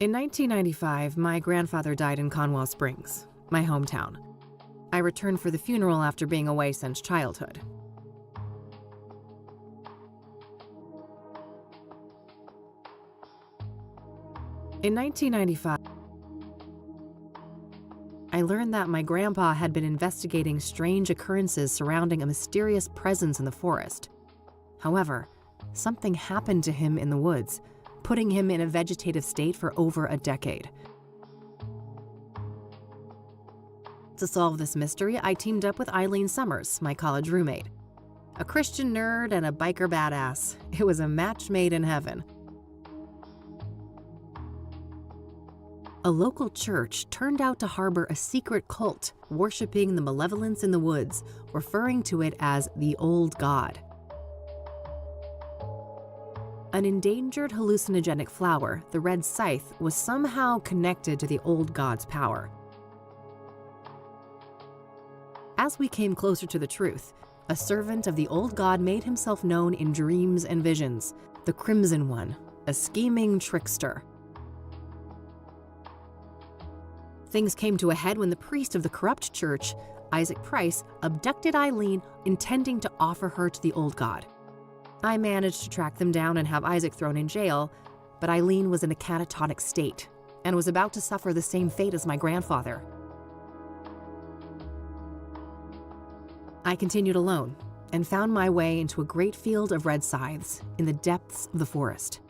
In 1995, my grandfather died in Conwell Springs, my hometown. I returned for the funeral after being away since childhood. In 1995, I learned that my grandpa had been investigating strange occurrences surrounding a mysterious presence in the forest. However, something happened to him in the woods, putting him in a vegetative state for over a decade. To solve this mystery, I teamed up with Eileen Summers, my college roommate. A Christian nerd and a biker badass. It was a match made in heaven. A local church turned out to harbor a secret cult worshiping the malevolence in the woods, referring to it as the Old God. An endangered hallucinogenic flower, the red scythe, was somehow connected to the Old God's power. As we came closer to the truth, a servant of the Old God made himself known in dreams and visions, the Crimson One, a scheming trickster. Things came to a head when the priest of the corrupt church, Isaac Price, abducted Eileen, intending to offer her to the Old God. I managed to track them down and have Isaac thrown in jail, but Eileen was in a catatonic state and was about to suffer the same fate as my grandfather. I continued alone and found my way into a great field of red scythes in the depths of the forest.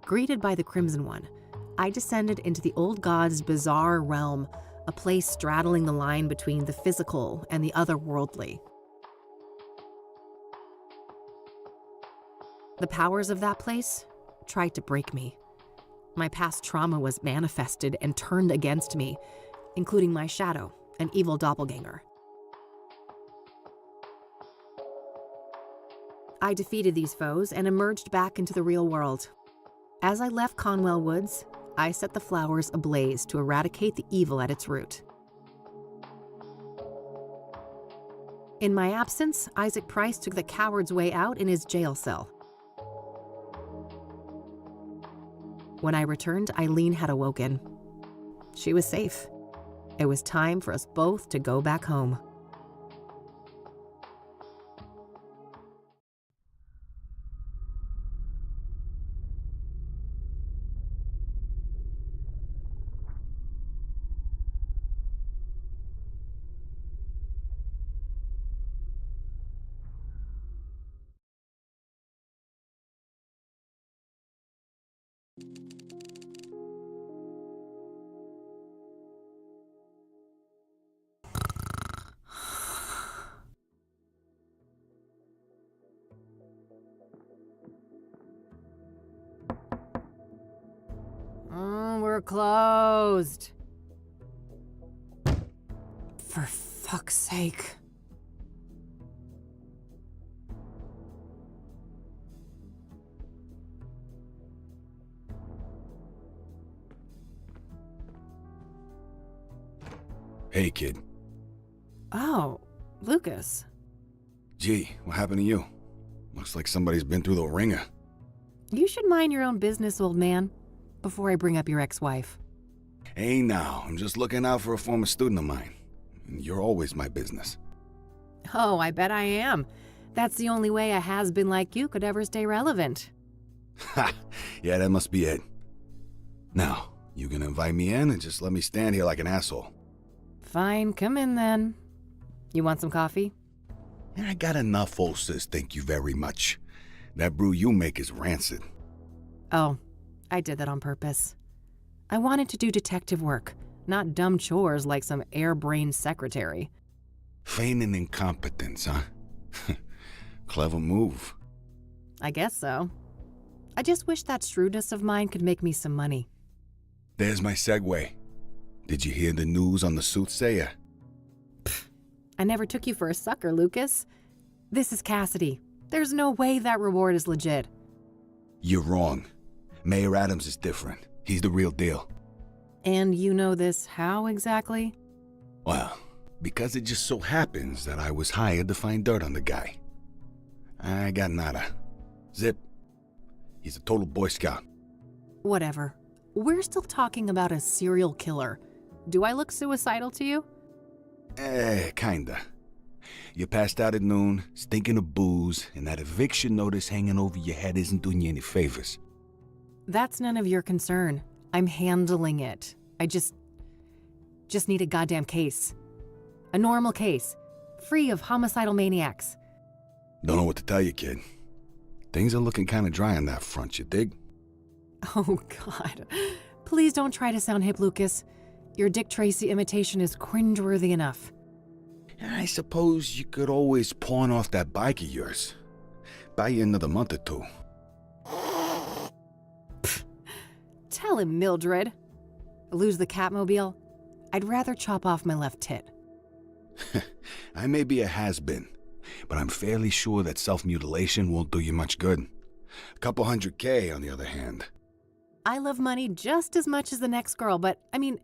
Greeted by the Crimson One, I descended into the Old God's bizarre realm, a place straddling the line between the physical and the otherworldly. The powers of that place tried to break me. My past trauma was manifested and turned against me, including my shadow, an evil doppelganger. I defeated these foes and emerged back into the real world. As I left Conwell Woods, I set the flowers ablaze to eradicate the evil at its root. In my absence, Isaac Price took the coward's way out in his jail cell. When I returned, Eileen had awoken. She was safe. It was time for us both to go back home. We're closed. For fuck's sake. Hey, kid. Oh, Lucas. Gee, what happened to you? Looks like somebody's been through the ringer. You should mind your own business, old man, before I bring up your ex-wife. Hey now, I'm just looking out for a former student of mine. You're always my business. Oh, I bet I am. That's the only way a has-been like you could ever stay relevant. Ha! Yeah, that must be it. Now, you gonna invite me in and just let me stand here like an asshole? Fine, come in then. You want some coffee? I got enough, old sis, thank you very much. That brew you make is rancid. Oh, I did that on purpose. I wanted to do detective work, not dumb chores like some airbrained secretary. Feigning incompetence, huh? Clever move. I guess so. I just wish that shrewdness of mine could make me some money. There's my segue. Did you hear the news on the soothsayer? I never took you for a sucker, Lucas. This is Cassidy. There's no way that reward is legit. You're wrong. Mayor Adams is different. He's the real deal. And you know this how exactly? Well, because it just so happens that I was hired to find dirt on the guy. I got nada. Zip. He's a total Boy Scout. Whatever. we're still talking about a serial killer. Do I look suicidal to you? Kinda. You passed out at noon, stinking of booze, and that eviction notice hanging over your head isn't doing you any favors. That's none of your concern. I'm handling it. I just need a goddamn case. A normal case. Free of homicidal maniacs. Don't know what to tell you, kid. Things are looking kinda dry on that front, you dig? Oh, God. Please don't try to sound hip, Lucas. Your Dick Tracy imitation is cringeworthy enough. I suppose you could always pawn off that bike of yours. Buy you another month or two. Tell him, Mildred. Lose the Catmobile? I'd rather chop off my left tit. I may be a has-been, but I'm fairly sure that self-mutilation won't do you much good. A couple $100K, on the other hand. I love money just as much as the next girl, but, I mean,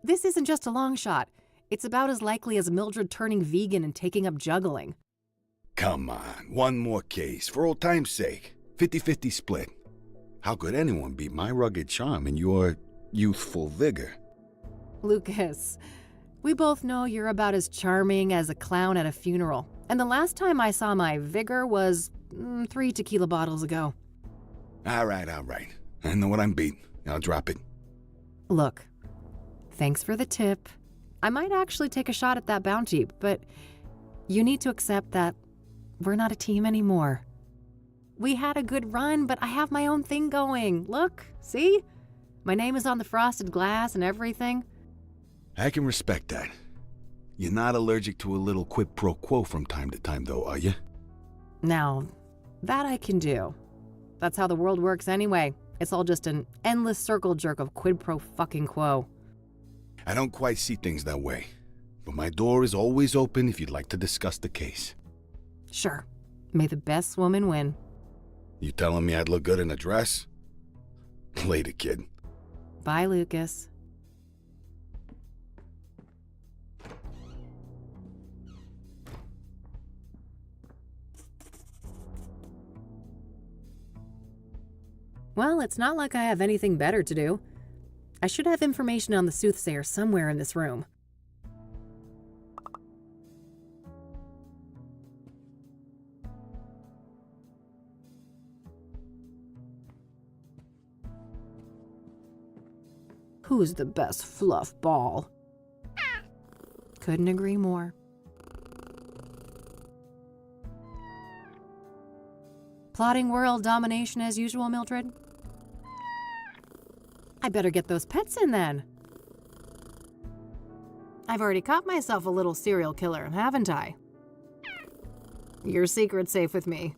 this isn't just a long shot. It's about as likely as Mildred turning vegan and taking up juggling. Come on, one more case, for old time's sake. 50-50 split. How could anyone beat my rugged charm and your youthful vigor? Lucas, we both know you're about as charming as a clown at a funeral. And the last time I saw my vigor was 3 tequila bottles ago. All right. I know what I'm beat. I'll drop it. Look, thanks for the tip. I might actually take a shot at that bounty, but you need to accept that we're not a team anymore. We had a good run, but I have my own thing going. Look, see? My name is on the frosted glass and everything. I can respect that. You're not allergic to a little quid pro quo from time to time, though, are you? Now, that I can do. That's how the world works anyway. It's all just an endless circle jerk of quid pro fucking quo. I don't quite see things that way, but my door is always open if you'd like to discuss the case. Sure. May the best woman win. You telling me I'd look good in a dress? Later, kid. Bye, Lucas. Well, it's not like I have anything better to do. I should have information on the soothsayer somewhere in this room. Who's the best fluff ball? Couldn't agree more. Plotting world domination as usual, Mildred? I better get those pets in then. I've already caught myself a little serial killer, haven't I? Your secret's safe with me.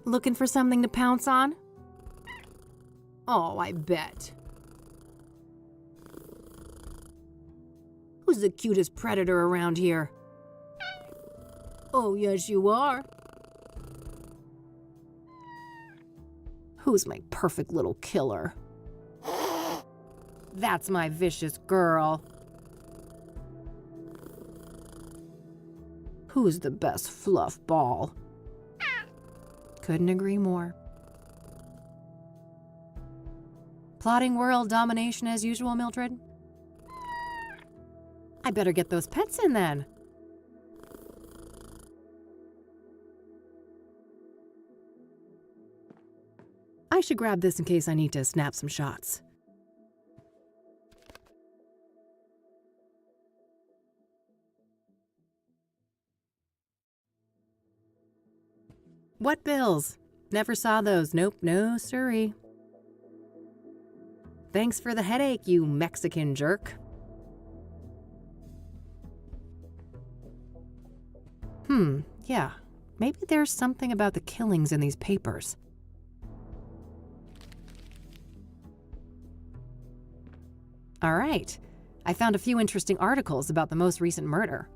Looking for something to pounce on? Oh, I bet. Who's the cutest predator around here? Oh, yes, you are. Who's my perfect little killer? That's my vicious girl. Who's the best fluff ball? Couldn't agree more. Plotting world domination as usual, Mildred? I better get those pets in then. I should grab this in case I need to snap some shots. What bills? Never saw those. Nope, no siree. Thanks for the headache, you Mexican jerk. Yeah. Maybe there's something about the killings in these papers. All right. I found a few interesting articles about the most recent murder.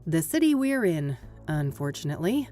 The city we're in, unfortunately.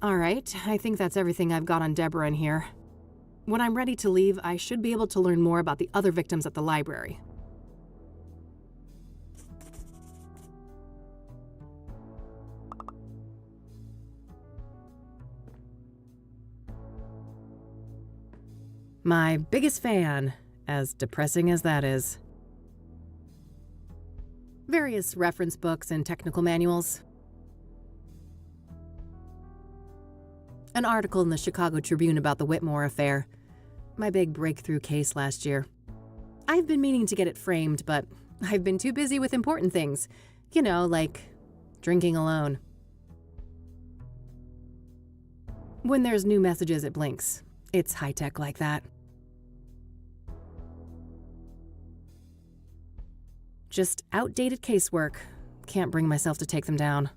All right, I think that's everything I've got on Deborah in here. When I'm ready to leave, I should be able to learn more about the other victims at the library. My biggest fan, as depressing as that is. Various reference books and technical manuals. An article in the Chicago Tribune about the Whitmore affair. My big breakthrough case last year. I've been meaning to get it framed, but I've been too busy with important things. You know, like drinking alone. When there's new messages, it blinks. It's high-tech like that. Just outdated casework. Can't bring myself to take them down.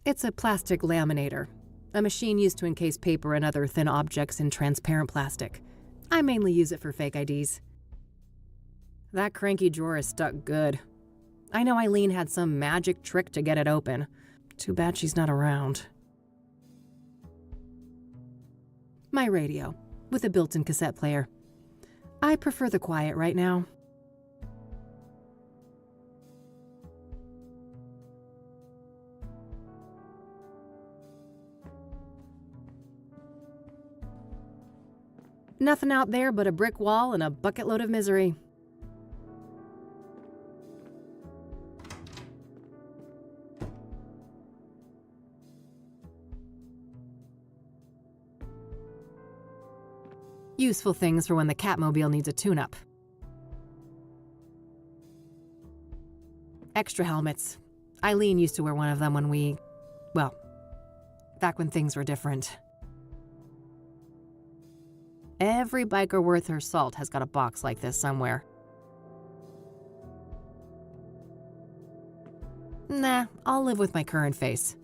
It's a plastic laminator, a machine used to encase paper and other thin objects in transparent plastic. I mainly use it for fake IDs. That cranky drawer is stuck good. I know Eileen had some magic trick to get it open. Too bad she's not around. My radio, with a built-in cassette player. I prefer the quiet right now. Nothing out there but a brick wall and a bucket load of misery. Useful things for when the Catmobile needs a tune-up. Extra helmets. Eileen used to wear one of them back when things were different. Every biker worth her salt has got a box like this somewhere. Nah, I'll live with my current face.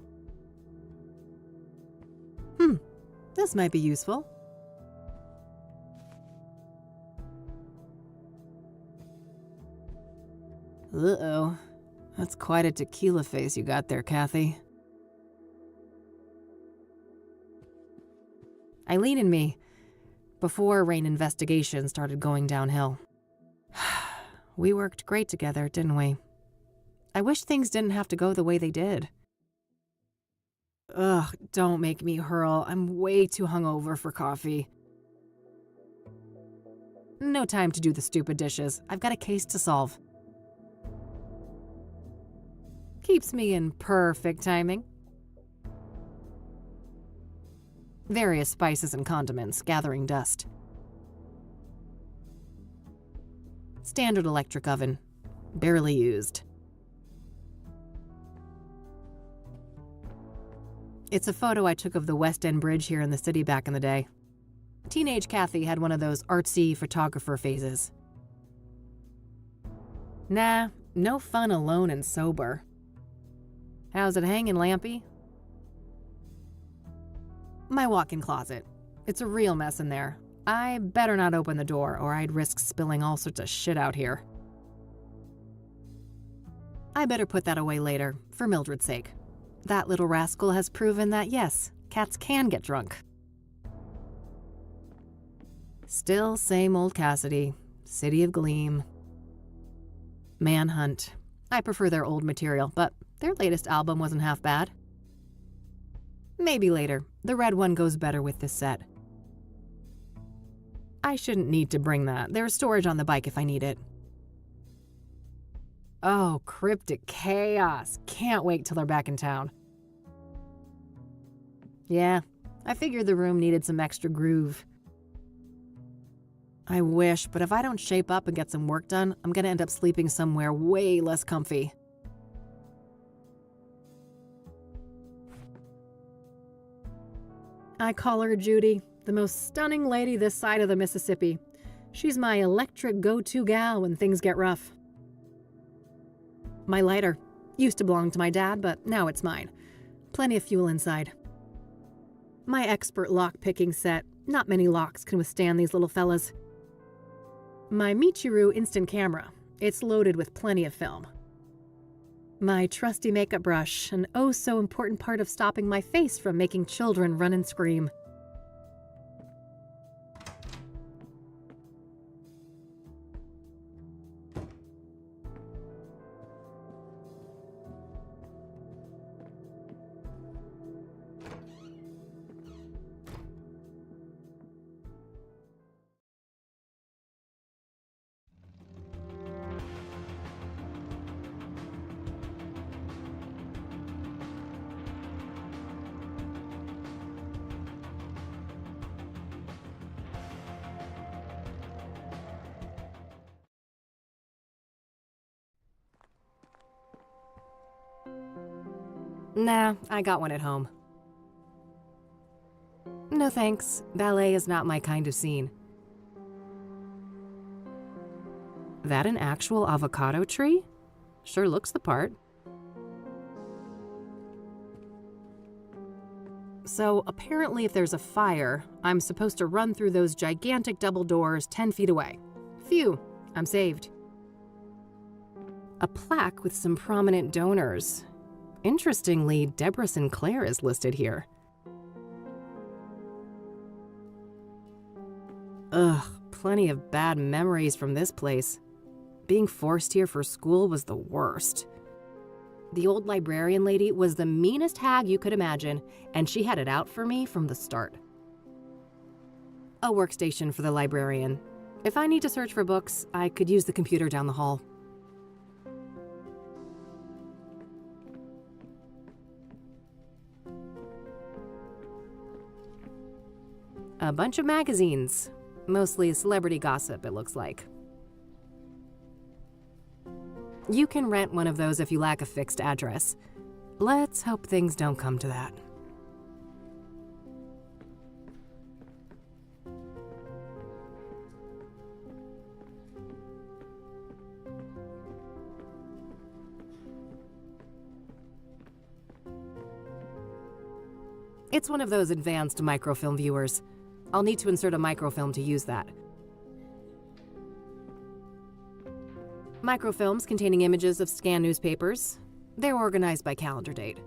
This might be useful. Uh-oh. That's quite a tequila face you got there, Kathy. Eileen and me, before Rain investigation started going downhill. We worked great together, didn't we? I wish things didn't have to go the way they did. Ugh, don't make me hurl. I'm way too hungover for coffee. No time to do the stupid dishes. I've got a case to solve. Keeps me in perfect timing. Various spices and condiments gathering dust. Standard electric oven. Barely used. It's a photo I took of the West End Bridge here in the city back in the day. Teenage Kathy had one of those artsy photographer phases. Nah, no fun alone and sober. How's it hanging, Lampy? My walk-in closet. It's a real mess in there. I better not open the door or I'd risk spilling all sorts of shit out here. I better put that away later, for Mildred's sake. That little rascal has proven that yes, cats can get drunk. Still same old Cassidy, City of Gleam. Manhunt. I prefer their old material, but their latest album wasn't half bad. Maybe later. The red one goes better with this set. I shouldn't need to bring that. There's storage on the bike if I need it. Oh, Cryptic Chaos. Can't wait till they're back in town. Yeah, I figured the room needed some extra groove. I wish, but if I don't shape up and get some work done, I'm gonna end up sleeping somewhere way less comfy. I call her Judy, the most stunning lady this side of the Mississippi. She's my electric go-to gal when things get rough. My lighter. Used to belong to my dad, but now it's mine. Plenty of fuel inside. My expert lock-picking set. Not many locks can withstand these little fellas. My Michiru instant camera. It's loaded with plenty of film. My trusty makeup brush, an oh so important part of stopping my face from making children run and scream. Nah, I got one at home. No thanks, ballet is not my kind of scene. That an actual avocado tree? Sure looks the part. So apparently if there's a fire, I'm supposed to run through those gigantic double doors 10 feet away. Phew, I'm saved. A plaque with some prominent donors. Interestingly, Deborah Sinclair is listed here. Ugh, plenty of bad memories from this place. Being forced here for school was the worst. The old librarian lady was the meanest hag you could imagine, and she had it out for me from the start. A workstation for the librarian. If I need to search for books, I could use the computer down the hall. A bunch of magazines. Mostly celebrity gossip, it looks like. You can rent one of those if you lack a fixed address. Let's hope things don't come to that. It's one of those advanced microfilm viewers. I'll need to insert a microfilm to use that. Microfilms containing images of scanned newspapers. They're organized by calendar date.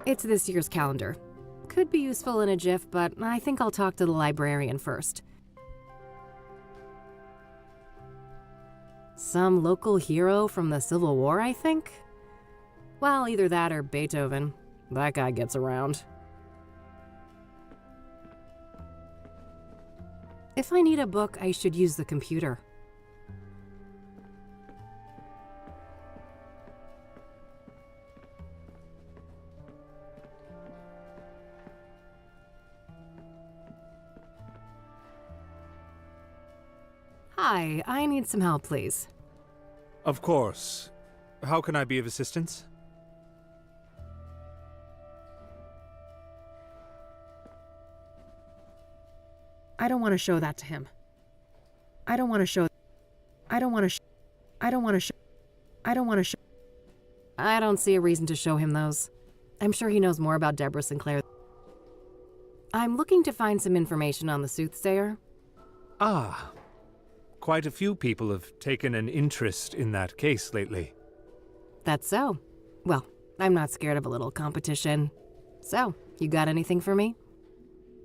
It's this year's calendar. Could be useful in a jiff, but I think I'll talk to the librarian first. Some local hero from the Civil War, I think? Well, either that or Beethoven. That guy gets around. If I need a book, I should use the computer. Hi, I need some help, please. Of course. How can I be of assistance? I don't want to show that to him. I don't want to show. I don't see a reason to show him those. I'm sure he knows more about Deborah Sinclair. I'm looking to find some information on the soothsayer. Ah. Quite a few people have taken an interest in that case lately. That's so. Well, I'm not scared of a little competition. So, you got anything for me?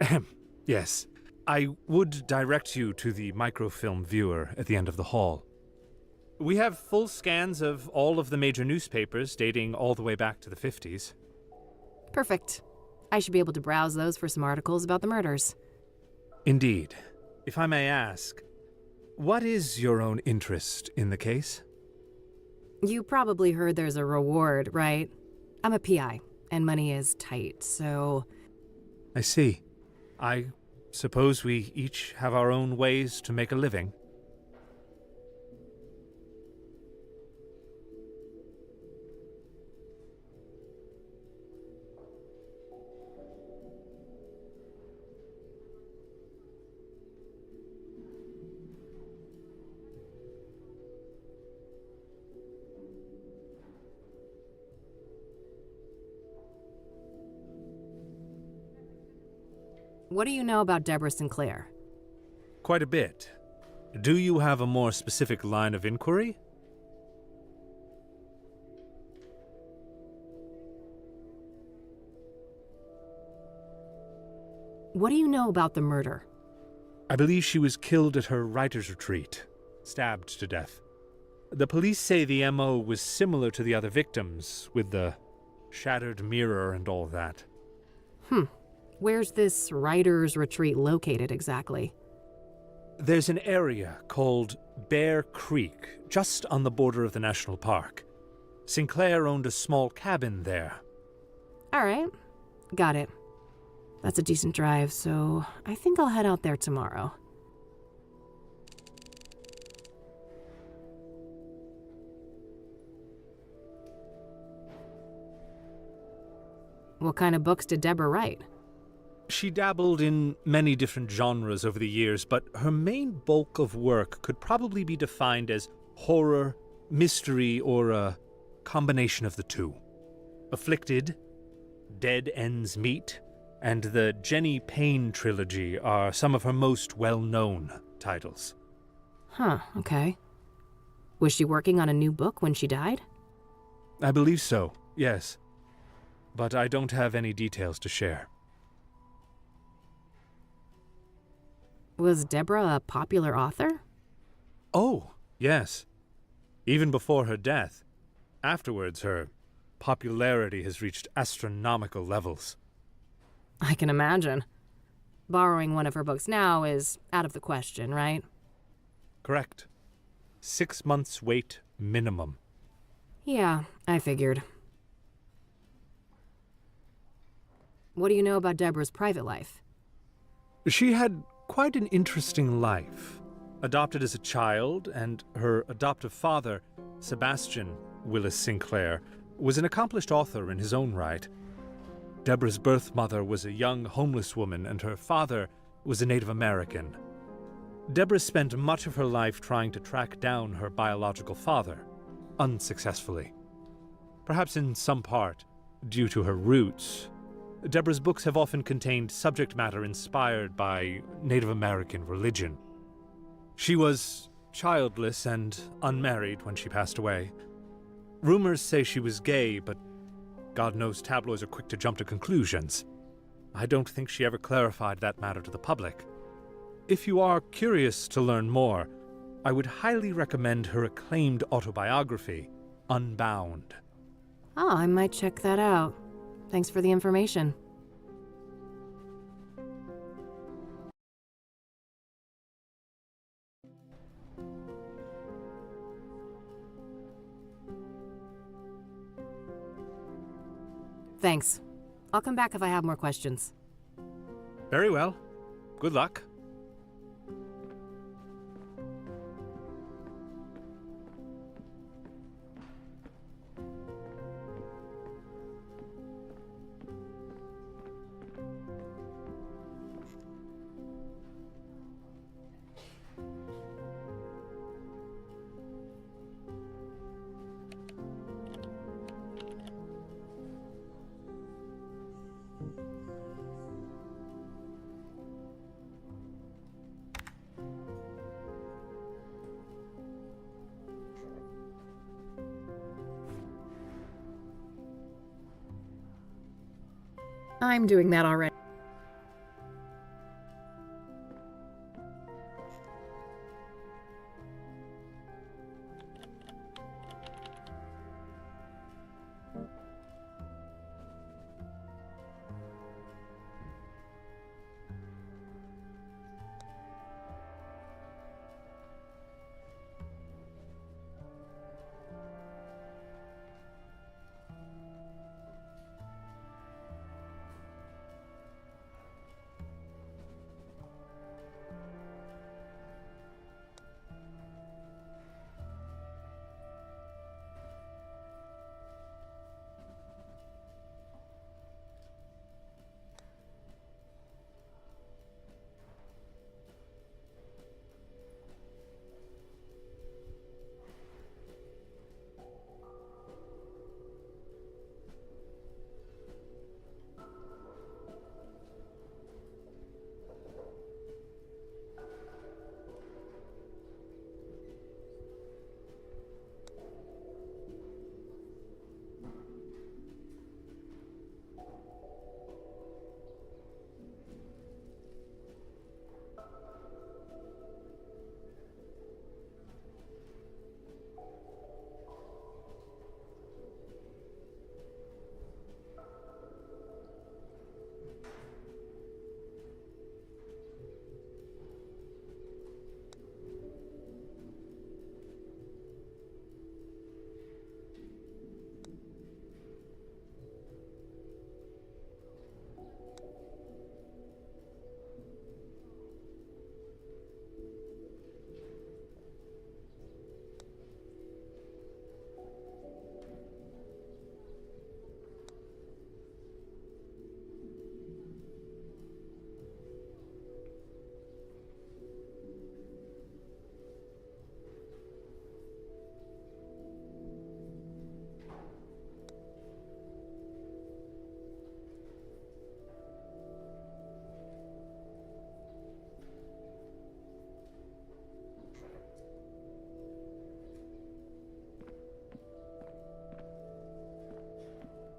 Ahem. Yes. I would direct you to the microfilm viewer at the end of the hall. We have full scans of all of the major newspapers dating all the way back to the 50s. Perfect. I should be able to browse those for some articles about the murders. Indeed. If I may ask, what is your own interest in the case? You probably heard there's a reward, right? I'm a PI, and money is tight, so... I see. I suppose we each have our own ways to make a living. What do you know about Deborah Sinclair? Quite a bit. Do you have a more specific line of inquiry? What do you know about the murder? I believe she was killed at her writer's retreat, stabbed to death. The police say the MO was similar to the other victims, with the shattered mirror and all that. Where's this writer's retreat located exactly? There's an area called Bear Creek, just on the border of the national park. Sinclair owned a small cabin there. All right, got it. That's a decent drive, so I think I'll head out there tomorrow. What kind of books did Deborah write? She dabbled in many different genres over the years, but her main bulk of work could probably be defined as horror, mystery, or a combination of the two. Afflicted, Dead Ends Meet, and the Jenny Payne trilogy are some of her most well-known titles. Huh, okay. Was she working on a new book when she died? I believe so, yes. But I don't have any details to share. Was Deborah a popular author? Oh, yes. Even before her death. Afterwards, her popularity has reached astronomical levels. I can imagine. Borrowing one of her books now is out of the question, right? Correct. 6 months wait minimum. Yeah, I figured. What do you know about Deborah's private life? She had quite an interesting life. Adopted as a child, and her adoptive father, Sebastian Willis Sinclair, was an accomplished author in his own right. Deborah's birth mother was a young homeless woman, and her father was a Native American. Deborah spent much of her life trying to track down her biological father, unsuccessfully. Perhaps in some part due to her roots, Deborah's books have often contained subject matter inspired by Native American religion. She was childless and unmarried when she passed away. Rumors say she was gay, but God knows tabloids are quick to jump to conclusions. I don't think she ever clarified that matter to the public. If you are curious to learn more, I would highly recommend her acclaimed autobiography, Unbound. Oh, I might check that out. Thanks for the information. Thanks. I'll come back if I have more questions. Very well. Good luck. I'm doing that already.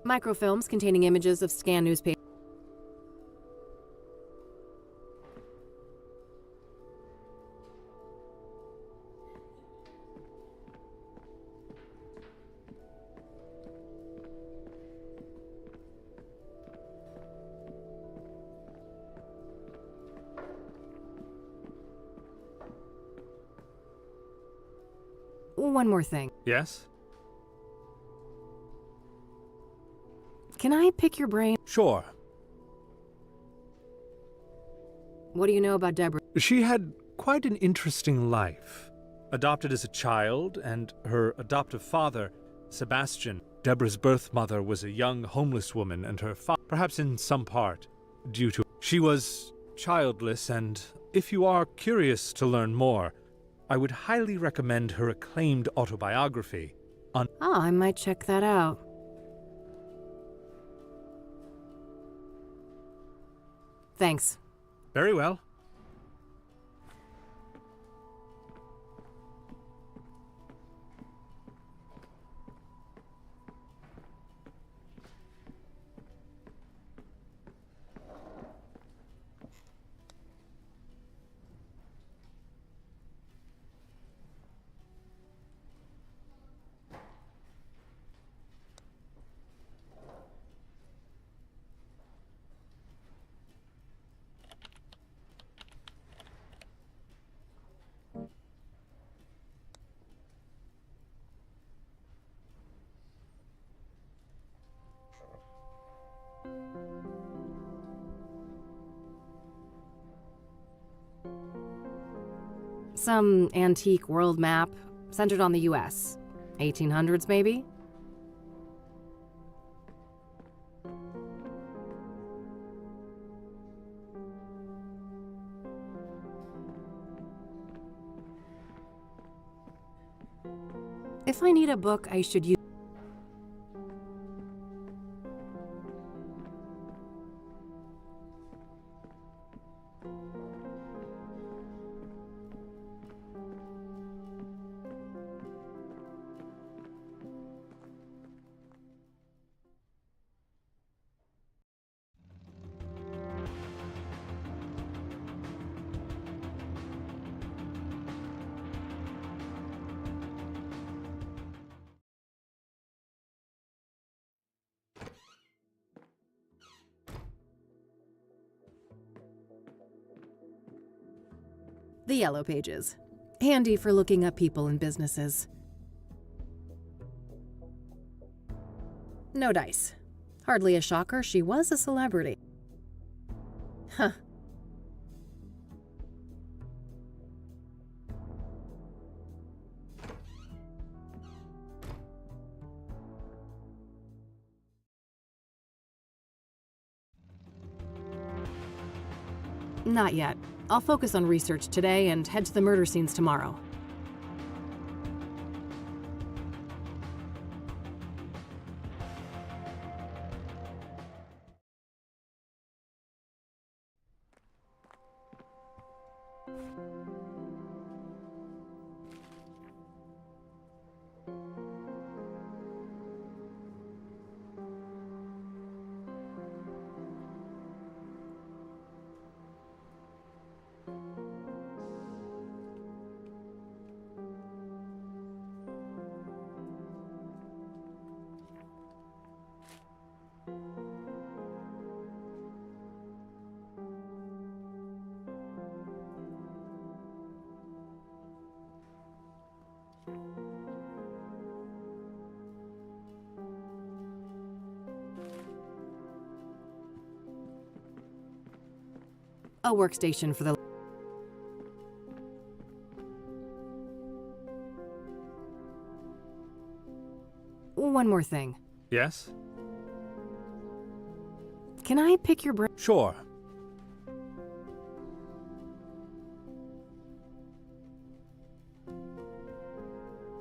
Microfilms containing images of scanned newspapers. One more thing. Yes? Can I pick your brain? Sure. What do you know about Deborah? She had quite an interesting life. Adopted as a child, and her adoptive father, Sebastian. Deborah's birth mother was a young homeless woman, and her father, perhaps in some part, due to... She was childless, and if you are curious to learn more, I would highly recommend her acclaimed autobiography on... Oh, I might check that out. Thanks. Very well. Some antique world map centered on the US. 1800s, maybe? If I need a book, I should use... The yellow pages. Handy for looking up people and businesses. No dice. Hardly a shocker, she was a celebrity. Huh. Not yet. I'll focus on research today and head to the murder scenes tomorrow. A workstation for the... One more thing. Yes? Can I pick your brain? Sure.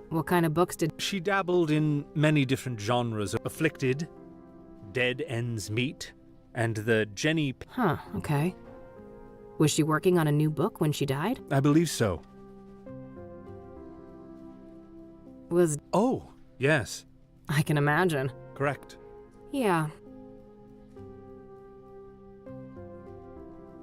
What kind of books did... She dabbled in many different genres. Afflicted, Dead Ends Meet, and the Jenny... Huh, okay. Was she working on a new book when she died? I believe so. Was... Oh, yes. I can imagine. Correct. Yeah.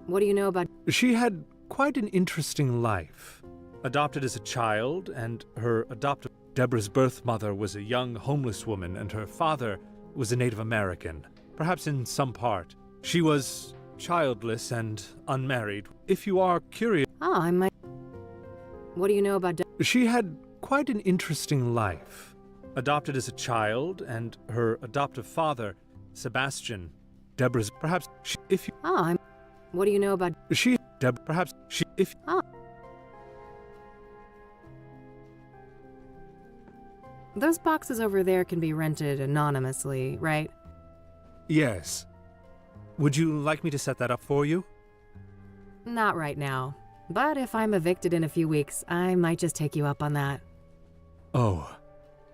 What do you know about... She had quite an interesting life. Adopted as a child, and her adoptive... Deborah's birth mother was a young homeless woman, and her father was a Native American, perhaps in some part. She was childless and unmarried. If you are curious... Oh, I might... What do you know about... She had quite an interesting life. Adopted as a child, and her adoptive father, Sebastian, Deborah's... Perhaps... if you... Oh, I'm... What do you know about... Perhaps... if... Oh. Those boxes over there can be rented anonymously, right? Yes. Would you like me to set that up for you? Not right now. But if I'm evicted in a few weeks, I might just take you up on that. Oh,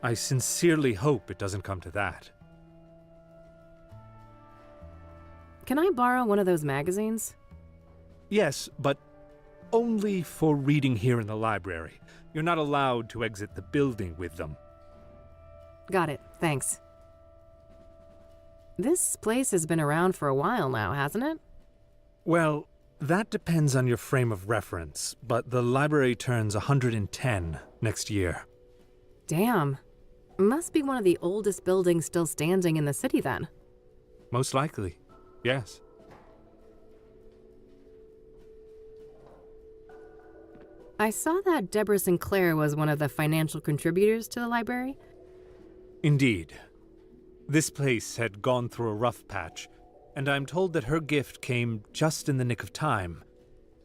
I sincerely hope it doesn't come to that. Can I borrow one of those magazines? Yes, but only for reading here in the library. You're not allowed to exit the building with them. Got it, thanks. This place has been around for a while now, hasn't it? Well, that depends on your frame of reference, but the library turns 110 next year. Damn. Must be one of the oldest buildings still standing in the city then. Most likely, yes. I saw that Deborah Sinclair was one of the financial contributors to the library. Indeed. This place had gone through a rough patch, and I'm told that her gift came just in the nick of time,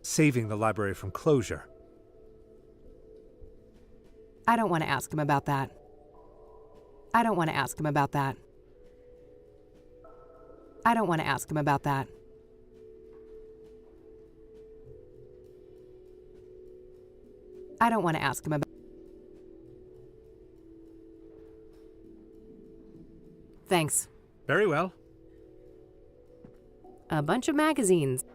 saving the library from closure. I don't want to ask him about that. I don't want to ask him about that. I don't want to ask him about that. I don't want to ask him about... Thanks. Very well. A bunch of magazines.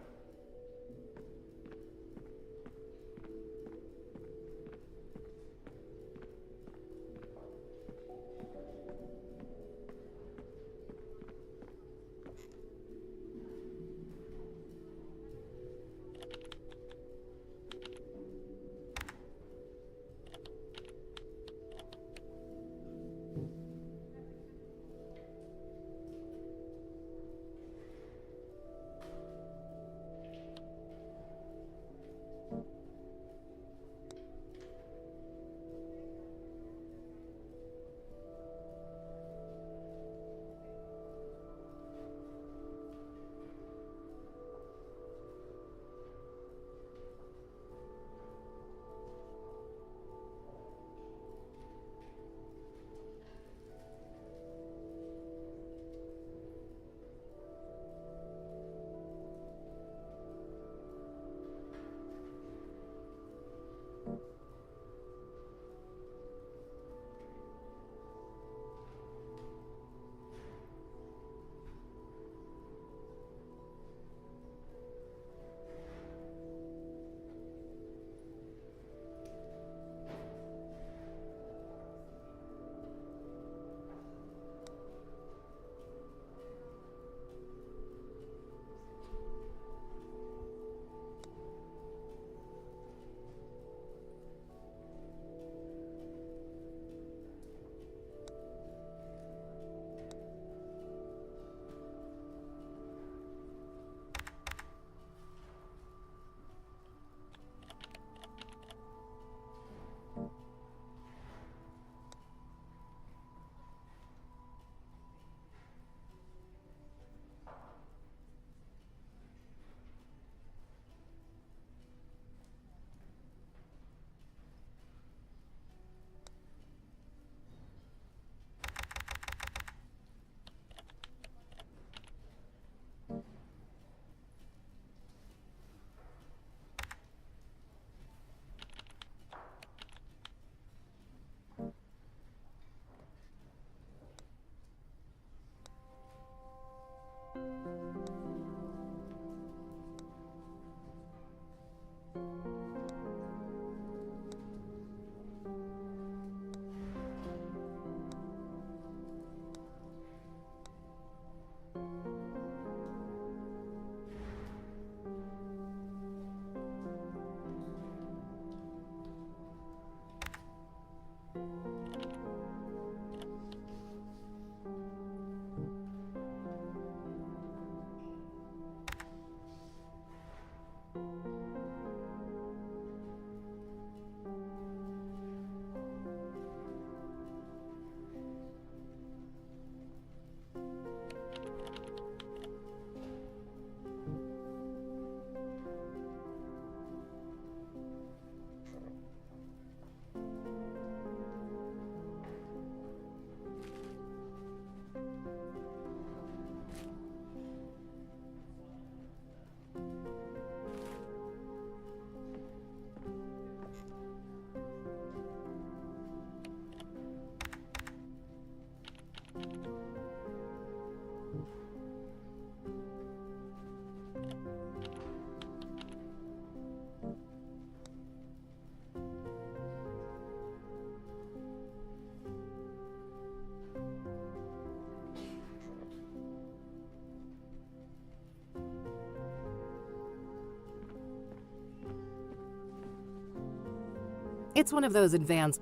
It's one of those advanced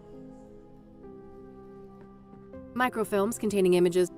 microfilms containing images.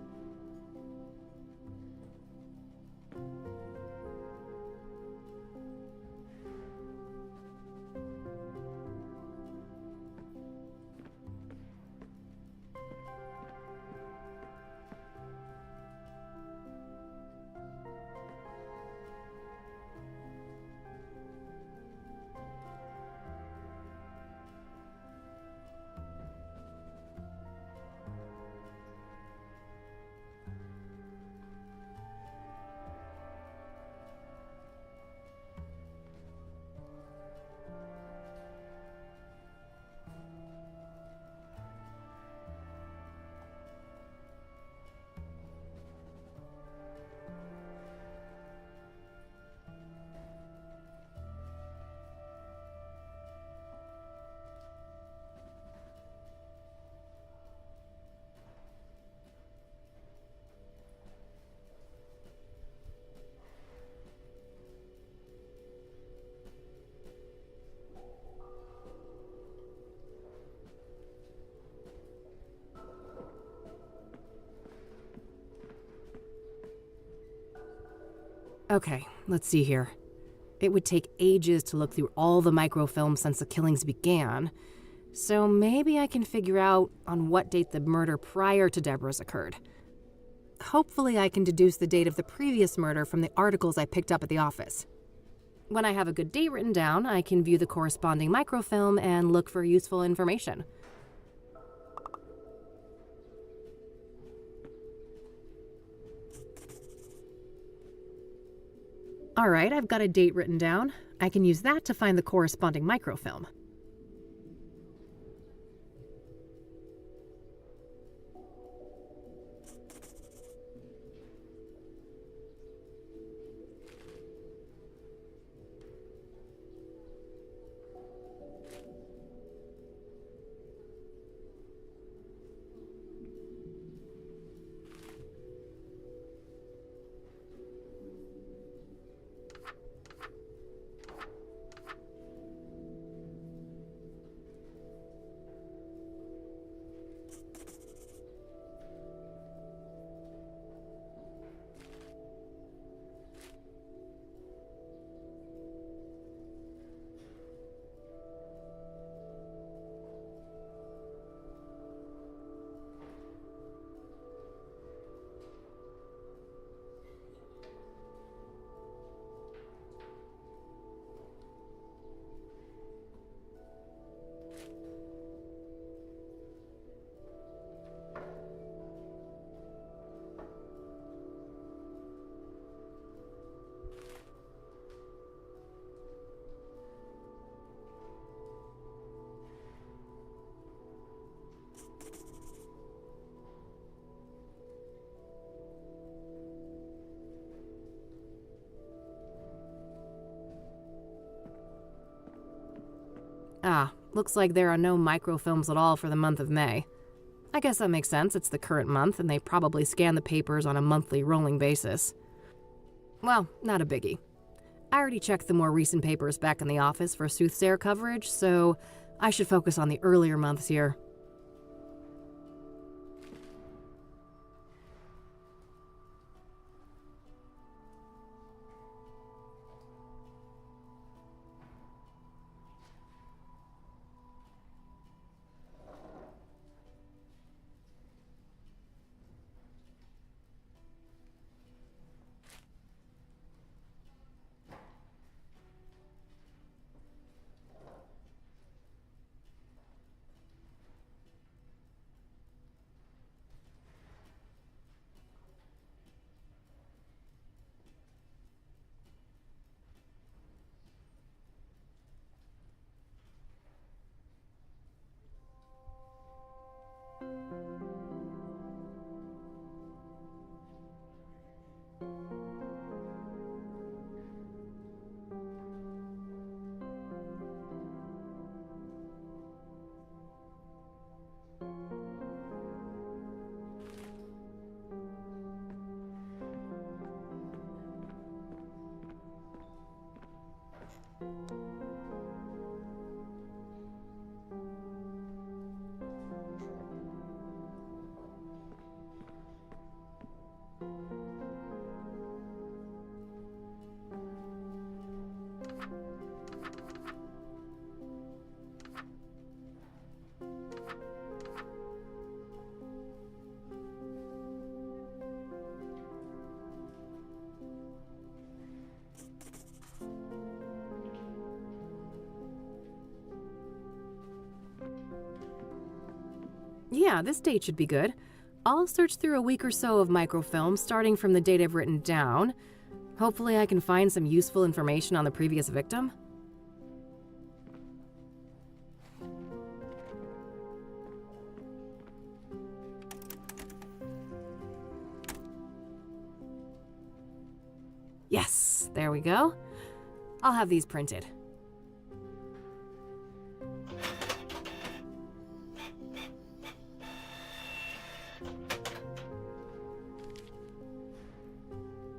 Okay, let's see here. It would take ages to look through all the microfilms since the killings began, so maybe I can figure out on what date the murder prior to Deborah's occurred. Hopefully I can deduce the date of the previous murder from the articles I picked up at the office. When I have a good date written down, I can view the corresponding microfilm and look for useful information. All right, I've got a date written down. I can use that to find the corresponding microfilm. Ah, looks like there are no microfilms at all for the month of May. I guess that makes sense, it's the current month, and they probably scan the papers on a monthly rolling basis. Well, not a biggie. I already checked the more recent papers back in the office for soothsayer coverage, so I should focus on the earlier months here. Yeah, this date should be good. I'll search through a week or so of microfilm, starting from the date I've written down. Hopefully I can find some useful information on the previous victim. Yes, there we go. I'll have these printed.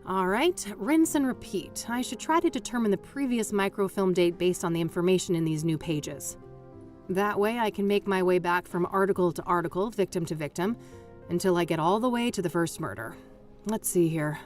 All right, rinse and repeat. I should try to determine the previous microfilm date based on the information in these new pages. That way I can make my way back from article to article, victim to victim, until I get all the way to the first murder. Let's see here.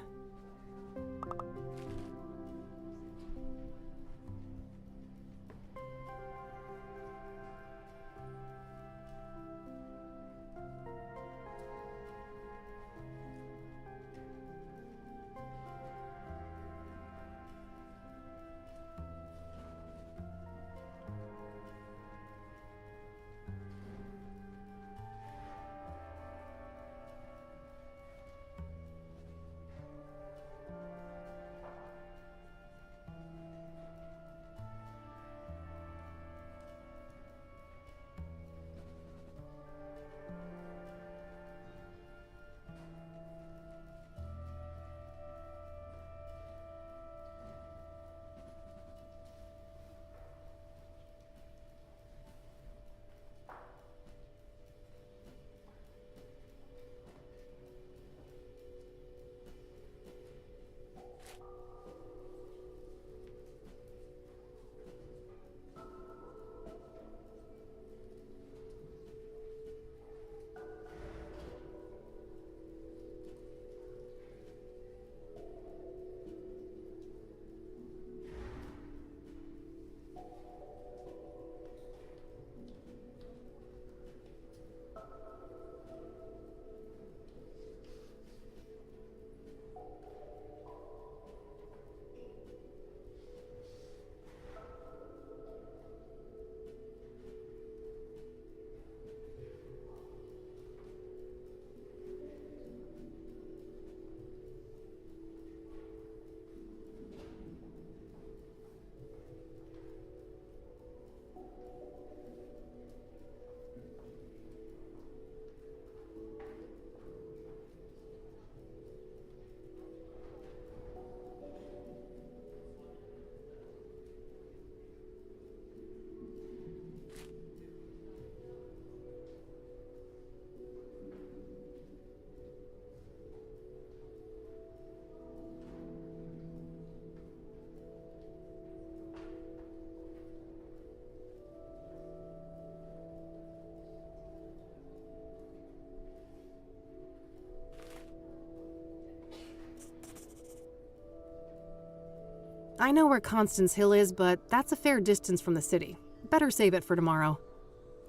I know where Constance Hill is, but that's a fair distance from the city. Better save it for tomorrow.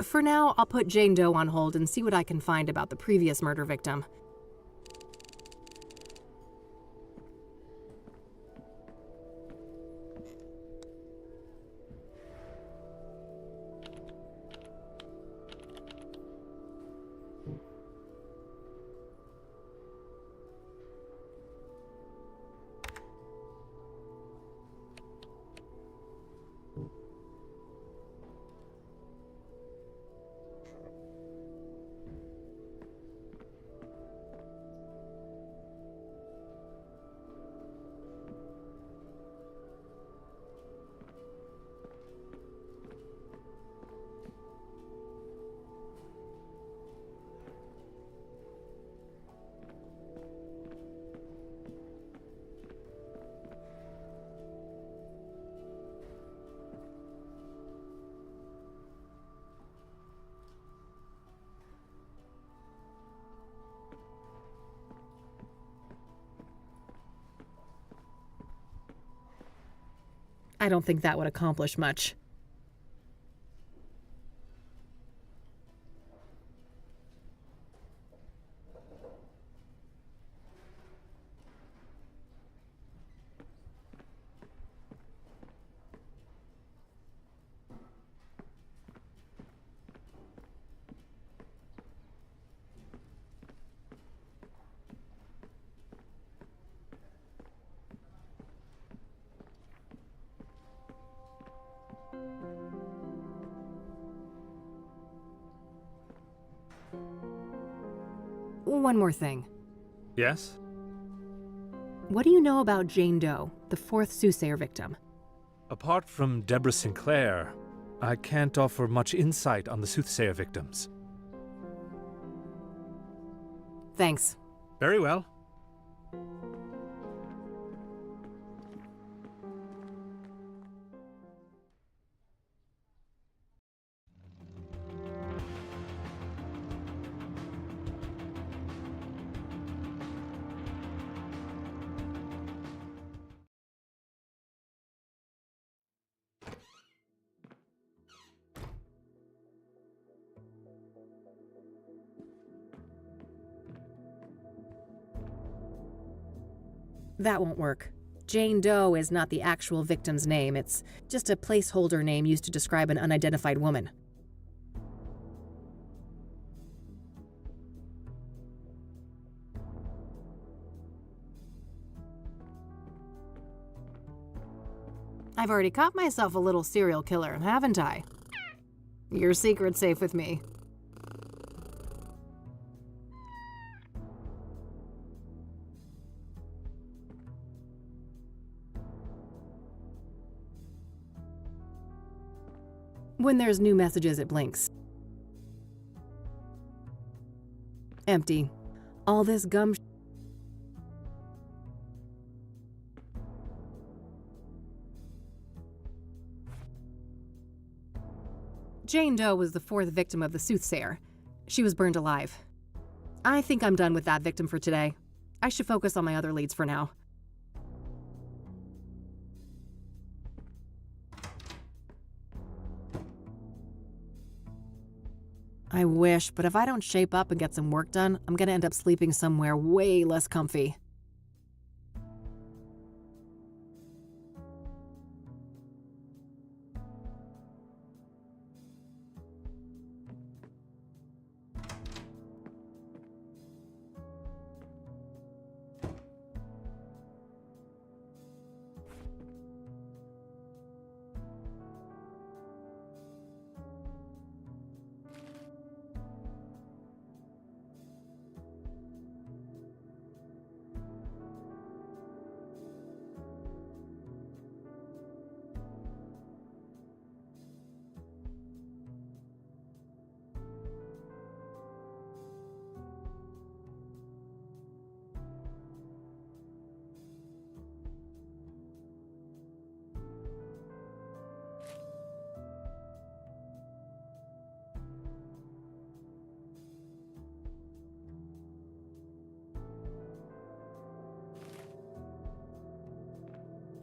For now, I'll put Jane Doe on hold and see what I can find about the previous murder victim. I don't think that would accomplish much. One more thing. Yes? What do you know about Jane Doe, the fourth soothsayer victim? Apart from Deborah Sinclair, I can't offer much insight on the soothsayer victims. Thanks. Very well. That won't work. Jane Doe is not the actual victim's name. It's just a placeholder name used to describe an unidentified woman. I've already caught myself a little serial killer, haven't I? Your secret's safe with me. When there's new messages, it blinks. Empty. All this gum. Jane Doe was the fourth victim of the soothsayer. She was burned alive. I think I'm done with that victim for today. I should focus on my other leads for now. I wish, but if I don't shape up and get some work done, I'm gonna end up sleeping somewhere way less comfy.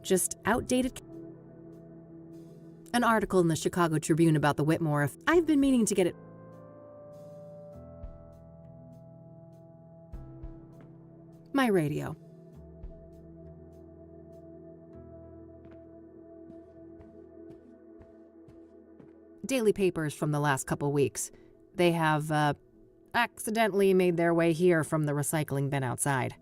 Just outdated. An article in the Chicago Tribune about the Whitmore. I've been meaning to get it. My radio. Daily papers from the last couple weeks. They have, accidentally made their way here from the recycling bin outside.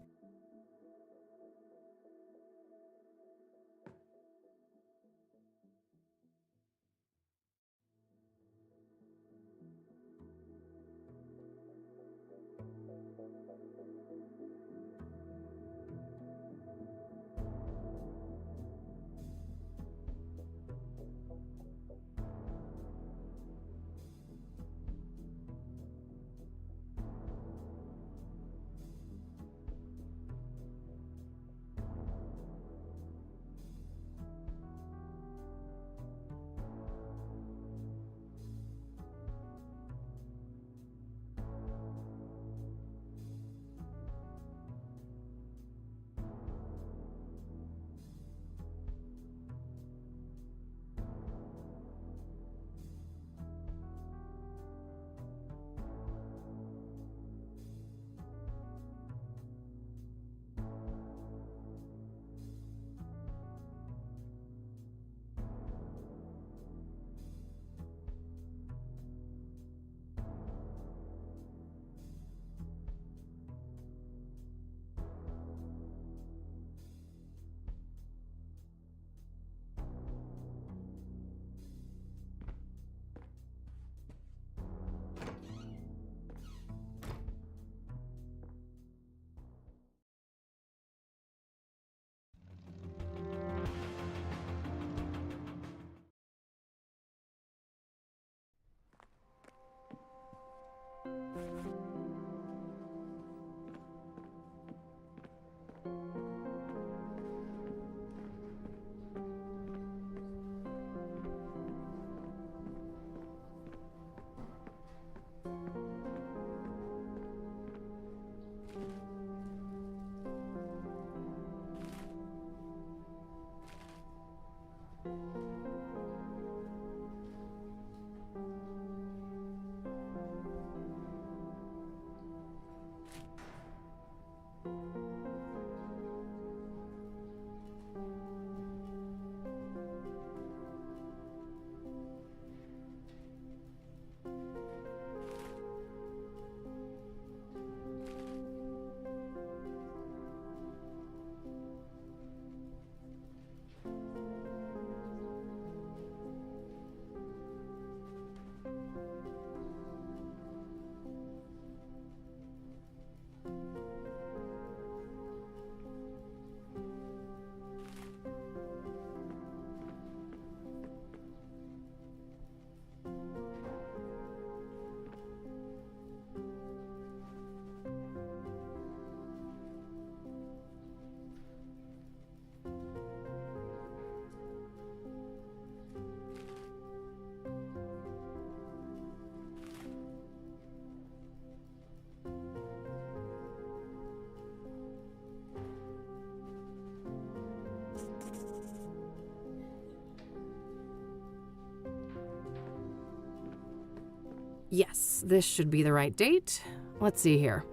Yes, this should be the right date. Let's see here.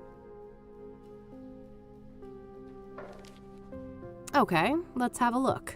Okay, let's have a look.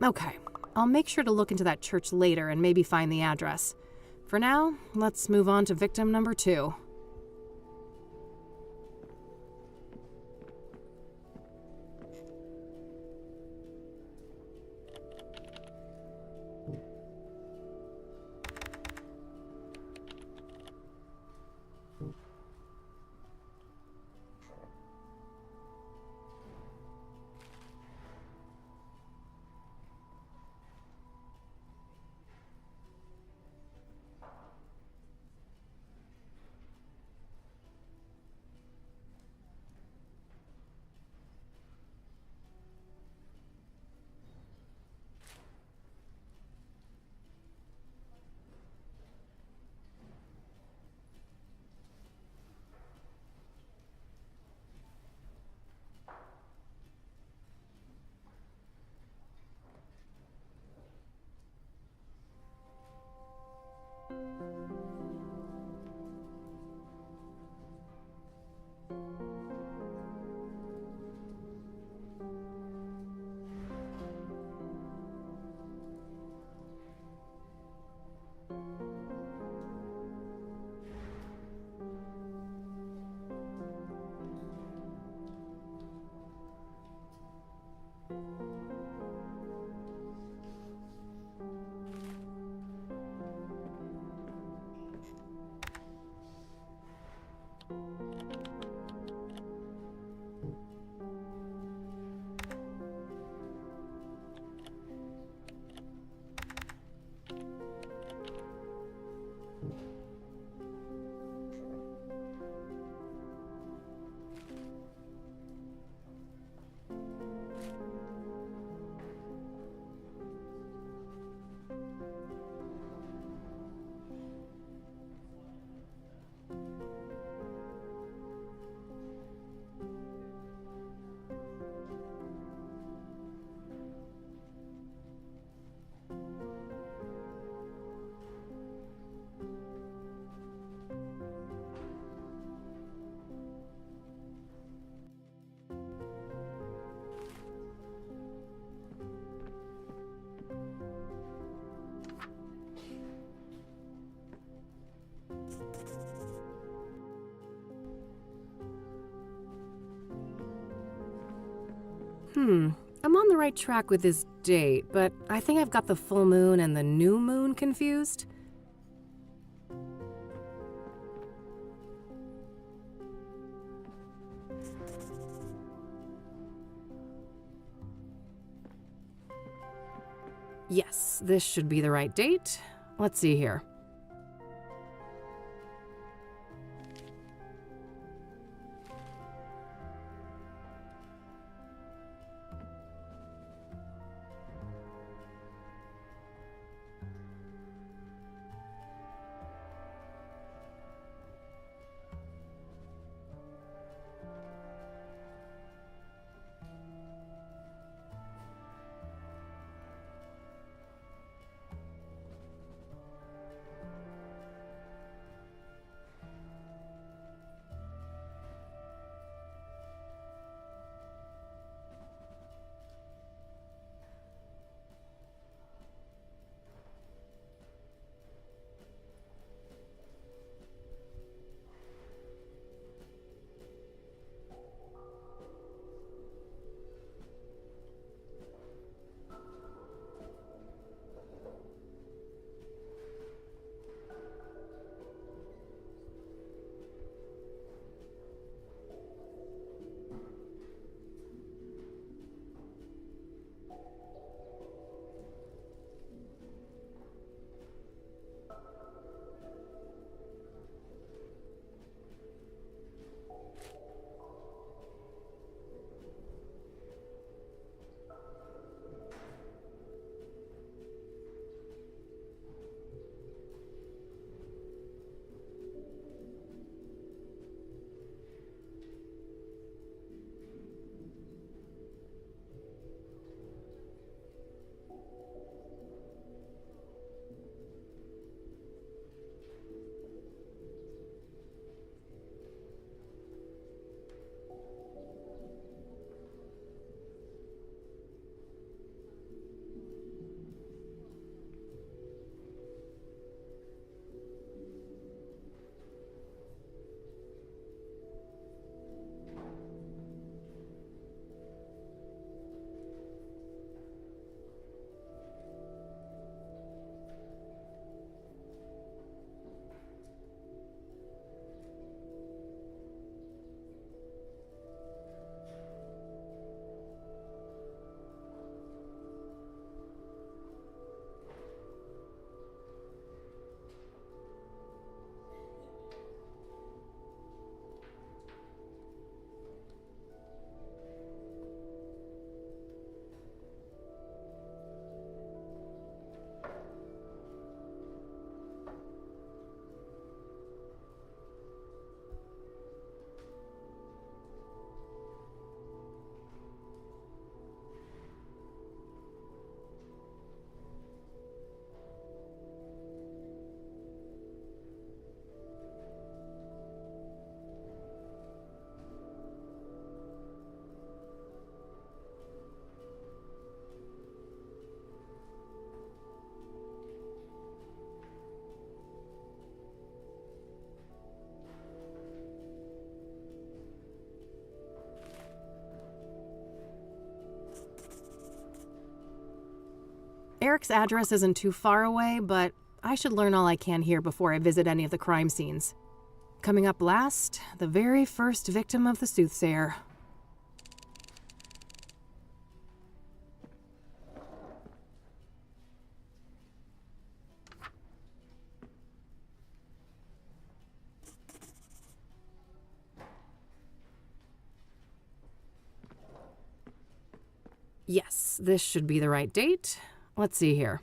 Okay, I'll make sure to look into that church later and maybe find the address. For now, let's move on to victim number 2. I'm on the right track with this date, but I think I've got the full moon and the new moon confused. Yes, this should be the right date. Let's see here. Eric's address isn't too far away, but I should learn all I can here before I visit any of the crime scenes. Coming up last, the very first victim of the soothsayer. Yes, this should be the right date. Let's see here.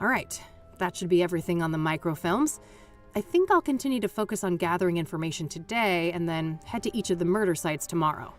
All right, that should be everything on the microfilms. I think I'll continue to focus on gathering information today and then head to each of the murder sites tomorrow.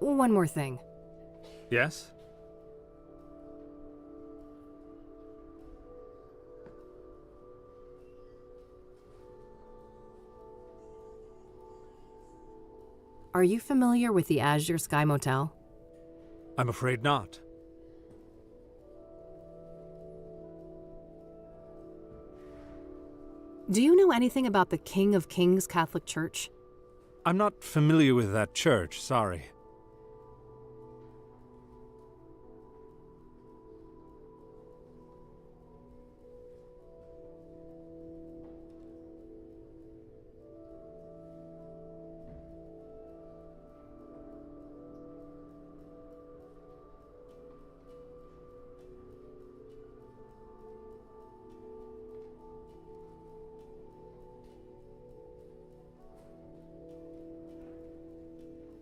One more thing. Yes? Are you familiar with the Azure Sky Motel? I'm afraid not. Do you know anything about the King of Kings Catholic Church? I'm not familiar with that church, sorry.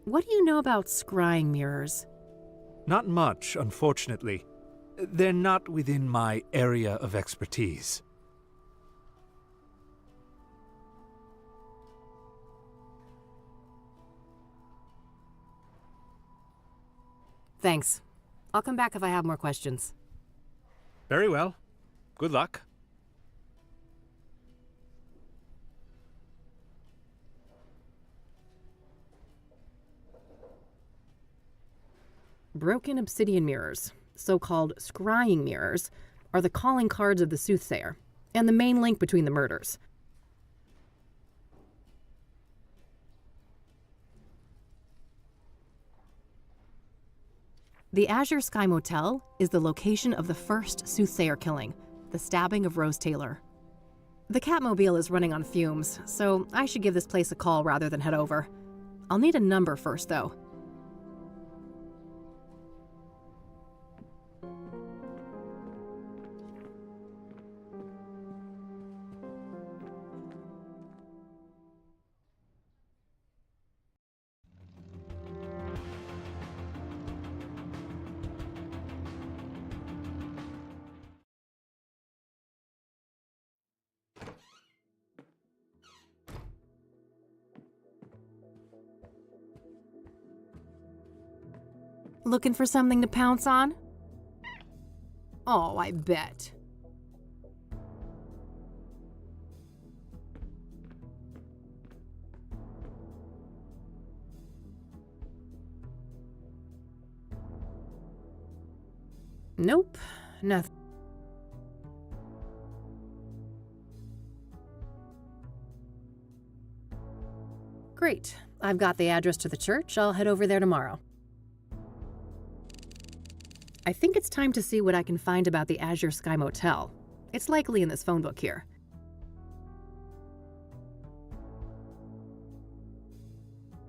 What do you know about scrying mirrors? Not much, unfortunately. They're not within my area of expertise. Thanks. I'll come back if I have more questions. Very well. Good luck. Broken obsidian mirrors, so-called scrying mirrors, are the calling cards of the soothsayer, and the main link between the murders. The Azure Sky Motel is the location of the first soothsayer killing, the stabbing of Rose Taylor. The Catmobile is running on fumes, so I should give this place a call rather than head over. I'll need a number first, though. Looking for something to pounce on? Oh, I bet. Nope, nothing. Great. I've got the address to the church. I'll head over there tomorrow. I think it's time to see what I can find about the Azure Sky Motel. It's likely in this phone book here.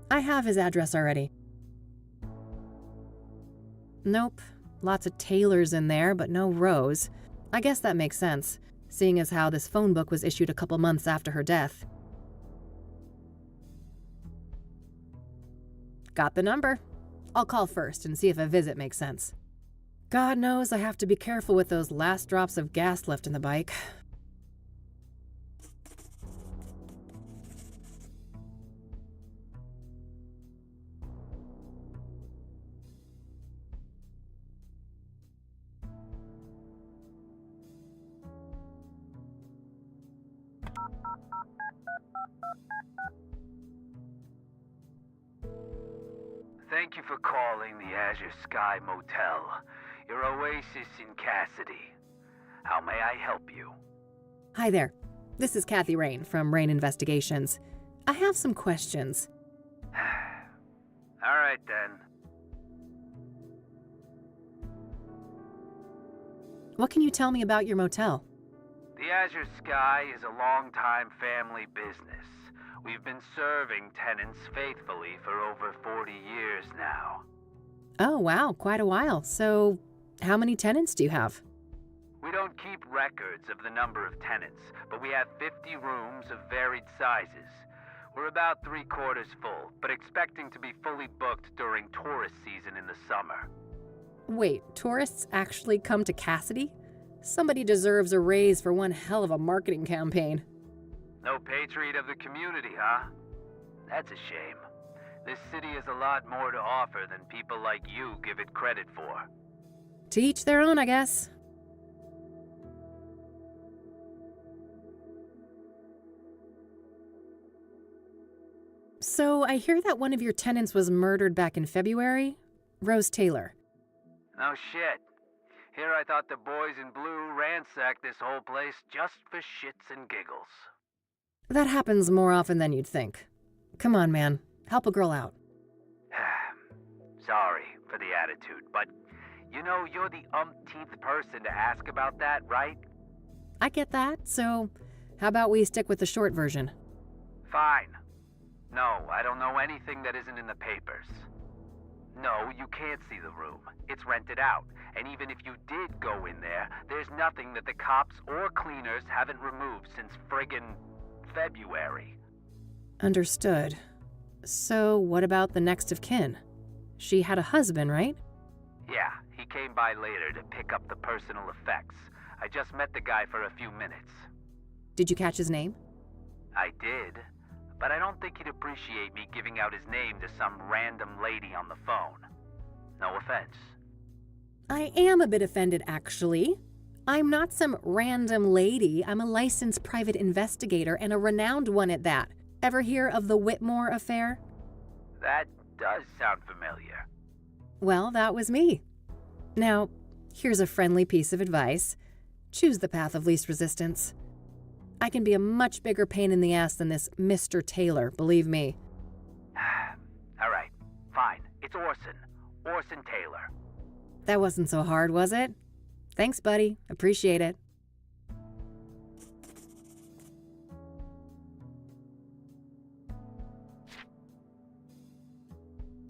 I have his address already. Nope. Lots of Taylors in there, but no Rose. I guess that makes sense, seeing as how this phone book was issued a couple months after her death. Got the number. I'll call first and see if a visit makes sense. God knows I have to be careful with those last drops of gas left in the bike. Thank you for calling the Azure Sky Motel, your oasis in Cassidy. How may I help you? Hi there. This is Kathy Rain from Rain Investigations. I have some questions. All right, then. What can you tell me about your motel? The Azure Sky is a long-time family business. We've been serving tenants faithfully for over 40 years now. Oh, wow, quite a while. So, how many tenants do you have? We don't keep records of the number of tenants, but we have 50 rooms of varied sizes. We're about 3/4 full, but expecting to be fully booked during tourist season in the summer. Wait, tourists actually come to Cassidy? Somebody deserves a raise for one hell of a marketing campaign. No patriot of the community, huh? That's a shame. This city has a lot more to offer than people like you give it credit for. To each their own, I guess. So, I hear that one of your tenants was murdered back in February? Rose Taylor. No shit. Here I thought the boys in blue ransacked this whole place just for shits and giggles. That happens more often than you'd think. Come on, man. Help a girl out. Sorry for the attitude, but you know you're the umpteenth person to ask about that, right? I get that, so how about we stick with the short version? Fine. No, I don't know anything that isn't in the papers. No, you can't see the room. It's rented out. And even if you did go in there, there's nothing that the cops or cleaners haven't removed since friggin' February. Understood. So what about the next of kin? She had a husband, right? Yeah, he came by later to pick up the personal effects. I just met the guy for a few minutes. Did you catch his name? I did, but I don't think he'd appreciate me giving out his name to some random lady on the phone. No offense. I am a bit offended, actually. I'm not some random lady. I'm a licensed private investigator and a renowned one at that. Ever hear of the Whitmore affair? That does sound familiar. Well, that was me. Now, here's a friendly piece of advice. Choose the path of least resistance. I can be a much bigger pain in the ass than this Mr. Taylor, believe me. All right, fine. It's Orson. Orson Taylor. That wasn't so hard, was it? Thanks, buddy. Appreciate it.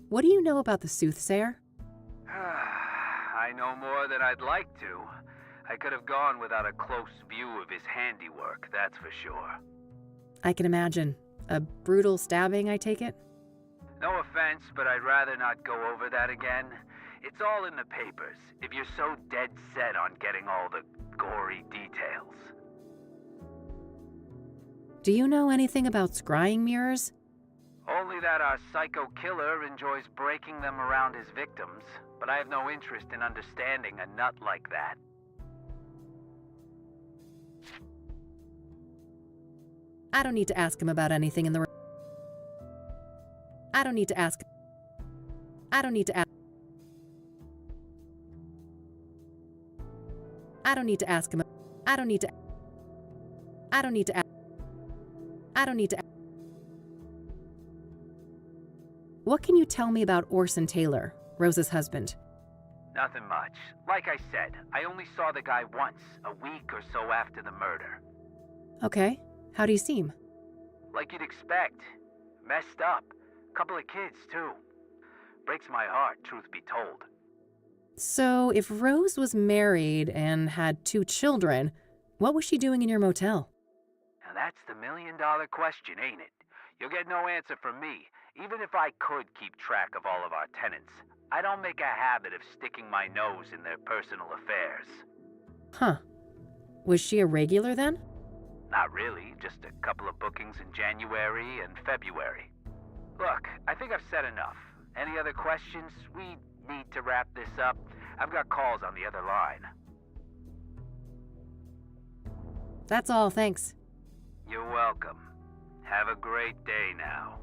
What do you know about the soothsayer? I know more than I'd like to. I could have gone without a close view of his handiwork, that's for sure. I can imagine. A brutal stabbing, I take it? No offense, but I'd rather not go over that again. It's all in the papers, if you're so dead set on getting all the gory details. Do you know anything about scrying mirrors? Only that our psycho killer enjoys breaking them around his victims, but I have no interest in understanding a nut like that. I don't need to ask him about anything in the room. I don't need to ask. don't need to ask him. I don't need to. I don't need to. I don't need to. What can you tell me about Orson Taylor, Rose's husband? Nothing much. Like I said, I only saw the guy once, a week or so after the murder. Okay. How do you seem? Like you'd expect. Messed up. Couple of kids, too. Breaks my heart, truth be told. So, if Rose was married and had 2 children, what was she doing in your motel? Now that's the million-dollar question, ain't it? You'll get no answer from me, even if I could keep track of all of our tenants. I don't make a habit of sticking my nose in their personal affairs. Huh. Was she a regular then? Not really, just a couple of bookings in January and February. Look, I think I've said enough. Any other questions? We need to wrap this up. I've got calls on the other line. That's all, thanks. You're welcome. Have a great day now.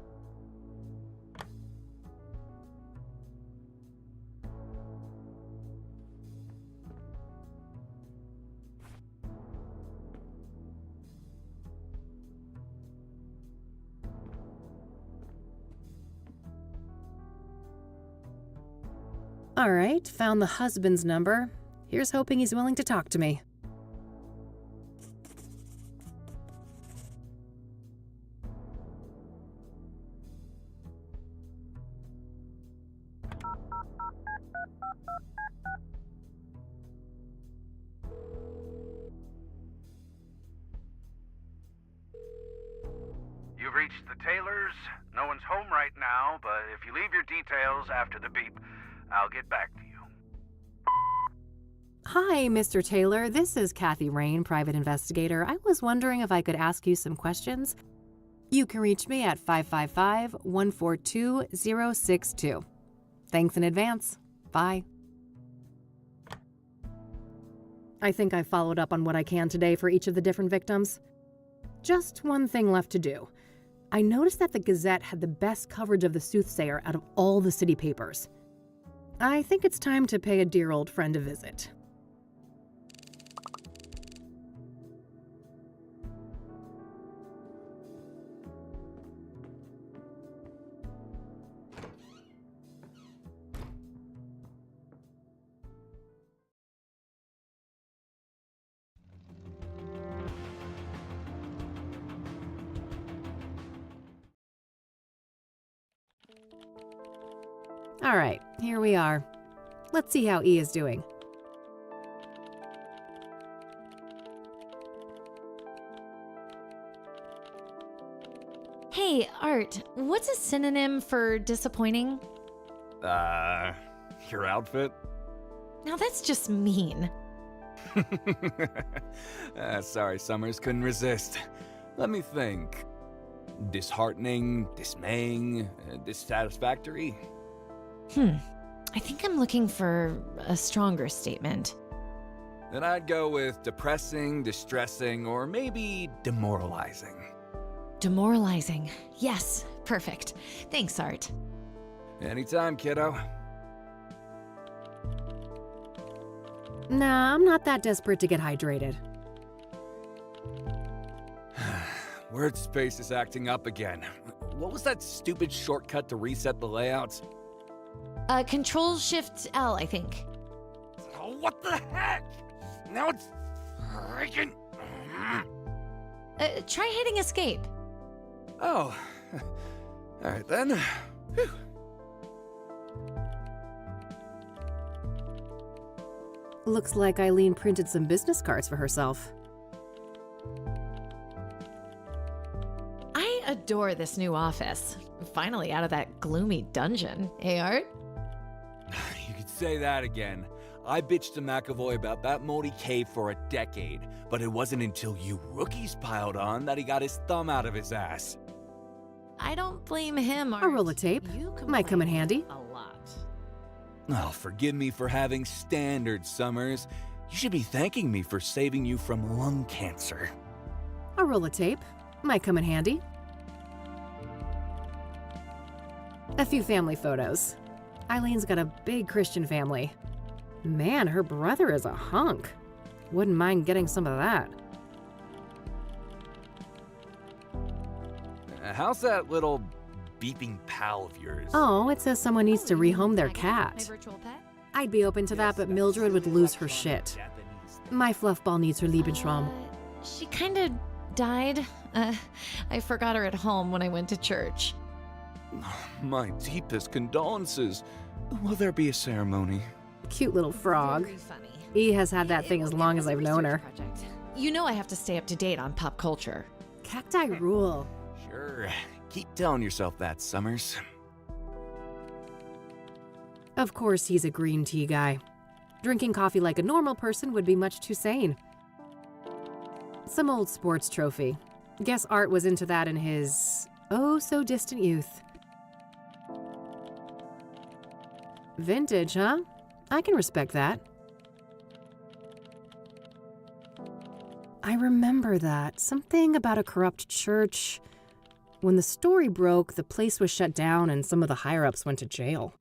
All right, found the husband's number. Here's hoping he's willing to talk to me. You've reached the Taylors. No one's home right now, but if you leave your details after the beep, I'll get back to you. Hi, Mr. Taylor. This is Kathy Rain, private investigator. I was wondering if I could ask you some questions. You can reach me at 555-142-062. Thanks in advance. Bye. I think I followed up on what I can today for each of the different victims. Just one thing left to do. I noticed that the Gazette had the best coverage of the soothsayer out of all the city papers. I think it's time to pay a dear old friend a visit. All right, here we are. Let's see how E is doing. Hey, Art, what's a synonym for disappointing? Your outfit? Now that's just mean. Sorry, Summers, couldn't resist. Let me think. Disheartening, dismaying, dissatisfactory? I think I'm looking for a stronger statement. Then I'd go with depressing, distressing, or maybe demoralizing. Demoralizing. Yes, perfect. Thanks, Art. Anytime, kiddo. Nah, I'm not that desperate to get hydrated. Word space is acting up again. What was that stupid shortcut to reset the layouts? Control-Shift-L, I think. Oh, what the heck? Now it's freaking... Try hitting escape. Oh. Alright then. Whew. Looks like Eileen printed some business cards for herself. I adore this new office. Finally out of that gloomy dungeon, eh, Art? You could say that again. I bitched to McAvoy about that moldy cave for a decade, but it wasn't until you rookies piled on that he got his thumb out of his ass. I don't blame him, Art. A roll of tape. You Might come in handy. A lot. Oh, forgive me for having standards, Summers. You should be thanking me for saving you from lung cancer. A roll of tape. Might come in handy. A few family photos. Eileen's got a big Christian family. Man, her brother is a hunk. Wouldn't mind getting some of that. How's that little beeping pal of yours? Oh, it says someone needs to rehome their My cat. virtual pet? I'd be open to that, but Mildred would lose her shit. My fluffball needs her Lebensraum. She kind of died. I forgot her at home when I went to church. My deepest condolences. Will there be a ceremony? Cute little frog. Very funny. E has had that thing as long as a I've known her. research project. You know I have to stay up to date on pop culture. Cacti rule. Sure. Keep telling yourself that, Summers. Of course he's a green tea guy. Drinking coffee like a normal person would be much too sane. Some old sports trophy. Guess Art was into that in his oh-so-distant youth. Vintage, huh? I can respect that. I remember that. Something about a corrupt church. When the story broke, the place was shut down and some of the higher-ups went to jail.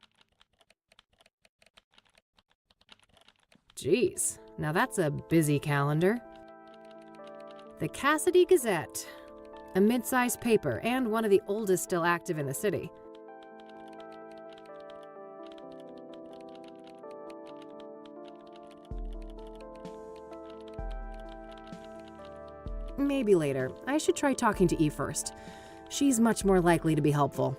Jeez, now that's a busy calendar. The Cassidy Gazette, a mid-sized paper and one of the oldest still active in the city. Maybe later. I should try talking to E first. She's much more likely to be helpful.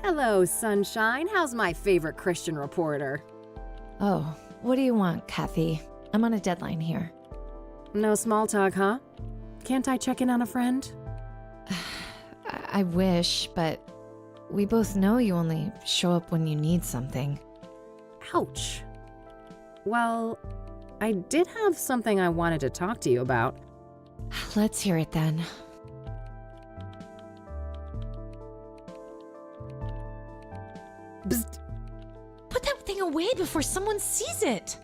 Hello, sunshine. How's my favorite Christian reporter? Oh, what do you want, Kathy? I'm on a deadline here. No small talk, huh? Can't I check in on a friend? I wish, but we both know you only show up when you need something. Ouch. Well, I did have something I wanted to talk to you about. Let's hear it then. Bzzt. Put that thing away before someone sees it!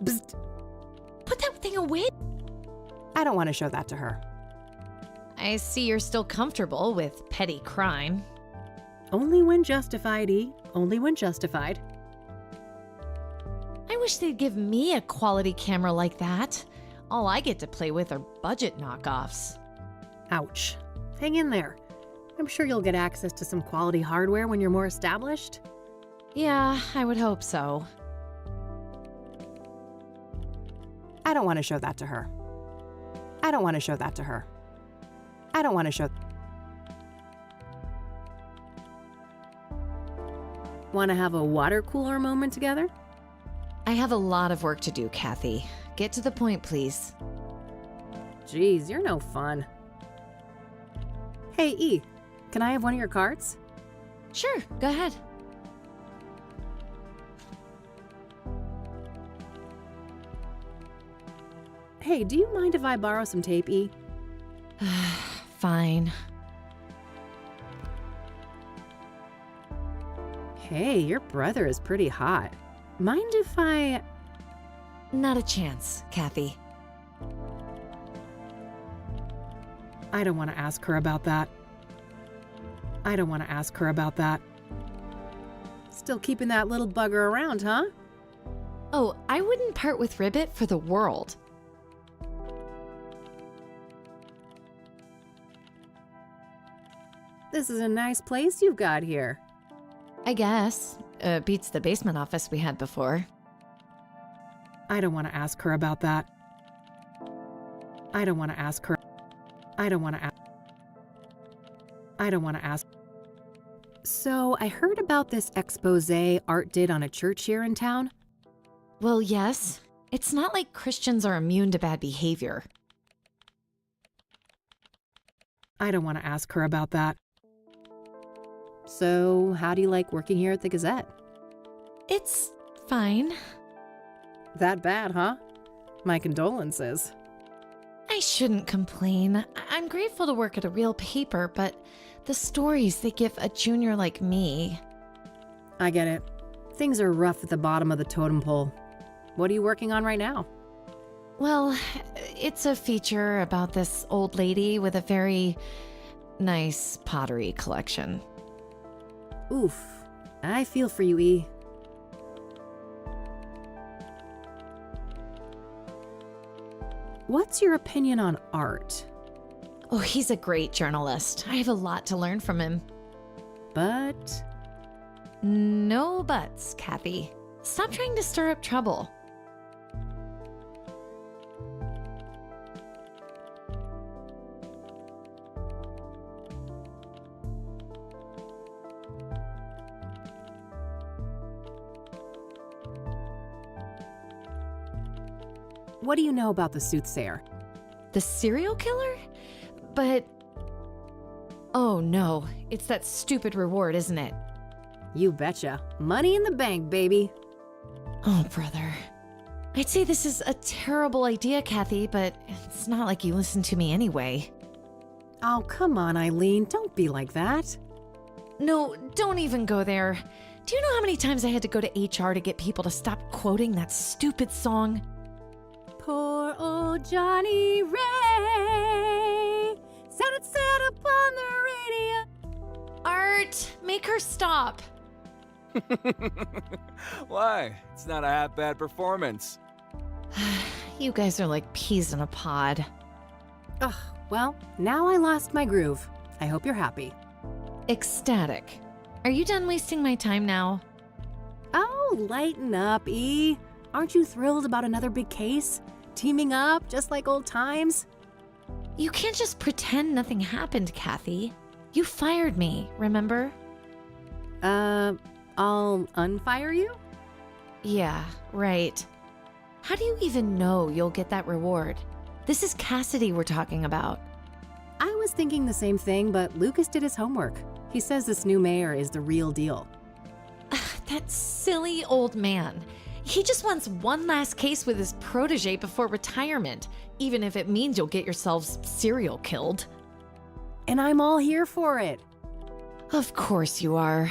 Bzzt. Put that thing away! I don't want to show that to her. I see you're still comfortable with petty crime. Only when justified, E. Only when justified. I wish they'd give me a quality camera like that. All I get to play with are budget knockoffs. Ouch. Hang in there. I'm sure you'll get access to some quality hardware when you're more established. Yeah, I would hope so. I don't want to show that to her. I don't want to show that to her. I don't want to show... Want to have a water cooler moment together? I have a lot of work to do, Kathy. Get to the point, please. Jeez, you're no fun. Hey, E, can I have one of your cards? Sure, go ahead. Hey, do you mind if I borrow some tape, E? Fine. Hey, your brother is pretty hot. Mind if I... Not a chance, Kathy. I don't want to ask her about that. I don't want to ask her about that. Still keeping that little bugger around, huh? Oh, I wouldn't part with Ribbit for the world. This is a nice place you've got here. I guess. Beats the basement office we had before. I don't want to ask her about that. I don't want to ask her. I don't want to ask. I don't want to ask. So, I heard about this expose Art did on a church here in town. Well, yes. It's not like Christians are immune to bad behavior. I don't want to ask her about that. So, how do you like working here at the Gazette? It's fine. That bad, huh? My condolences. I shouldn't complain. I'm grateful to work at a real paper, but the stories they give a junior like me... I get it. Things are rough at the bottom of the totem pole. What are you working on right now? Well, it's a feature about this old lady with a very nice pottery collection. Oof. I feel for you, E. What's your opinion on art? Oh, he's a great journalist. I have a lot to learn from him. But No buts, Kathy. Stop trying to stir up trouble. what do you know about the soothsayer? The serial killer? But... Oh no, it's that stupid reward, isn't it? You betcha. Money in the bank, baby. Oh, brother. I'd say this is a terrible idea, Kathy, but it's not like you listen to me anyway. Oh, come on, Eileen. Don't be like that. No, don't even go there. Do you know how many times I had to go to HR to get people to stop quoting that stupid song? Poor old Johnny Ray sounded sad upon the radio. Art, make her stop. Why? It's not a half bad performance. You guys are like peas in a pod. Ugh, well, now I lost my groove. I hope you're happy. Ecstatic. Are you done wasting my time now? Oh, lighten up, E. Aren't you thrilled about another big case? Teaming up, just like old times? You can't just pretend nothing happened, Kathy. You fired me, remember? I'll unfire you? Yeah, right. How do you even know you'll get that reward? This is Cassidy we're talking about. I was thinking the same thing, but Lucas did his homework. He says this new mayor is the real deal. That silly old man. He just wants one last case with his protege before retirement, even if it means you'll get yourselves serial killed. And I'm all here for it. Of course you are.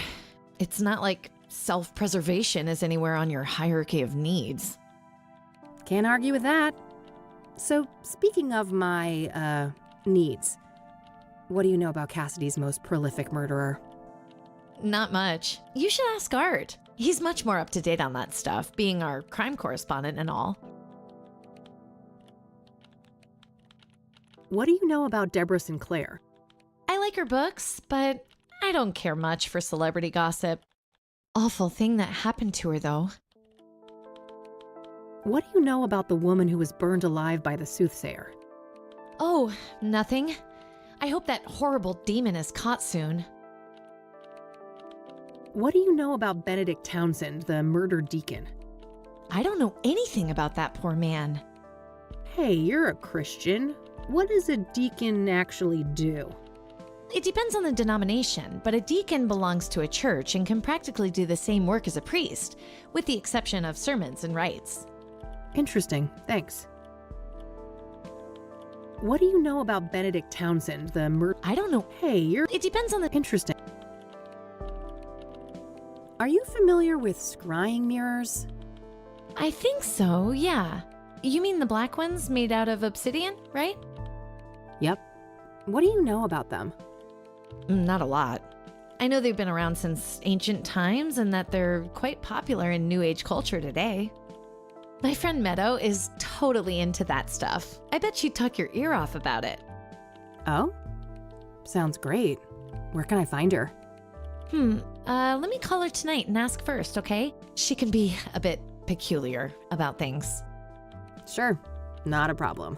It's not like self-preservation is anywhere on your hierarchy of needs. Can't argue with that. So, speaking of my, needs, what do you know about Cassidy's most prolific murderer? Not much. You should ask Art. He's much more up to date on that stuff, being our crime correspondent and all. What do you know about Deborah Sinclair? I like her books, but I don't care much for celebrity gossip. Awful thing that happened to her, though. What do you know about the woman who was burned alive by the soothsayer? Oh, nothing. I hope that horrible demon is caught soon. What do you know about Benedict Townsend, the murdered deacon? I don't know anything about that poor man. Hey, you're a Christian. What does a deacon actually do? It depends on the denomination, but a deacon belongs to a church and can practically do the same work as a priest, with the exception of sermons and rites. Interesting, thanks. What do you know about Benedict Townsend, the I don't know. Hey, you're It depends on the... interesting. Are you familiar with scrying mirrors? I think so, yeah. You mean the black ones made out of obsidian, right? Yep. What do you know about them? Not a lot. I know they've been around since ancient times and that they're quite popular in New Age culture today. My friend Meadow is totally into that stuff. I bet she'd tuck your ear off about it. Oh? Sounds great. Where can I find her? Let me call her tonight and ask first, okay? She can be a bit peculiar about things. Sure, not a problem.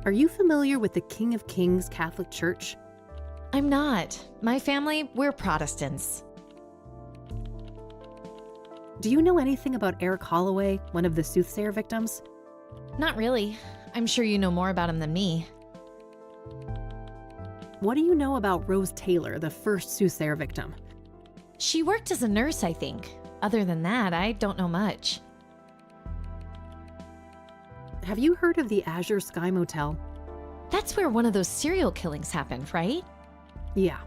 Are you familiar with the King of Kings Catholic Church? I'm not. My family, we're Protestants. Do you know anything about Eric Holloway, one of the soothsayer victims? Not really. I'm sure you know more about him than me. What do you know about Rose Taylor, the first soothsayer victim? She worked as a nurse, I think. Other than that, I don't know much. Have you heard of the Azure Sky Motel? That's where one of those serial killings happened, right? Yeah.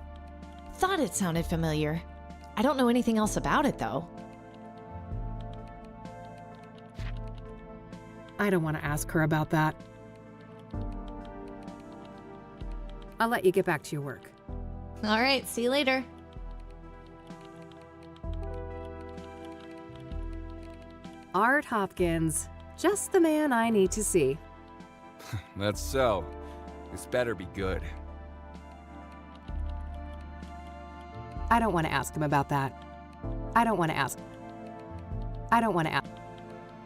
Thought it sounded familiar. I don't know anything else about it, though. I don't want to ask her about that. I'll let you get back to your work. All right, see you later. Art Hopkins, just the man I need to see. That's so. This better be good. I don't want to ask him about that. I don't want to ask. I don't want to ask.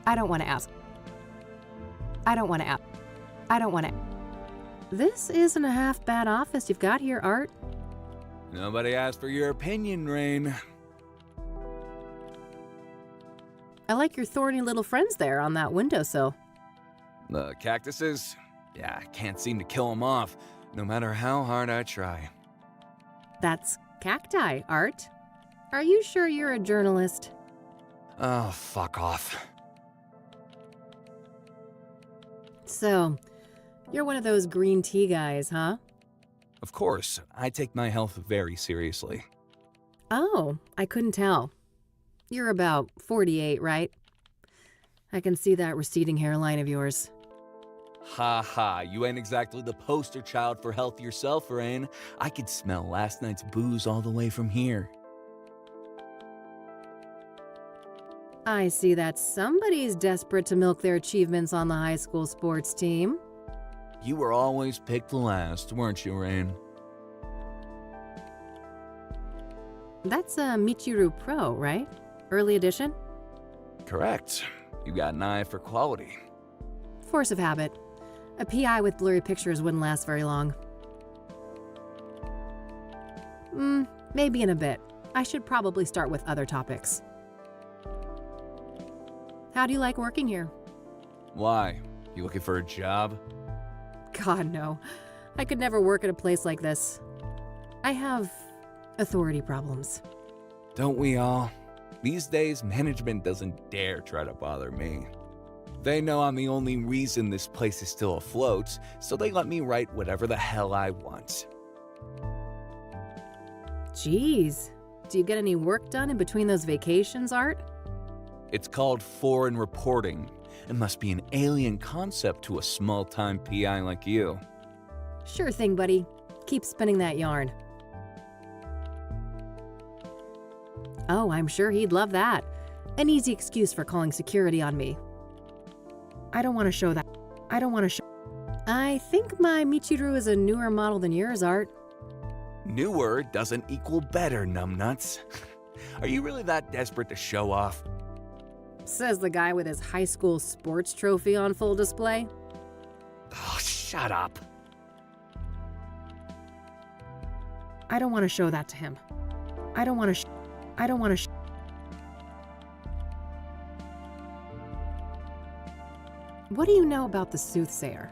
I don't want to ask. I don't want to ask. I don't want to. This isn't a half bad office you've got here, Art. Nobody asked for your opinion, Rain. I like your thorny little friends there on that windowsill. The cactuses? Yeah, I can't seem to kill them off, no matter how hard I try. That's cacti, Art. Are you sure you're a journalist? Oh, fuck off. So, you're one of those green tea guys, huh? Of course, I take my health very seriously. Oh, I couldn't tell. You're about 48, right? I can see that receding hairline of yours. Ha ha, you ain't exactly the poster child for health yourself, Rain. I could smell last night's booze all the way from here. I see that somebody's desperate to milk their achievements on the high school sports team. You were always picked last, weren't you, Rain? That's a Michiru Pro, right? Early edition? Correct. You got an eye for quality. Force of habit. A PI with blurry pictures wouldn't last very long. Maybe in a bit. I should probably start with other topics. How do you like working here? Why? You looking for a job? God, no. I could never work at a place like this. I have authority problems. Don't we all? These days, management doesn't dare try to bother me. They know I'm the only reason this place is still afloat, so they let me write whatever the hell I want. Jeez. Do you get any work done in between those vacations, Art? It's called foreign reporting. It must be an alien concept to a small-time PI like you. Sure thing, buddy. Keep spinning that yarn. Oh, I'm sure he'd love that. An easy excuse for calling security on me. I don't want to show that. I don't want to show. I think my Michiru is a newer model than yours, Art. Newer doesn't equal better, numbnuts. Are you really that desperate to show off? Says the guy with his high school sports trophy on full display. Oh, shut up. I don't want to show that to him. I don't want to I don't want to What do you know about the soothsayer?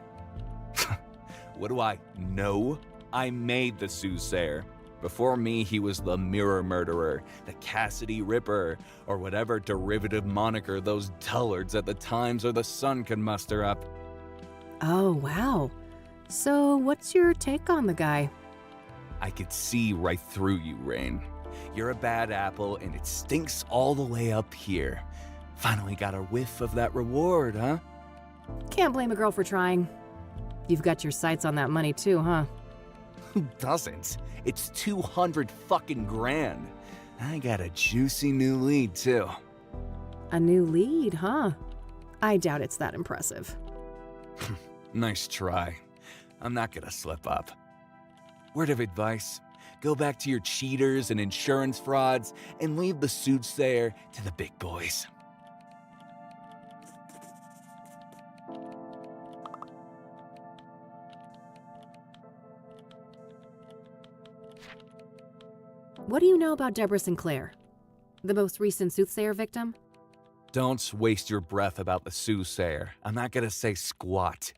What do I know? I made the soothsayer. Before me, he was the Mirror Murderer, the Cassidy Ripper, or whatever derivative moniker those dullards at the Times or the Sun can muster up. Oh, wow. So what's your take on the guy? I could see right through you, Rain. You're a bad apple, and it stinks all the way up here. Finally got a whiff of that reward, huh? Can't blame a girl for trying. You've got your sights on that money too, huh? Who doesn't? It's 200 fucking grand. I got a juicy new lead, too. A new lead, huh? I doubt it's that impressive. Nice try. I'm not gonna slip up. Word of advice, go back to your cheaters and insurance frauds and leave the soothsayer to the big boys. What do you know about Deborah Sinclair? The most recent soothsayer victim? Don't waste your breath about the soothsayer. I'm not gonna say squat.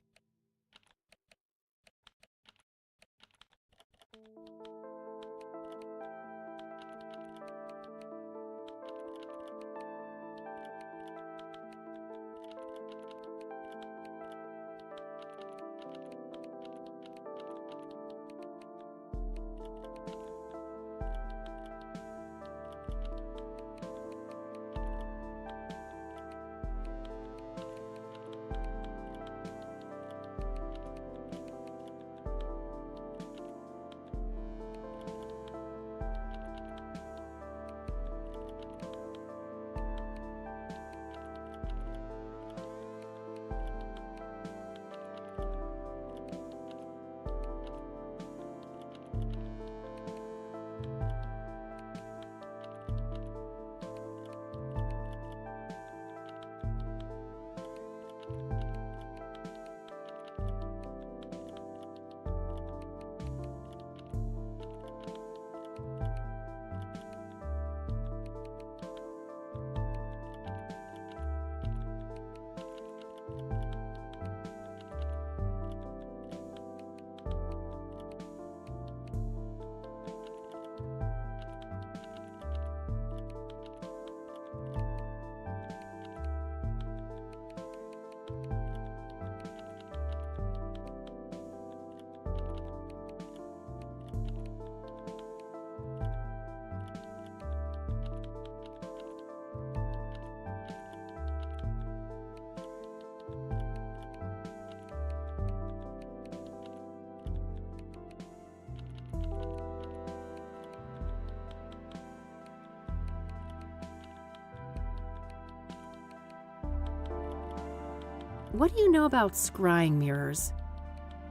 What do you know about scrying mirrors?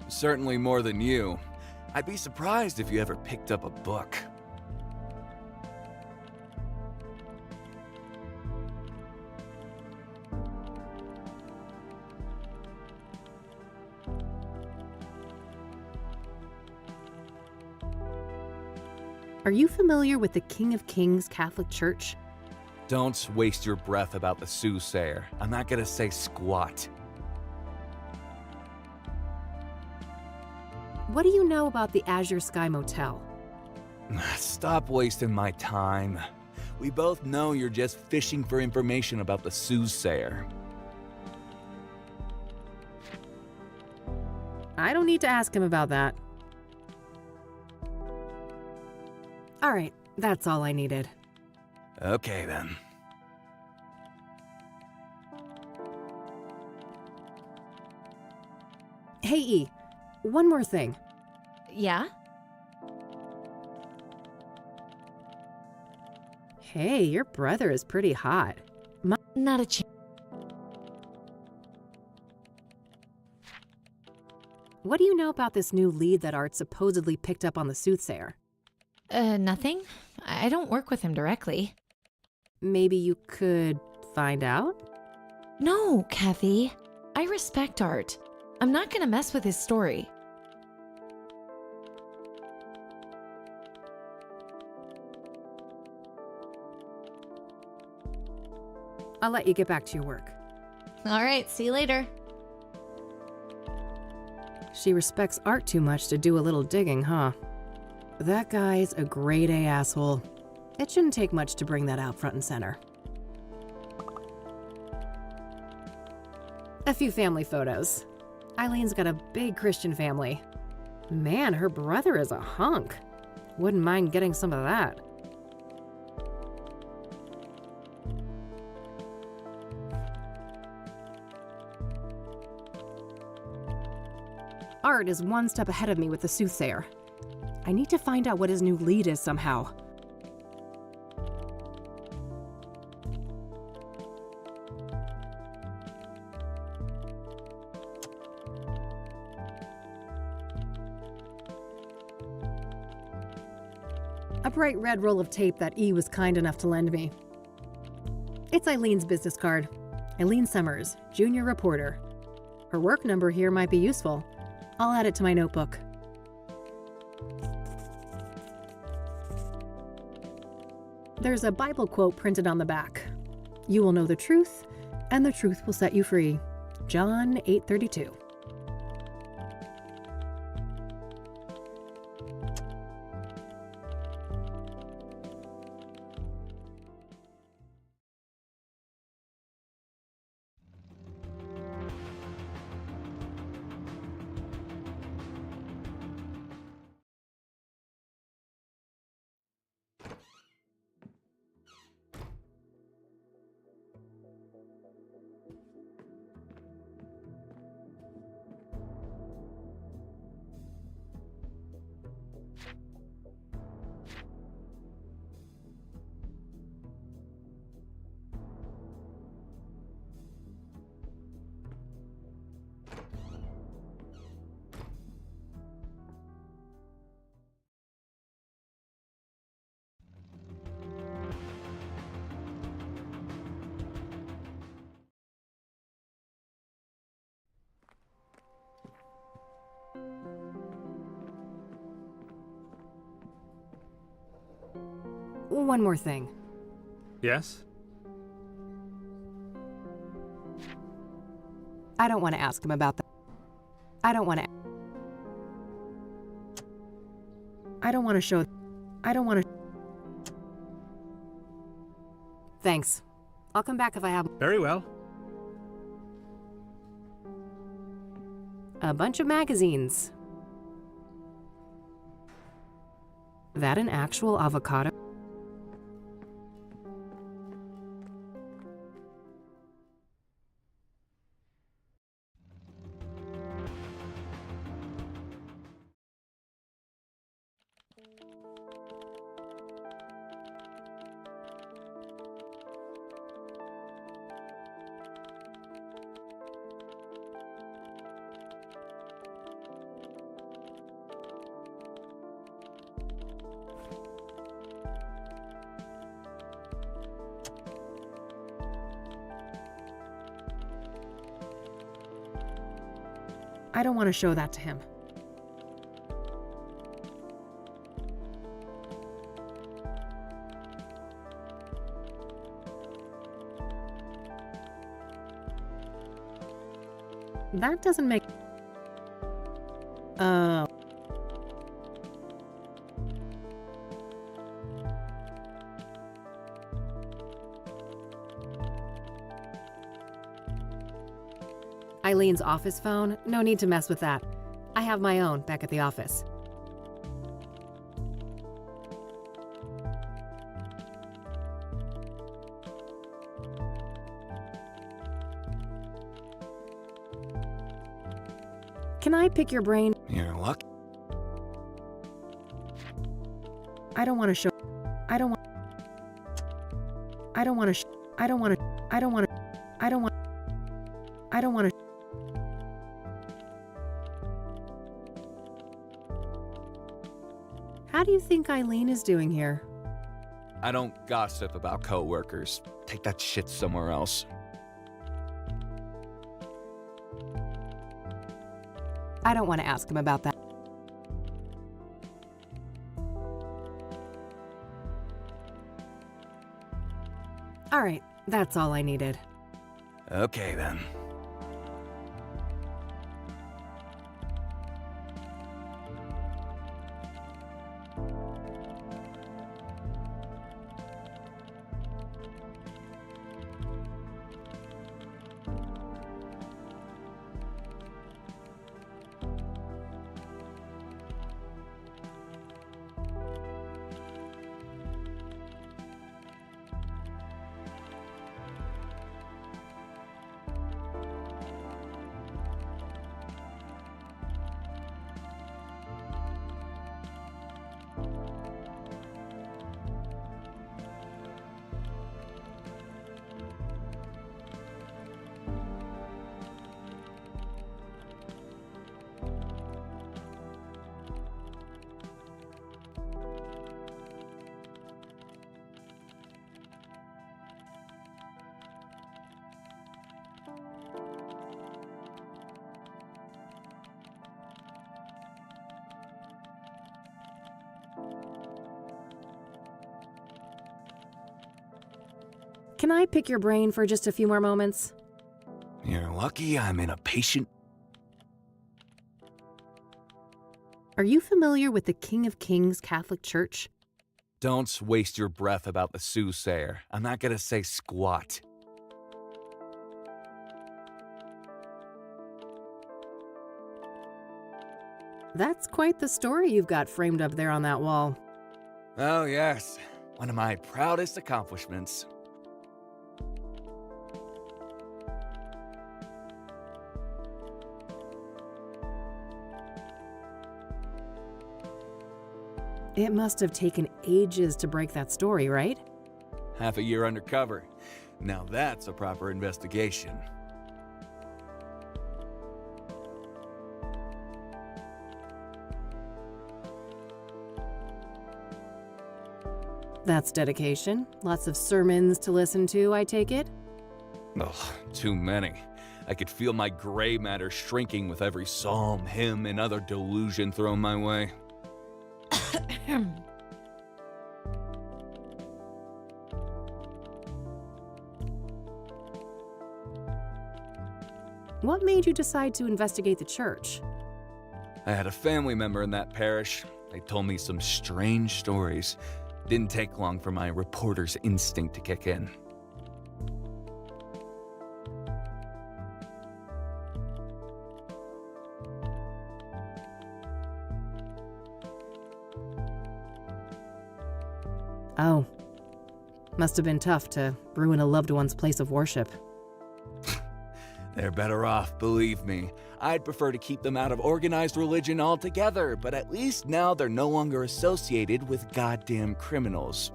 Certainly more than you. I'd be surprised if you ever picked up a book. Are you familiar with the King of Kings Catholic Church? Don't waste your breath about the soothsayer. I'm not gonna say squat. What do you know about the Azure Sky Motel? Stop wasting my time. We both know you're just fishing for information about the soothsayer. I don't need to ask him about that. All right, that's all I needed. Okay then. Hey, E, one more thing. Yeah? Hey, your brother is pretty hot. Not a chance. What do you know about this new lead that Art supposedly picked up on the soothsayer? Nothing. I don't work with him directly. Maybe you could find out? No, Kathy. I respect Art. I'm not gonna mess with his story. I'll let you get back to your work. All right, see you later. She respects Art too much to do a little digging, huh? That guy's a grade A asshole. It shouldn't take much to bring that out front and center. A few family photos. Eileen's got a big Christian family. Man, her brother is a hunk. Wouldn't mind getting some of that. Art is one step ahead of me with the soothsayer. I need to find out what his new lead is somehow. A bright red roll of tape that E was kind enough to lend me. It's Eileen's business card. Eileen Summers, junior reporter. Her work number here might be useful. I'll add it to my notebook. There's a Bible quote printed on the back. You will know the truth, and the truth will set you free. John 8:32. One more thing. Yes? I don't want to ask him about that. I don't want to show. I don't want to. Thanks. I'll come back if I have Very well. a bunch of magazines. That an actual avocado? I don't want to show that to him. That doesn't make... Eileen's office phone? No need to mess with that. I have my own back at the office. Can I pick your brain? You're lucky. I don't want to show... I don't want... I don't want to... I don't want to... I don't want to... I don't want... I don't want to... How do you think Eileen is doing here? I don't gossip about coworkers. Take that shit somewhere else. I don't want to ask him about that. All right, that's all I needed. Okay then. Can I pick your brain for just a few more moments? You're lucky I'm in a patient... Are you familiar with the King of Kings Catholic Church? Don't waste your breath about the soothsayer. I'm not gonna say squat. That's quite the story you've got framed up there on that wall. Oh yes, one of my proudest accomplishments. It must have taken ages to break that story, right? Half a year undercover. Now that's a proper investigation. That's dedication. Lots of sermons to listen to, I take it? Ugh, too many. I could feel my gray matter shrinking with every psalm, hymn, and other delusion thrown my way. What made you decide to investigate the church? I had a family member in that parish. They told me some strange stories. Didn't take long for my reporter's instinct to kick in. Oh. Must have been tough to ruin a loved one's place of worship. They're better off, believe me. I'd prefer to keep them out of organized religion altogether, but at least now they're no longer associated with goddamn criminals.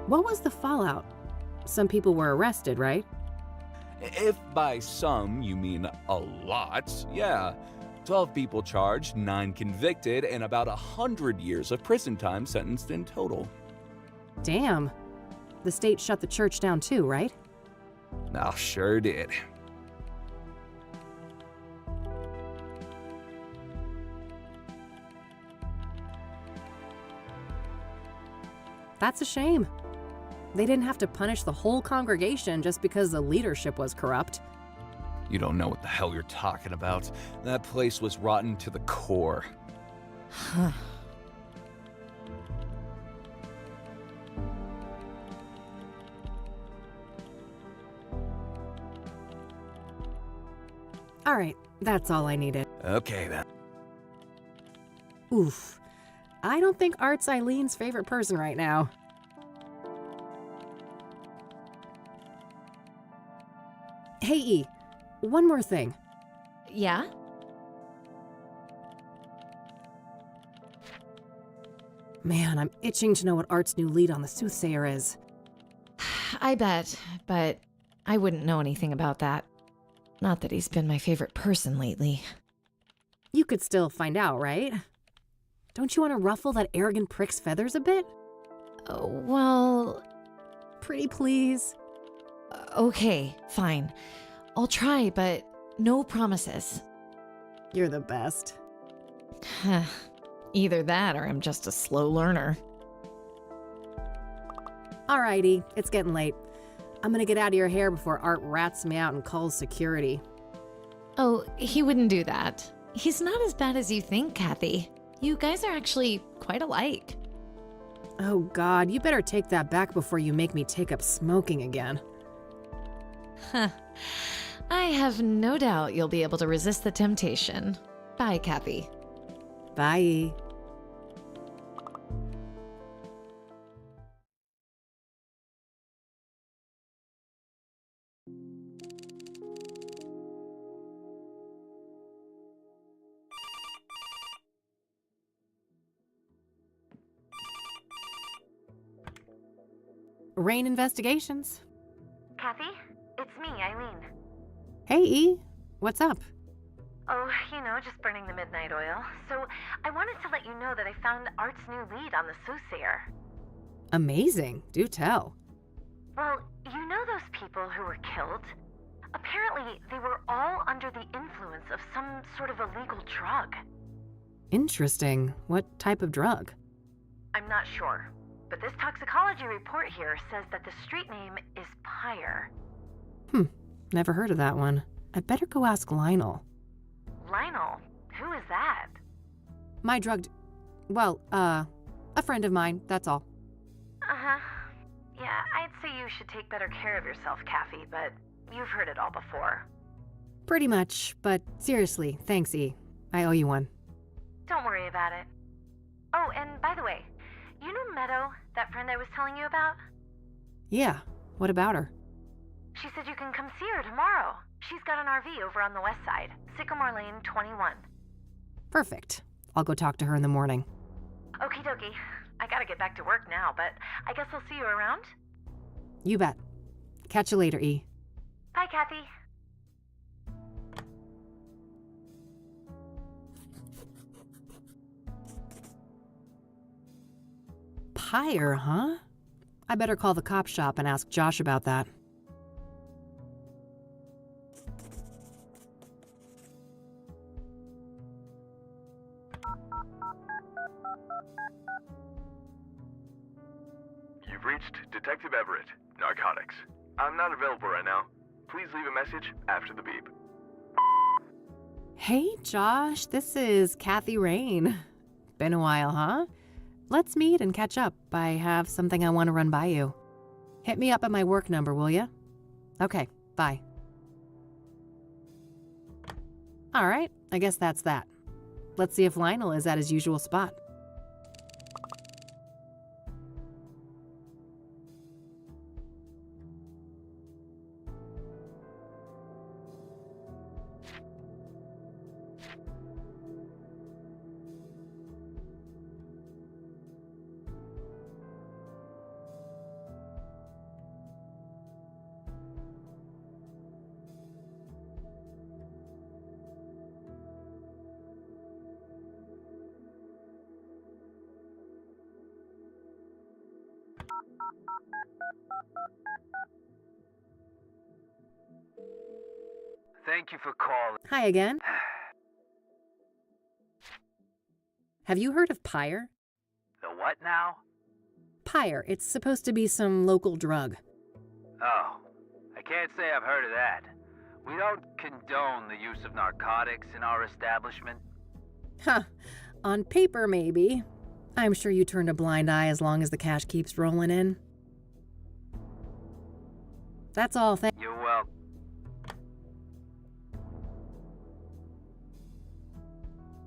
What was the fallout? Some people were arrested, right? If by some you mean a lot, yeah. 12 people charged, 9 convicted, and about 100 years of prison time sentenced in total. Damn. The state shut the church down too, right? Oh, sure did. That's a shame. They didn't have to punish the whole congregation just because the leadership was corrupt. You don't know what the hell you're talking about. That place was rotten to the core. Huh. All right, that's all I needed. Okay, then. Oof. I don't think Art's Eileen's favorite person right now. Hey, E, one more thing. Yeah? Man, I'm itching to know what Art's new lead on the Soothsayer is. I bet, but I wouldn't know anything about that. Not that he's been my favorite person lately. You could still find out, right? Don't you want to ruffle that arrogant prick's feathers a bit? Oh, well, Pretty please. okay, fine. I'll try, but no promises. You're the best. Either that or I'm just a slow learner. Alrighty, it's getting late. I'm gonna get out of your hair before Art rats me out and calls security. Oh, he wouldn't do that. He's not as bad as you think, Kathy. You guys are actually quite alike. Oh God, you better take that back before you make me take up smoking again. Huh. I have no doubt you'll be able to resist the temptation. Bye, Kathy. Bye. Rain Investigations. Kathy, it's me, Eileen. Hey, E. What's up? Oh, just burning the midnight oil. So, I wanted to let you know that I found Art's new lead on the Soothsayer. Amazing. Do tell. Well, you know those people who were killed? Apparently, they were all under the influence of some sort of illegal drug. Interesting. What type of drug? I'm not sure, but this toxicology report here says that the street name is Pyre. Never heard of that one. I'd better go ask Lionel. Lionel? Who is that? My drug... a friend of mine, that's all. Uh-huh. Yeah, I'd say you should take better care of yourself, Kathy, but you've heard it all before. Pretty much, but seriously, thanks, E. I owe you one. Don't worry about it. Oh, and by the way, you know Meadow, that friend I was telling you about? Yeah, what about her? She said you can come see her tomorrow. She's got an RV over on the west side, Sycamore Lane 21. Perfect. I'll go talk to her in the morning. Okie dokie. I gotta get back to work now, but I guess I'll see you around? You bet. Catch you later, E. Bye, Kathy. Pyre, huh? I better call the cop shop and ask Josh about that. You've reached Detective Everett, Narcotics. I'm not available right now. Please leave a message after the beep. Hey, Josh, this is Kathy Rain. Been a while, huh? Let's meet and catch up. I have something I want to run by you. Hit me up at my work number, will ya? Okay, bye. All right, I guess that's that. Let's see if Lionel is at his usual spot. Thank you for calling. Hi again. Have you heard of Pyre? The what now? Pyre, it's supposed to be some local drug. Oh, I can't say I've heard of that. We don't condone the use of narcotics in our establishment. Huh. On paper, maybe. I'm sure you turned a blind eye as long as the cash keeps rolling in. That's all. You're welcome.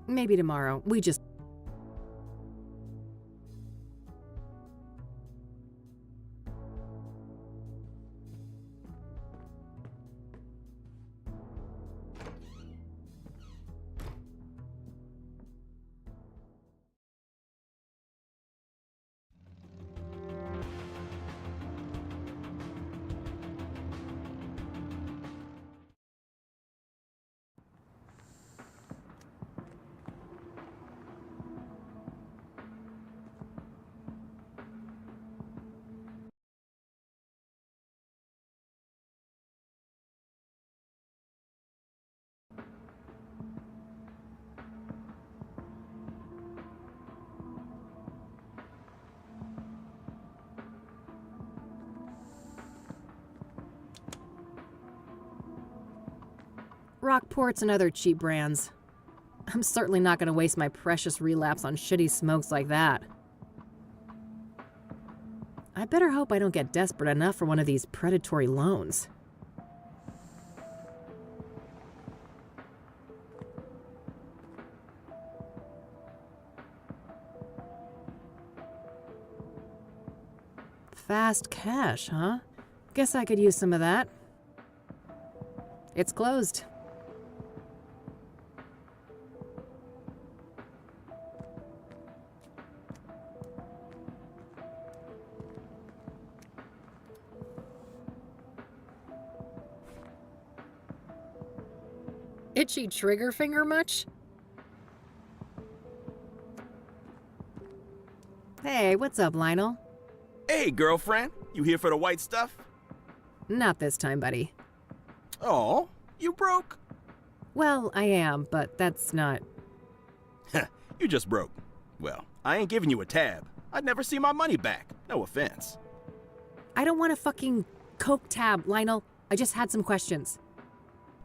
Maybe tomorrow. We just... Rockports and other cheap brands. I'm certainly not going to waste my precious relapse on shitty smokes like that. I better hope I don't get desperate enough for one of these predatory loans. Fast cash, huh? Guess I could use some of that. It's closed. Itchy trigger finger much? Hey, what's up, Lionel? Hey, girlfriend. You here for the white stuff? Not this time, buddy. Oh, you broke? Well, I am, but that's not... You just broke. Well, I ain't giving you a tab. I'd never see my money back. No offense. I don't want a fucking Coke tab, Lionel. I just had some questions.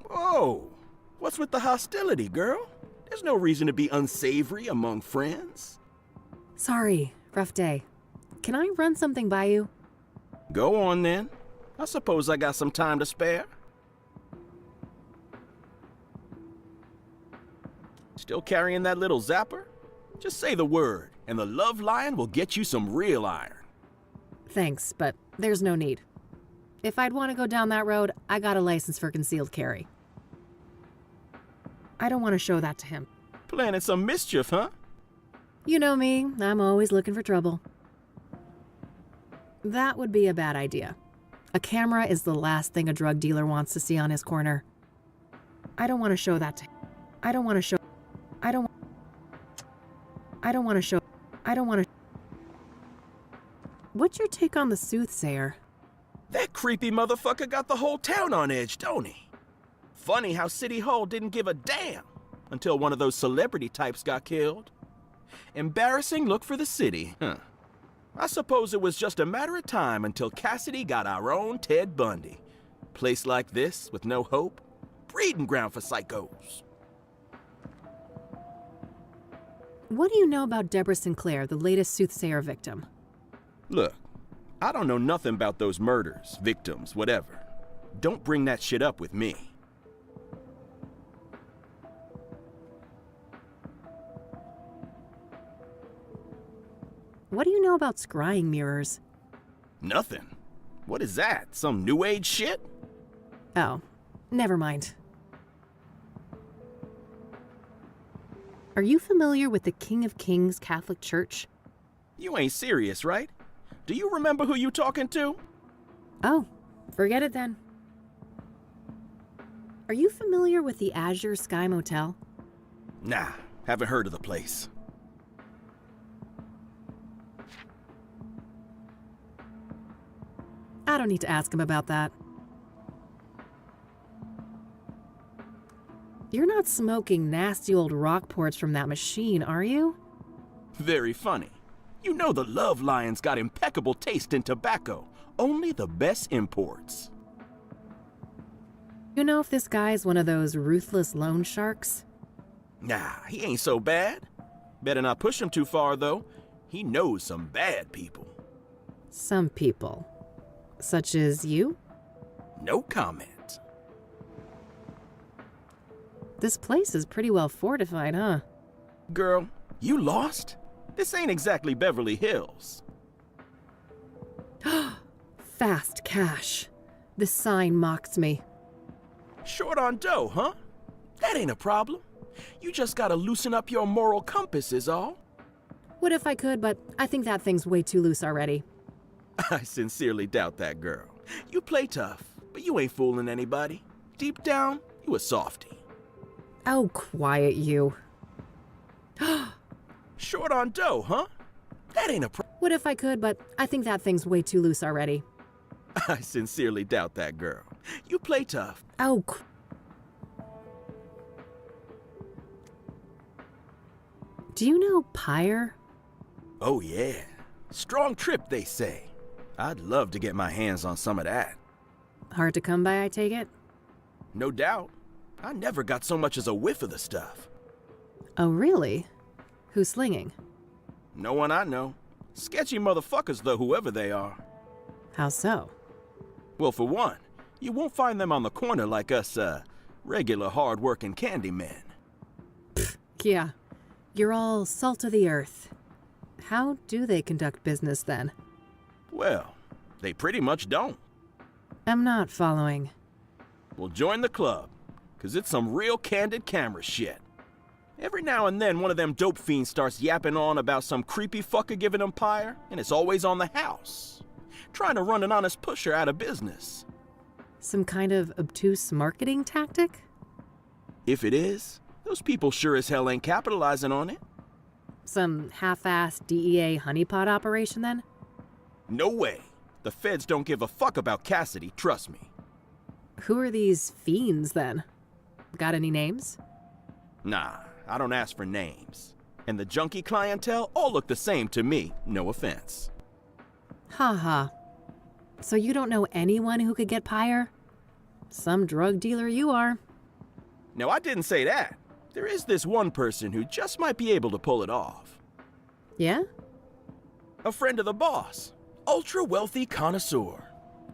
Whoa. What's with the hostility, girl? There's no reason to be unsavory among friends. Sorry, rough day. Can I run something by you? Go on, then. I suppose I got some time to spare. Still carrying that little zapper? Just say the word, and the love lion will get you some real iron. Thanks, but there's no need. If I'd want to go down that road, I got a license for concealed carry. I don't want to show that to him. Planning some mischief, huh? You know me, I'm always looking for trouble. That would be a bad idea. A camera is the last thing a drug dealer wants to see on his corner. I don't want to show that to him. I don't want to show... I don't want to show... I don't want to... What's your take on the soothsayer? That creepy motherfucker got the whole town on edge, don't he? Funny how City Hall didn't give a damn until one of those celebrity types got killed. Embarrassing look for the city, huh? I suppose it was just a matter of time until Cassidy got our own Ted Bundy. Place like this, with no hope, breeding ground for psychos. What do you know about Deborah Sinclair, the latest soothsayer victim? Look, I don't know nothing about those murders, victims, whatever. Don't bring that shit up with me. What do you know about scrying mirrors? Nothing. What is that? Some new age shit? Oh, never mind. Are you familiar with the King of Kings Catholic Church? You ain't serious, right? Do you remember who you talking to? Oh, forget it then. Are you familiar with the Azure Sky Motel? Nah, haven't heard of the place. I don't need to ask him about that. You're not smoking nasty old Rockports from that machine, are you? Very funny. You know the Love Lion's got impeccable taste in tobacco. Only the best imports. You know if this guy's one of those ruthless loan sharks? Nah, he ain't so bad. Better not push him too far, though. He knows some bad people. Some people. Such as you? No comment. This place is pretty well fortified, huh? Girl, you lost? This ain't exactly Beverly Hills. Fast cash. This sign mocks me. Short on dough, huh? That ain't a problem. You just gotta loosen up your moral compass is all. Would if I could, but I think that thing's way too loose already. I sincerely doubt that, girl. You play tough, but you ain't fooling anybody. Deep down, you a softie. Oh, quiet you. Short on dough, huh? That ain't a Would if I could, but I think that thing's way too loose already. I sincerely doubt that, girl. You play tough. Oh, do you know Pyre? Oh, yeah. Strong trip, they say. I'd love to get my hands on some of that. Hard to come by, I take it? No doubt. I never got so much as a whiff of the stuff. Oh, really? Who's slinging? No one I know. Sketchy motherfuckers, though, whoever they are. How so? Well, for one, you won't find them on the corner like us, regular hard-working candy men. Yeah, you're all salt of the earth. How do they conduct business, then? Well, they pretty much don't. I'm not following. Well, join the club, 'cause it's some real candid camera shit. Every now and then, one of them dope fiends starts yapping on about some creepy fucker giving them Pyre, and it's always on the house. Trying to run an honest pusher out of business. Some kind of obtuse marketing tactic? If it is, those people sure as hell ain't capitalizing on it. Some half-assed DEA honeypot operation, then? No way. The feds don't give a fuck about Cassidy, trust me. Who are these fiends, then? Got any names? Nah, I don't ask for names. And the junkie clientele all look the same to me, no offense. Ha. So you don't know anyone who could get Pyre? Some drug dealer you are. No, I didn't say that. There is this one person who just might be able to pull it off. Yeah? A friend of the boss. Ultra wealthy connoisseur.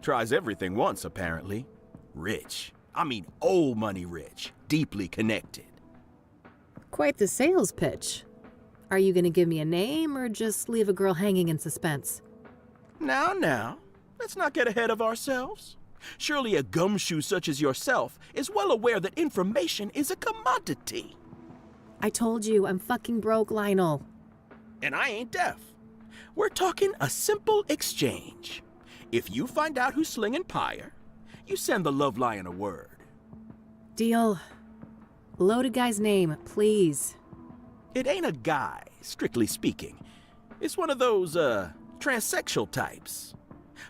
Tries everything once, apparently. Rich. I mean old money rich. Deeply connected. Quite the sales pitch. Are you gonna give me a name or just leave a girl hanging in suspense? Now. Let's not get ahead of ourselves. Surely a gumshoe such as yourself is well aware that information is a commodity. I told you, I'm fucking broke, Lionel. And I ain't deaf. We're talking a simple exchange. If you find out who's slinging Pyre, you send the Love Lion a word. Deal. Loaded guy's name, please. It ain't a guy, strictly speaking. It's one of those, transsexual types.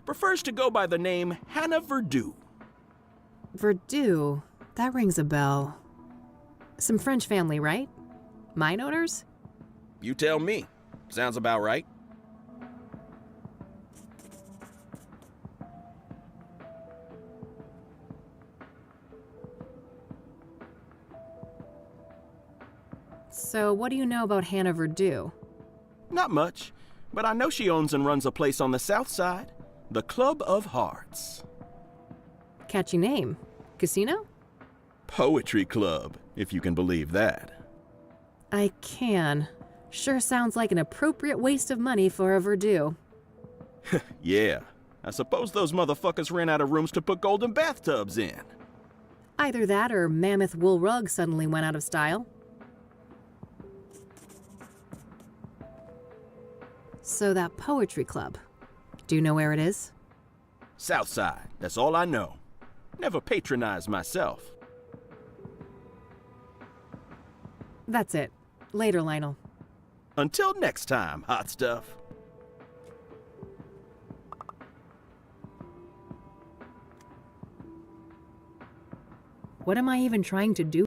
Prefers to go by the name Hannah Verdew. Verdew? That rings a bell. Some French family, right? Mine owners? You tell me. Sounds about right. So what do you know about Hannah Verdew? Not much, but I know she owns and runs a place on the south side. The Club of Hearts. Catchy name. Casino? Poetry club, if you can believe that. I can. Sure sounds like an appropriate waste of money for a Verdew. Yeah, I suppose those motherfuckers ran out of rooms to put golden bathtubs in. Either that or mammoth wool rug suddenly went out of style. So that poetry club, do you know where it is? South side, that's all I know. Never patronized myself. That's it. Later, Lionel. Until next time, hot stuff. What am I even trying to do?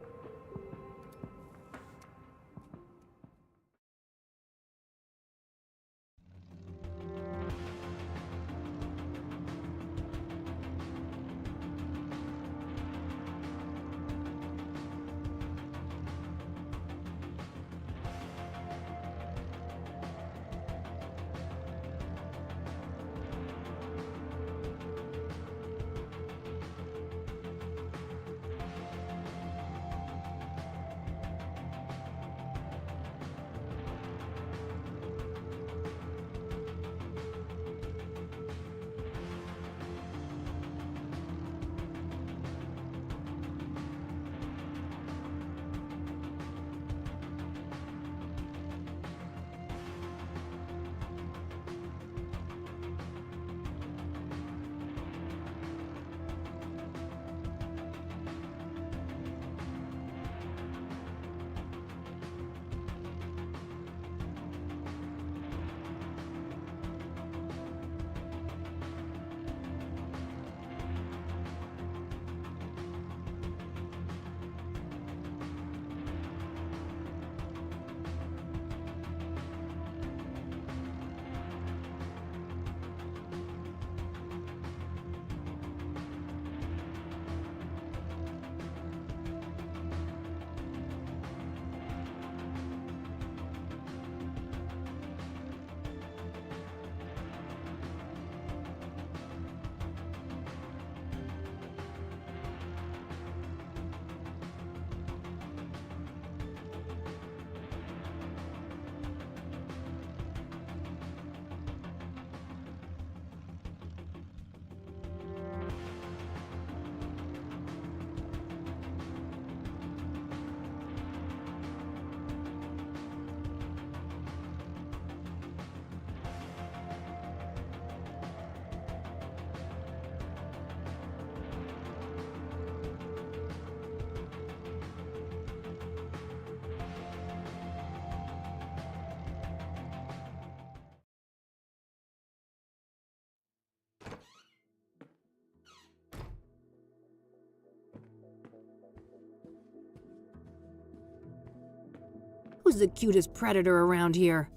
Who's the cutest predator around here?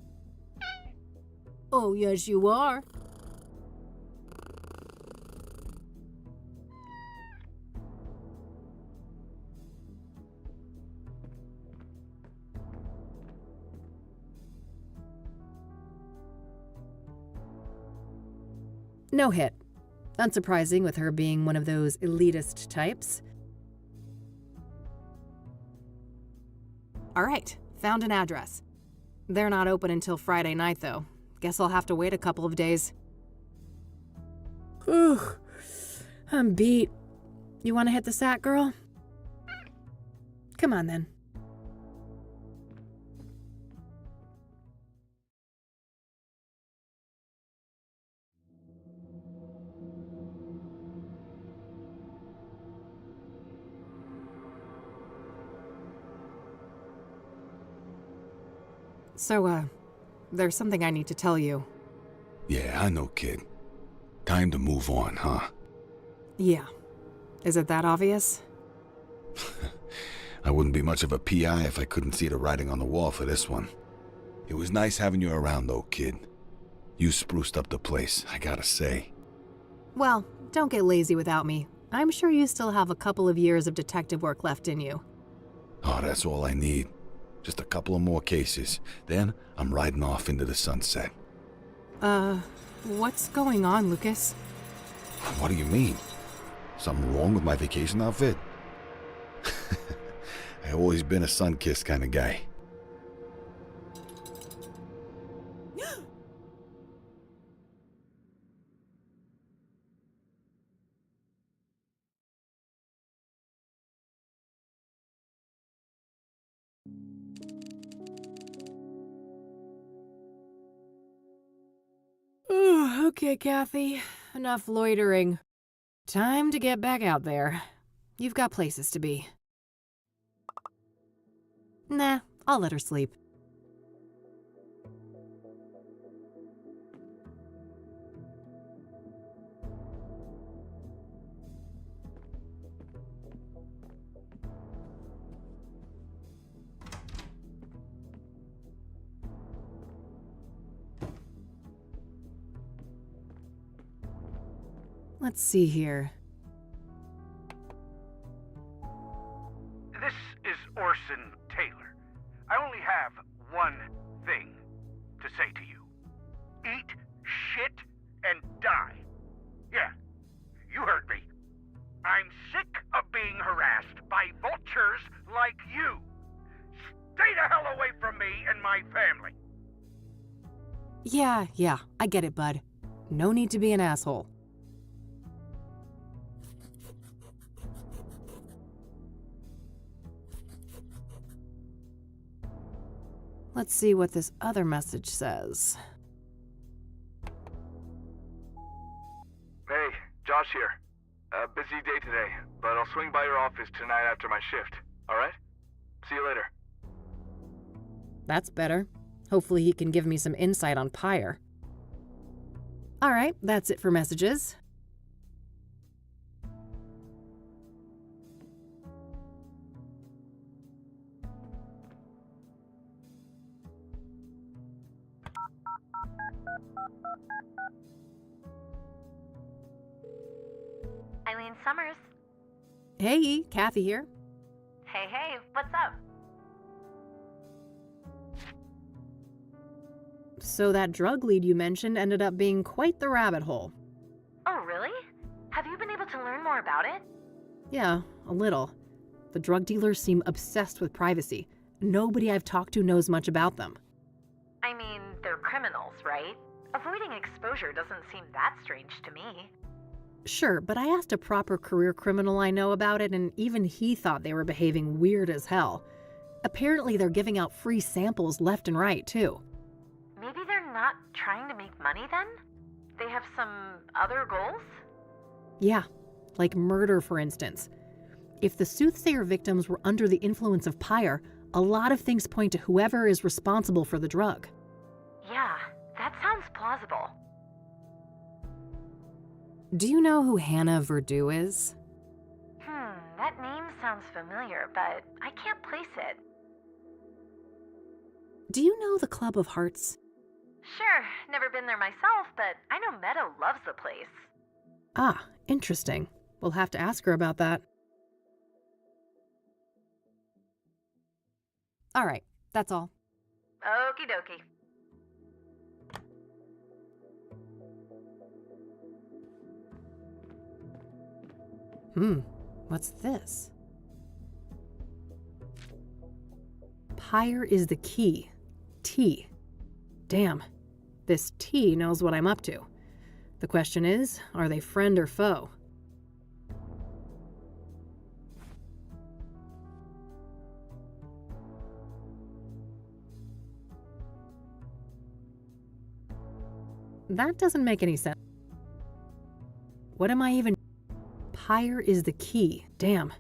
Oh, yes, you are. No hit. Unsurprising with her being one of those elitist types. All right, found an address. They're not open until Friday night, though. Guess I'll have to wait a couple of days. Whew, I'm beat. You want to hit the sack, girl? Come on, then. So, there's something I need to tell you. Yeah, I know, kid. Time to move on, huh? Yeah. Is it that obvious? I wouldn't be much of a PI if I couldn't see the writing on the wall for this one. It was nice having you around, though, kid. You spruced up the place, I gotta say. Well, don't get lazy without me. I'm sure you still have a couple of years of detective work left in you. Oh, that's all I need. Just a couple of more cases. Then I'm riding off into the sunset. What's going on, Lucas? What do you mean? Something wrong with my vacation outfit? I've always been a sun-kissed kind of guy. Okay, Kathy. Enough loitering. Time to get back out there. You've got places to be. Nah, I'll let her sleep. Let's see here. This is Orson Taylor. I only have one thing to say to you. Eat shit and die. Yeah, you heard me. I'm sick of being harassed by vultures like you. Stay the hell away from me and my family. Yeah, I get it, bud. No need to be an asshole. Let's see what this other message says. Hey, Josh here. A busy day today, but I'll swing by your office tonight after my shift, alright? See you later. That's better. Hopefully he can give me some insight on Pyre. Alright, that's it for messages. Eileen Summers. Hey, Kathy here. Hey, what's up? So that drug lead you mentioned ended up being quite the rabbit hole. Oh, really? Have you been able to learn more about it? Yeah, a little. The drug dealers seem obsessed with privacy. Nobody I've talked to knows much about them. I mean, they're criminals, right? Avoiding exposure doesn't seem that strange to me. Sure, but I asked a proper career criminal I know about it, and even he thought they were behaving weird as hell. Apparently they're giving out free samples left and right, too. Maybe they're not trying to make money then? They have some other goals? Yeah, like murder, for instance. If the soothsayer victims were under the influence of Pyre, a lot of things point to whoever is responsible for the drug. Yeah, that sounds plausible. Do you know who Hannah Verdew is? That name sounds familiar, but I can't place it. Do you know the Club of Hearts? Sure, never been there myself, but I know Meadow loves the place. Ah, interesting. We'll have to ask her about that. All right, that's all. Okie dokie. What's this? Pyre is the key. T. Damn, this T knows what I'm up to. The question is, are they friend or foe? That doesn't make any sense. What am I even... Pyre is the key. Damn.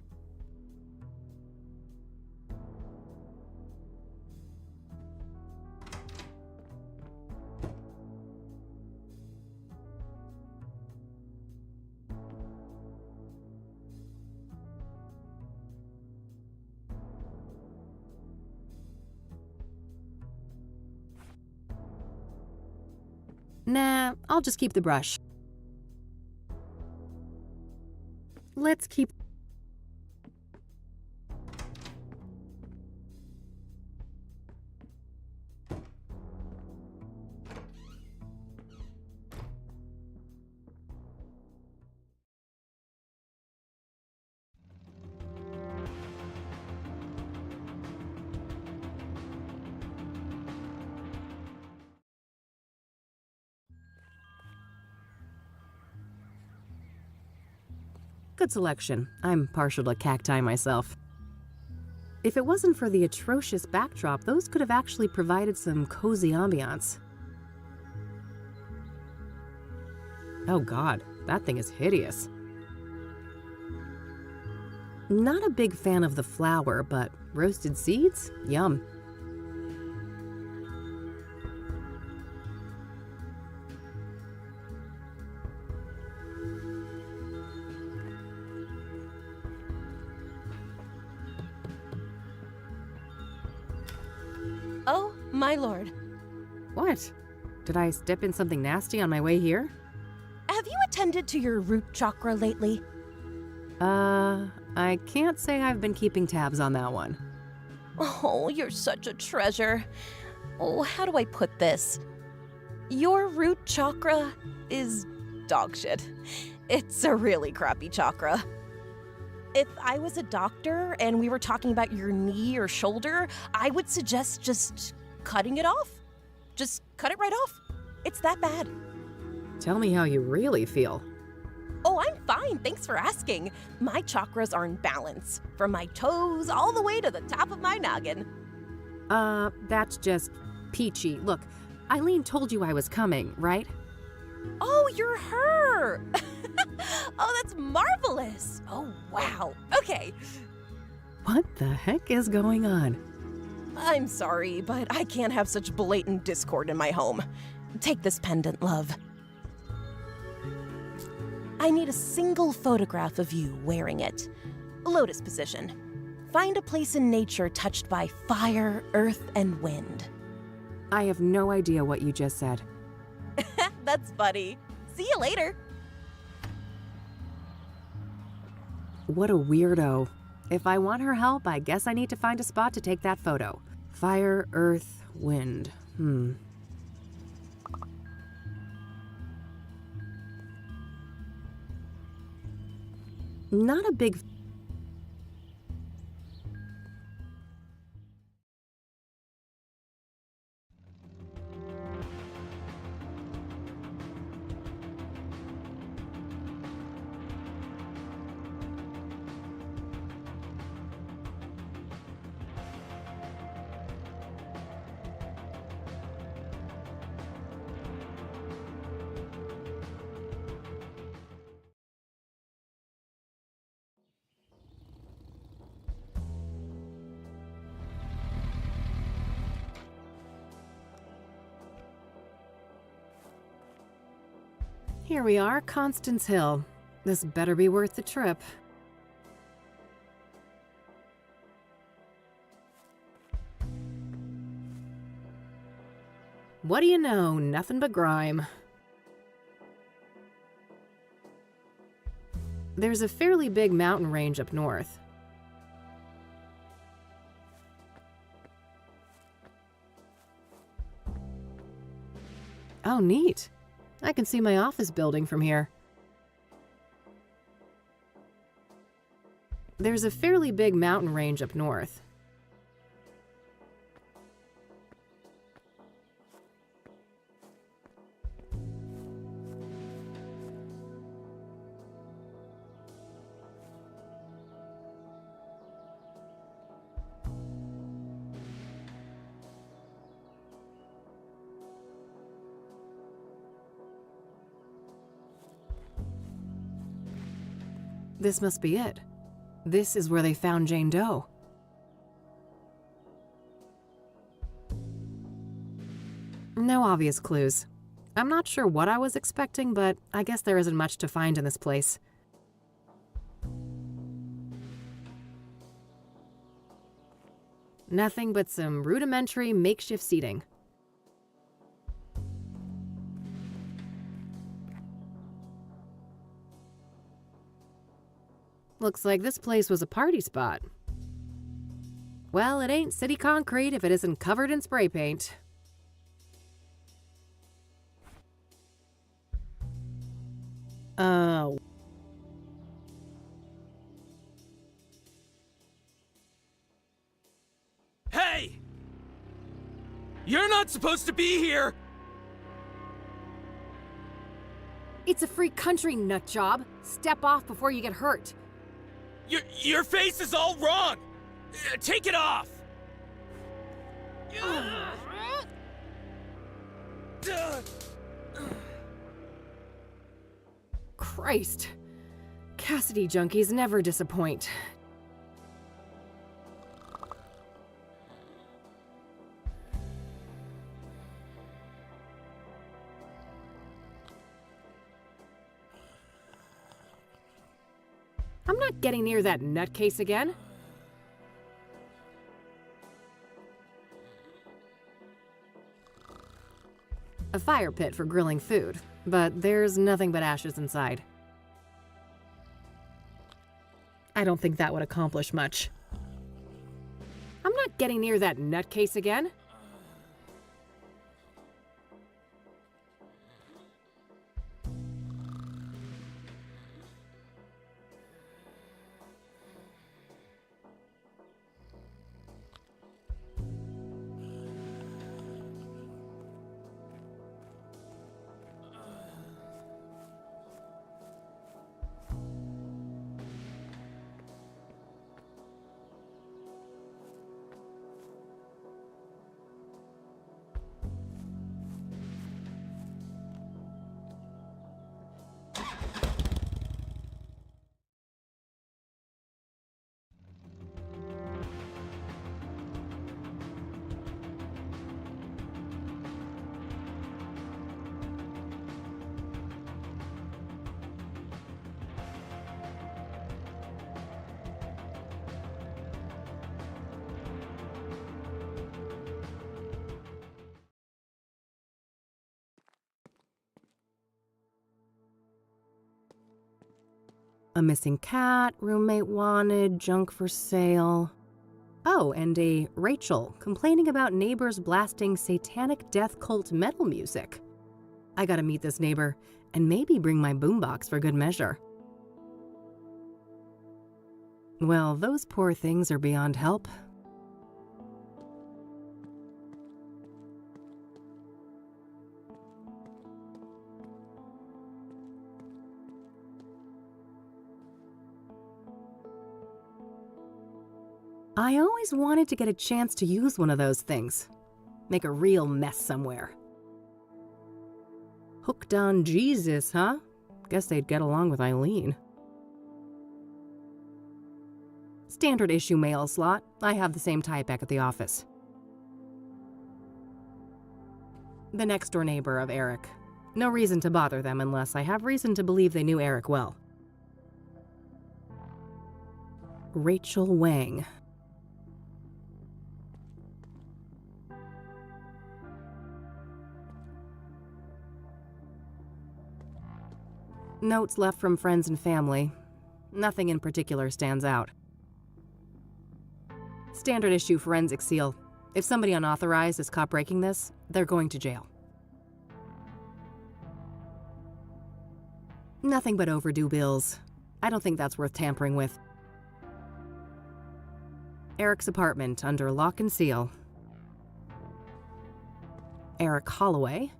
Nah, I'll just keep the brush. Let's keep... Good selection. I'm partial to cacti myself. If it wasn't for the atrocious backdrop, those could have actually provided some cozy ambiance. Oh god, that thing is hideous. Not a big fan of the flower, but roasted seeds? Yum. Oh, my lord. What? Did I step in something nasty on my way here? have you attended to your root chakra lately? I can't say I've been keeping tabs on that one. Oh, you're such a treasure. Oh, how do I put this? Your root chakra is dog shit. It's a really crappy chakra. If I was a doctor and we were talking about your knee or shoulder, I would suggest just cutting it off. Just cut it right off. It's that bad. Tell me how you really feel. Oh, I'm fine. Thanks for asking. My chakras are in balance, from my toes all the way to the top of my noggin. That's just peachy. Look, Eileen told you I was coming, right? Oh, you're her! Oh, that's marvelous! Oh, wow. Okay. What the heck is going on? I'm sorry, but I can't have such blatant discord in my home. Take this pendant, love. I need a single photograph of you wearing it. Lotus position. Find a place in nature touched by fire, earth, and wind. I have no idea what you just said. That's funny. See you later. What a weirdo. If I want her help, I guess I need to find a spot to take that photo. Fire, earth, wind. Not a big... Here we are, Constance Hill. This better be worth the trip. What do you know? Nothing but grime. There's a fairly big mountain range up north. Oh, neat. I can see my office building from here. There's a fairly big mountain range up north. This must be it. This is where they found Jane Doe. No obvious clues. I'm not sure what I was expecting, but I guess there isn't much to find in this place. Nothing but some rudimentary makeshift seating. Looks like this place was a party spot. Well, it ain't city concrete if it isn't covered in spray paint. Hey! You're not supposed to be here! It's a free country, nut job. Step off before you get hurt. Your face is all wrong! Take it off! Christ. Cassidy junkies never disappoint. I'm not getting near that nutcase again. A fire pit for grilling food, but there's nothing but ashes inside. I don't think that would accomplish much. I'm not getting near that nutcase again. A missing cat, roommate wanted, junk for sale. Oh, and a Rachel complaining about neighbors blasting satanic death cult metal music. I gotta meet this neighbor and maybe bring my boombox for good measure. Well, those poor things are beyond help. I always wanted to get a chance to use one of those things. Make a real mess somewhere. Hooked on Jesus, huh? Guess they'd get along with Eileen. Standard issue mail slot. I have the same type back at the office. The next door neighbor of Eric. No reason to bother them unless I have reason to believe they knew Eric well. Rachel Wang. Notes left from friends and family. Nothing in particular stands out. Standard issue forensic seal. If somebody unauthorized is caught breaking this, they're going to jail. Nothing but overdue bills. I don't think that's worth tampering with. Eric's apartment under lock and seal. Eric Holloway.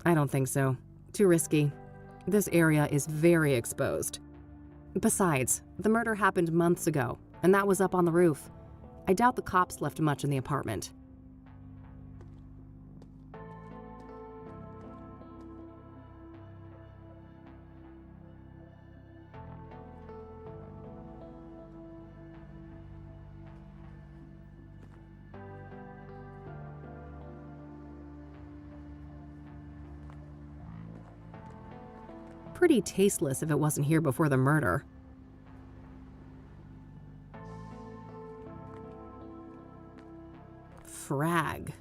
I don't think so. Too risky. This area is very exposed. Besides, the murder happened months ago, and that was up on the roof. I doubt the cops left much in the apartment. Pretty tasteless if it wasn't here before the murder. Frag.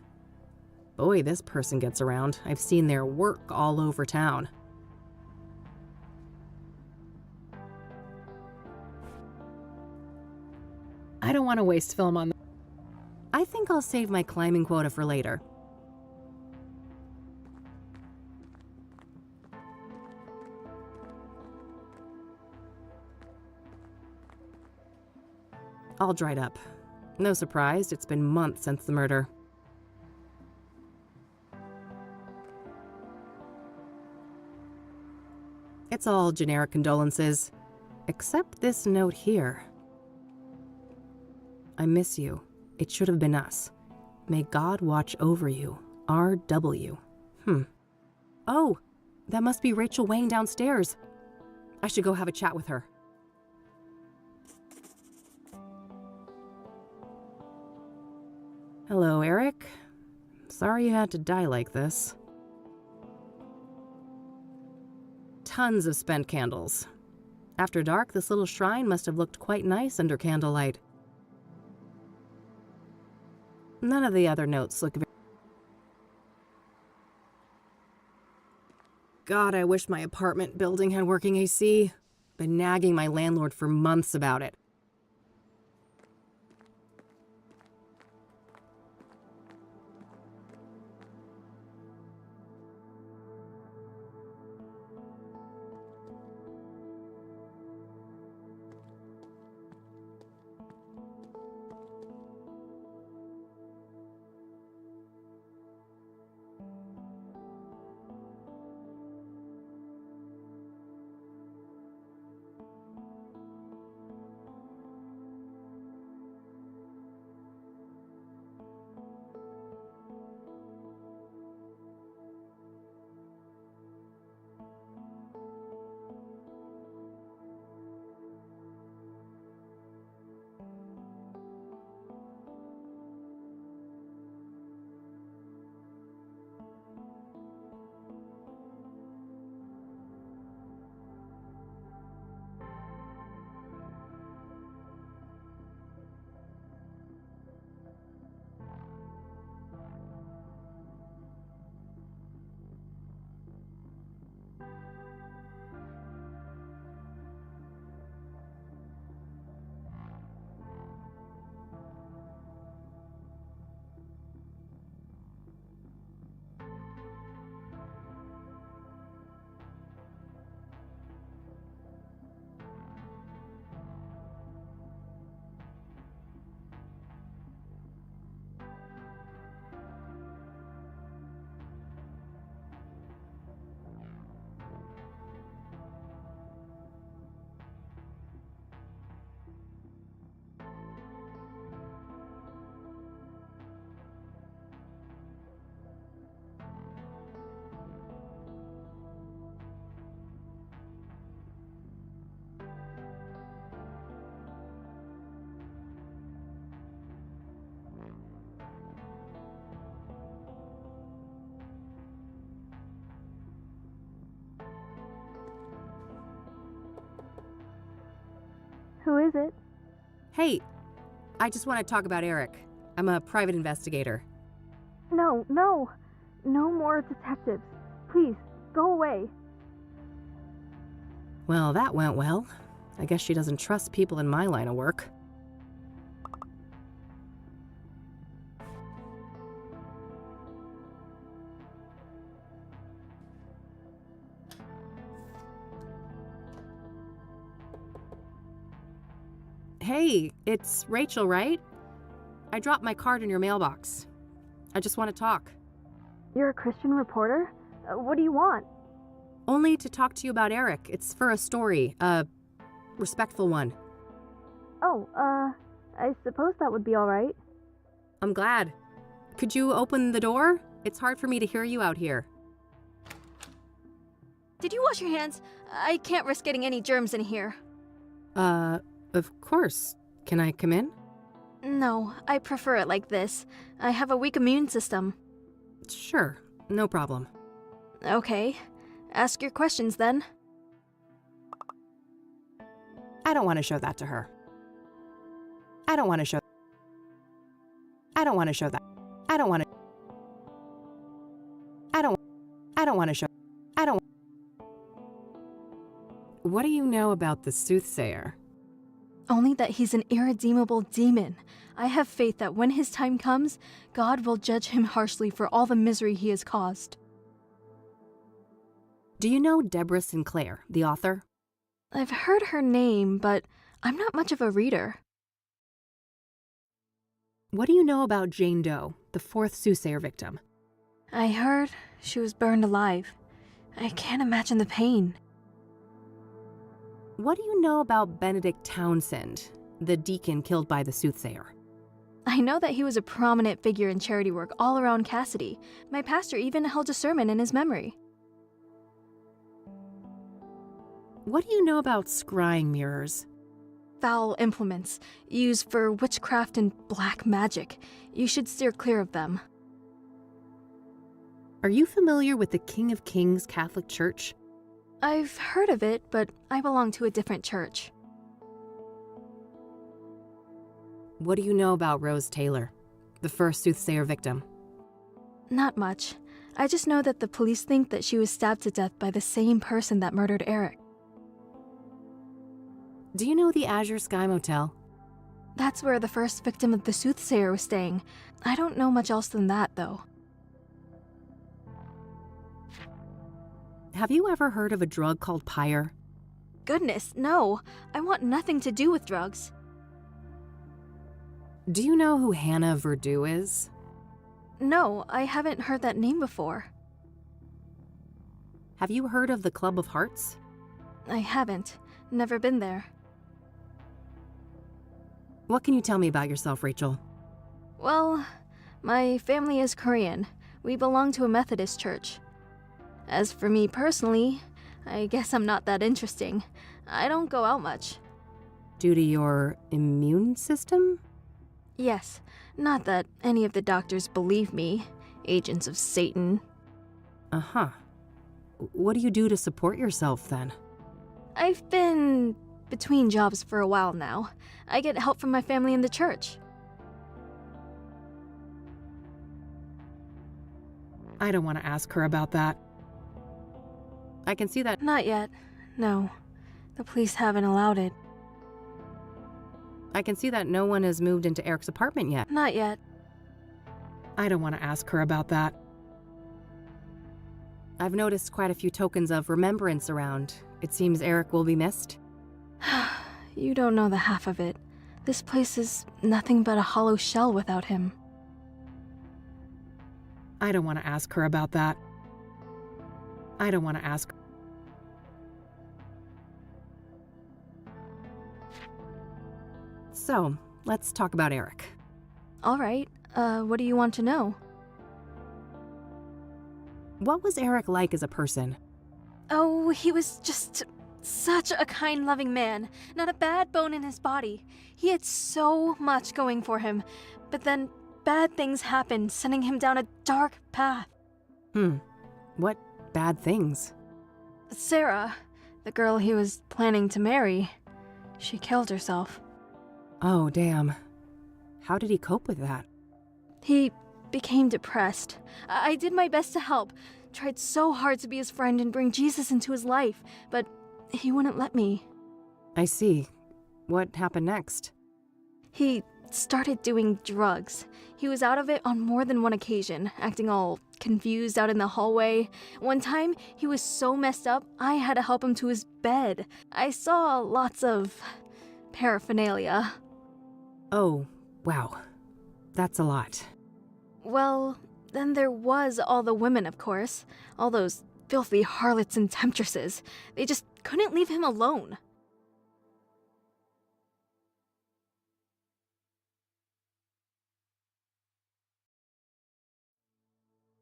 Boy, this person gets around. I've seen their work all over town. I don't want to waste film on them. I think I'll save my climbing quota for later. All dried up. No surprise, it's been months since the murder. It's all generic condolences, except this note here. I miss you. It should have been us. May God watch over you. R.W. Oh, that must be Rachel Wang downstairs. I should go have a chat with her. Hello, Eric. Sorry you had to die like this. tons of spent candles. After dark, this little shrine must have looked quite nice under candlelight. None of the other notes look very... God, I wish my apartment building had working AC. Been nagging my landlord for months about it. Who is it? Hey, I just want to talk about Eric. I'm a private investigator. No, no. No more detectives. Please, go away. Well, that went well. I guess she doesn't trust people in my line of work. Hey, it's Rachel, right? I dropped my card in your mailbox. I just want to talk. You're a Christian reporter? What do you want? Only to talk to you about Eric. It's for a story, a respectful one. Oh, I suppose that would be all right. I'm glad. Could you open the door? It's hard for me to hear you out here. Did you wash your hands? I can't risk getting any germs in here. Of course. Can I come in? No, I prefer it like this. I have a weak immune system. Sure, no problem. Okay. Ask your questions then. I don't want to show that to her. I don't want to show that. I don't want to show that. I don't want to. I don't want to show. I don't. What do you know about the soothsayer? Only that he's an irredeemable demon. I have faith that when his time comes, God will judge him harshly for all the misery he has caused. Do you know Deborah Sinclair, the author? I've heard her name, but I'm not much of a reader. What do you know about Jane Doe, the fourth soothsayer victim? I heard she was burned alive. I can't imagine the pain. What do you know about Benedict Townsend, the deacon killed by the soothsayer? I know that he was a prominent figure in charity work all around Cassidy. My pastor even held a sermon in his memory. What do you know about scrying mirrors? Foul implements, used for witchcraft and black magic. You should steer clear of them. Are you familiar with the King of Kings Catholic Church? I've heard of it, but I belong to a different church. What do you know about Rose Taylor, the first soothsayer victim? Not much. I just know that the police think that she was stabbed to death by the same person that murdered Eric. Do you know the Azure Sky Motel? That's where the first victim of the soothsayer was staying. I don't know much else than that, though. Have you ever heard of a drug called pyre? Goodness, no. I want nothing to do with drugs. Do you know who Hannah Verdew is? No, I haven't heard that name before. Have you heard of the Club of Hearts? I haven't. Never been there. What can you tell me about yourself, Rachel? Well, my family is Korean. We belong to a Methodist church. As for me personally, I guess I'm not that interesting. I don't go out much. Due to your immune system? Yes, not that any of the doctors believe me. Agents of Satan. Uh-huh. What do you do to support yourself, then? I've been between jobs for a while now. I get help from my family in the church. I don't want to ask her about that. I can see that. Not yet. No. The police haven't allowed it. I can see that no one has moved into Eric's apartment yet. Not yet. I don't want to ask her about that. I've noticed quite a few tokens of remembrance around. It seems Eric will be missed. You don't know the half of it. This place is nothing but a hollow shell without him. I don't want to ask her about that. I don't want to ask. So, let's talk about Eric. All right. What do you want to know? What was Eric like as a person? Oh, he was just such a kind, loving man. Not a bad bone in his body. He had so much going for him. But then bad things happened, sending him down a dark path. What bad things? Sarah, the girl he was planning to marry, she killed herself. Oh, damn. How did he cope with that? He became depressed. I did my best to help. Tried so hard to be his friend and bring Jesus into his life, but he wouldn't let me. I see. What happened next? He started doing drugs. He was out of it on more than one occasion, acting all confused out in the hallway. One time, he was so messed up, I had to help him to his bed. I saw lots of paraphernalia. Oh, wow. That's a lot. Well, then there was all the women, of course. All those filthy harlots and temptresses. They just couldn't leave him alone.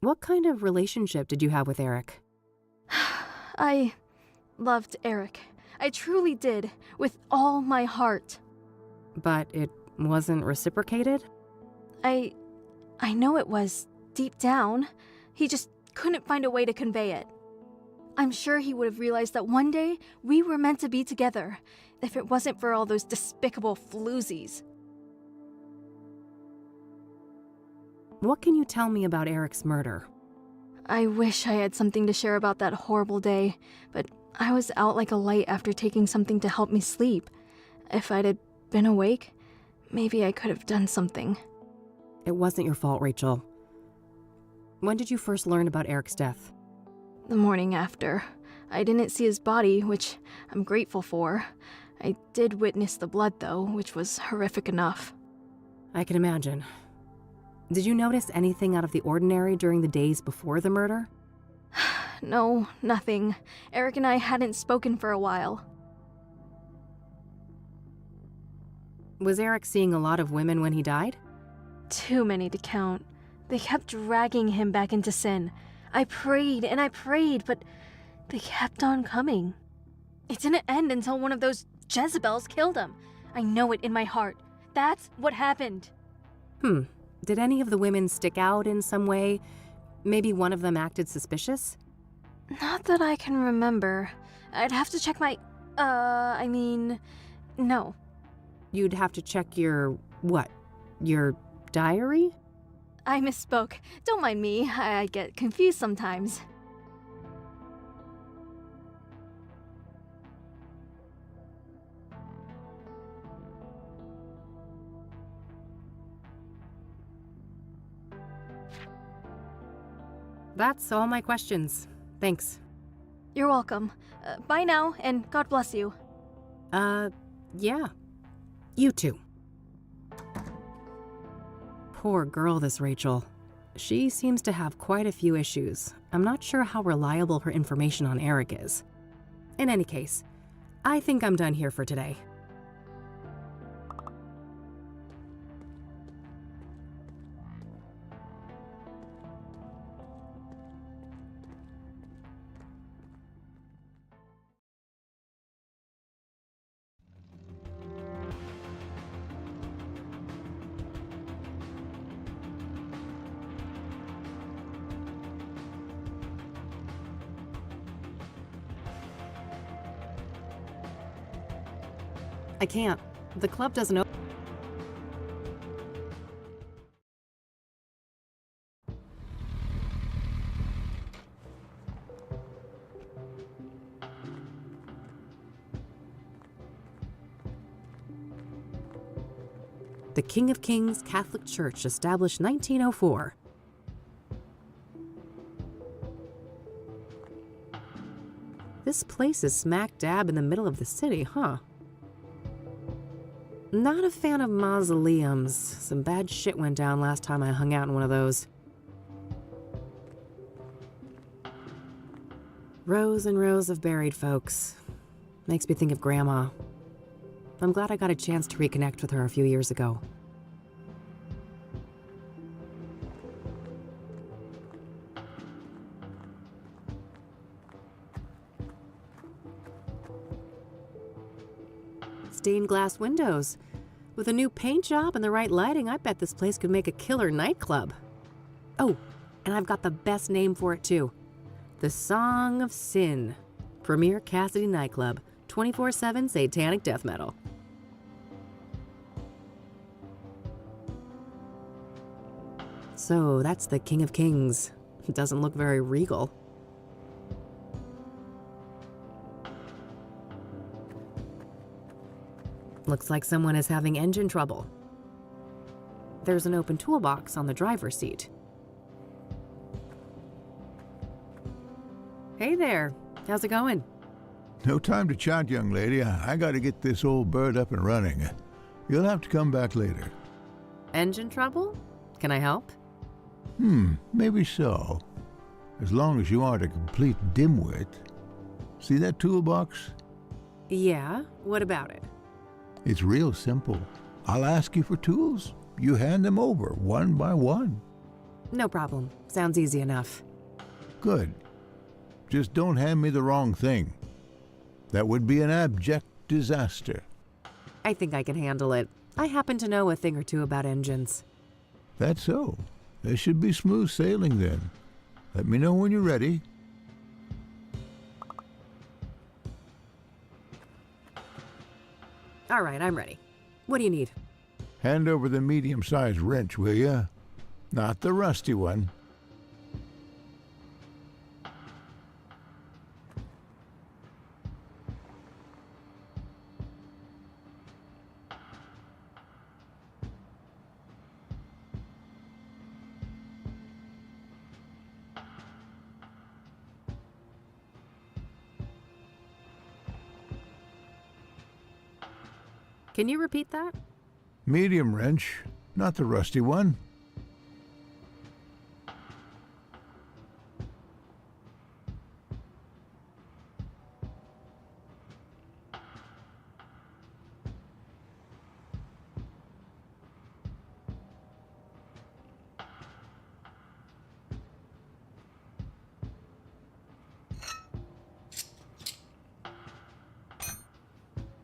What kind of relationship did you have with Eric? I loved Eric. I truly did, with all my heart. But it wasn't reciprocated? I know it was, deep down. He just couldn't find a way to convey it. I'm sure he would have realized that one day we were meant to be together, if it wasn't for all those despicable floozies. What can you tell me about Eric's murder? I wish I had something to share about that horrible day, but I was out like a light after taking something to help me sleep. If I'd have been awake, maybe I could have done something. It wasn't your fault, Rachel. When did you first learn about Eric's death? The morning after. I didn't see his body, which I'm grateful for. I did witness the blood, though, which was horrific enough. I can imagine. Did you notice anything out of the ordinary during the days before the murder? No, nothing. Eric and I hadn't spoken for a while. Was Eric seeing a lot of women when he died? Too many to count. They kept dragging him back into sin. I prayed and I prayed, but they kept on coming. It didn't end until one of those Jezebels killed him. I know it in my heart. That's what happened. Did any of the women stick out in some way? Maybe one of them acted suspicious? Not that I can remember. I'd have to check my. No. You'd have to check your what? Your diary? I misspoke. Don't mind me. I get confused sometimes. That's all my questions. Thanks. You're welcome. Bye now, and God bless you. Yeah. You too. Poor girl, this Rachel. She seems to have quite a few issues. I'm not sure how reliable her information on Eric is. In any case, I think I'm done here for today. I can't. The club doesn't open. The King of Kings Catholic Church, established 1904. This place is smack dab in the middle of the city, huh? Not a fan of mausoleums. Some bad shit went down last time I hung out in one of those. Rows and rows of buried folks. Makes me think of Grandma. I'm glad I got a chance to reconnect with her a few years ago. Stained glass windows. With a new paint job and the right lighting, I bet this place could make a killer nightclub. Oh, and I've got the best name for it too. The Song of Sin. Premier Cassidy nightclub. 24/7 satanic death metal. So that's the King of Kings. It doesn't look very regal. Looks like someone is having engine trouble. There's an open toolbox on the driver's seat. Hey there, how's it going? No time to chat, young lady. I gotta get this old bird up and running. You'll have to come back later. Engine trouble? Can I help? Maybe so. As long as you aren't a complete dimwit. See that toolbox? Yeah, what about it? It's real simple. I'll ask you for tools. You hand them over, one by one. No problem. Sounds easy enough. Good. Just don't hand me the wrong thing. That would be an abject disaster. I think I can handle it. I happen to know a thing or two about engines. That's so. There should be smooth sailing then. Let me know when you're ready. All right, I'm ready. What do you need? Hand over the medium-sized wrench, will ya? Not the rusty one. Can you repeat that? Medium wrench, not the rusty one.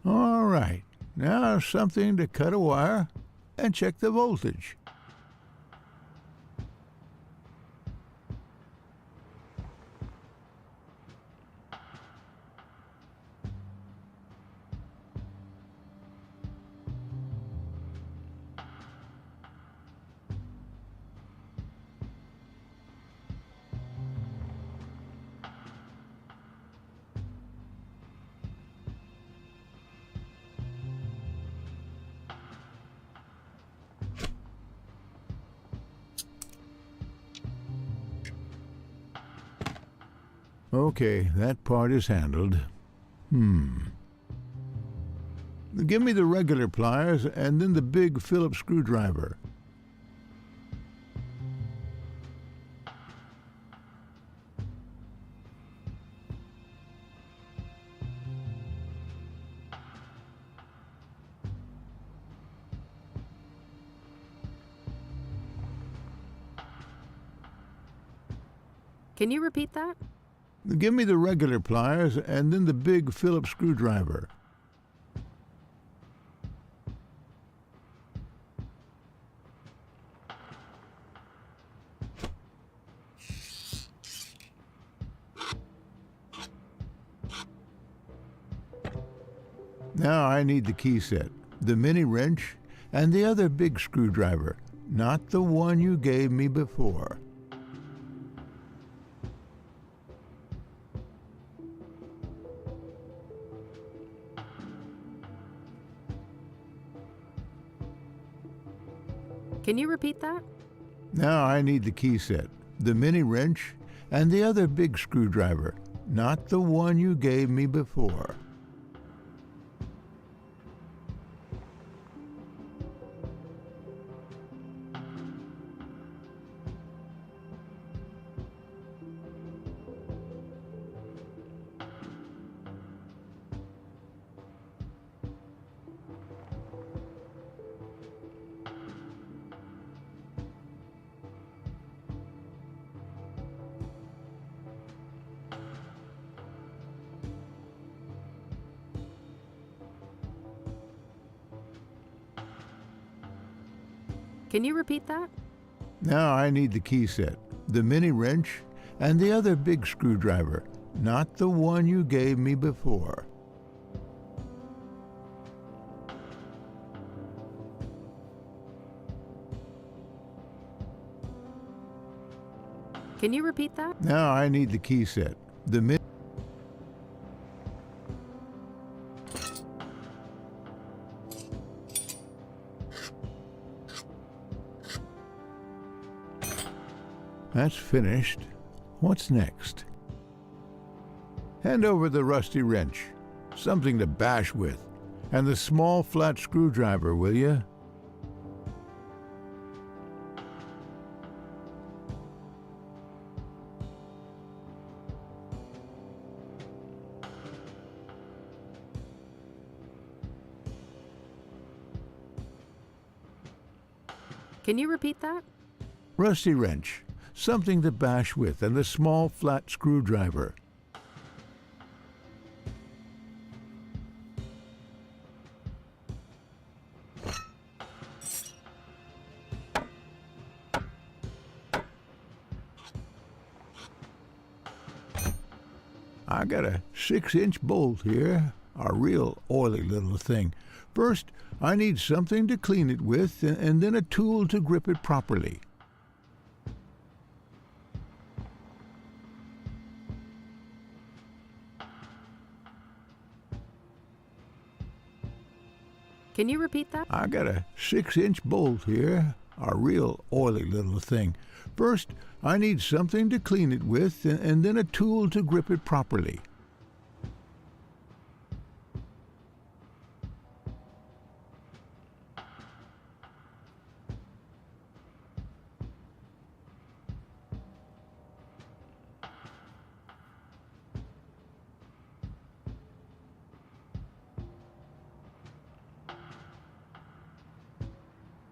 All right. Now something to cut a wire and check the voltage. Okay, that part is handled. Give me the regular pliers and then the big Phillips screwdriver. Can you repeat that? Give me the regular pliers and then the big Phillips screwdriver. Now I need the key set, the mini wrench, and the other big screwdriver, not the one you gave me before. Can you repeat that? Now I need the key set, the mini wrench, and the other big screwdriver, not the one you gave me before. Can you repeat that? Now I need the key set, the mini wrench, and the other big screwdriver, not the one you gave me before. Can you repeat that? Now I need the key set, the mini... That's finished. What's next? Hand over the rusty wrench, something to bash with, and the small flat screwdriver, will you? Can you repeat that? Rusty wrench, something to bash with, and the small flat screwdriver. I got a 6-inch bolt here, a real oily little thing. First, I need something to clean it with, and then a tool to grip it properly. Can you repeat that? I got a 6-inch bolt here, a real oily little thing. First, I need something to clean it with, and then a tool to grip it properly.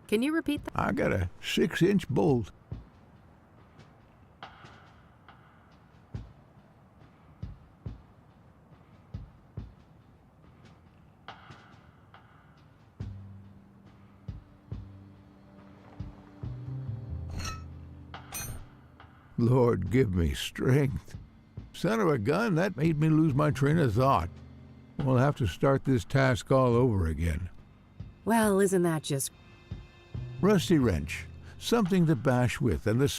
Can you repeat that? I got a 6-inch bolt. Lord, give me strength. Son of a gun, that made me lose my train of thought. We'll have to start this task all over again. Well, isn't that just... Rusty wrench, something to bash with, and the...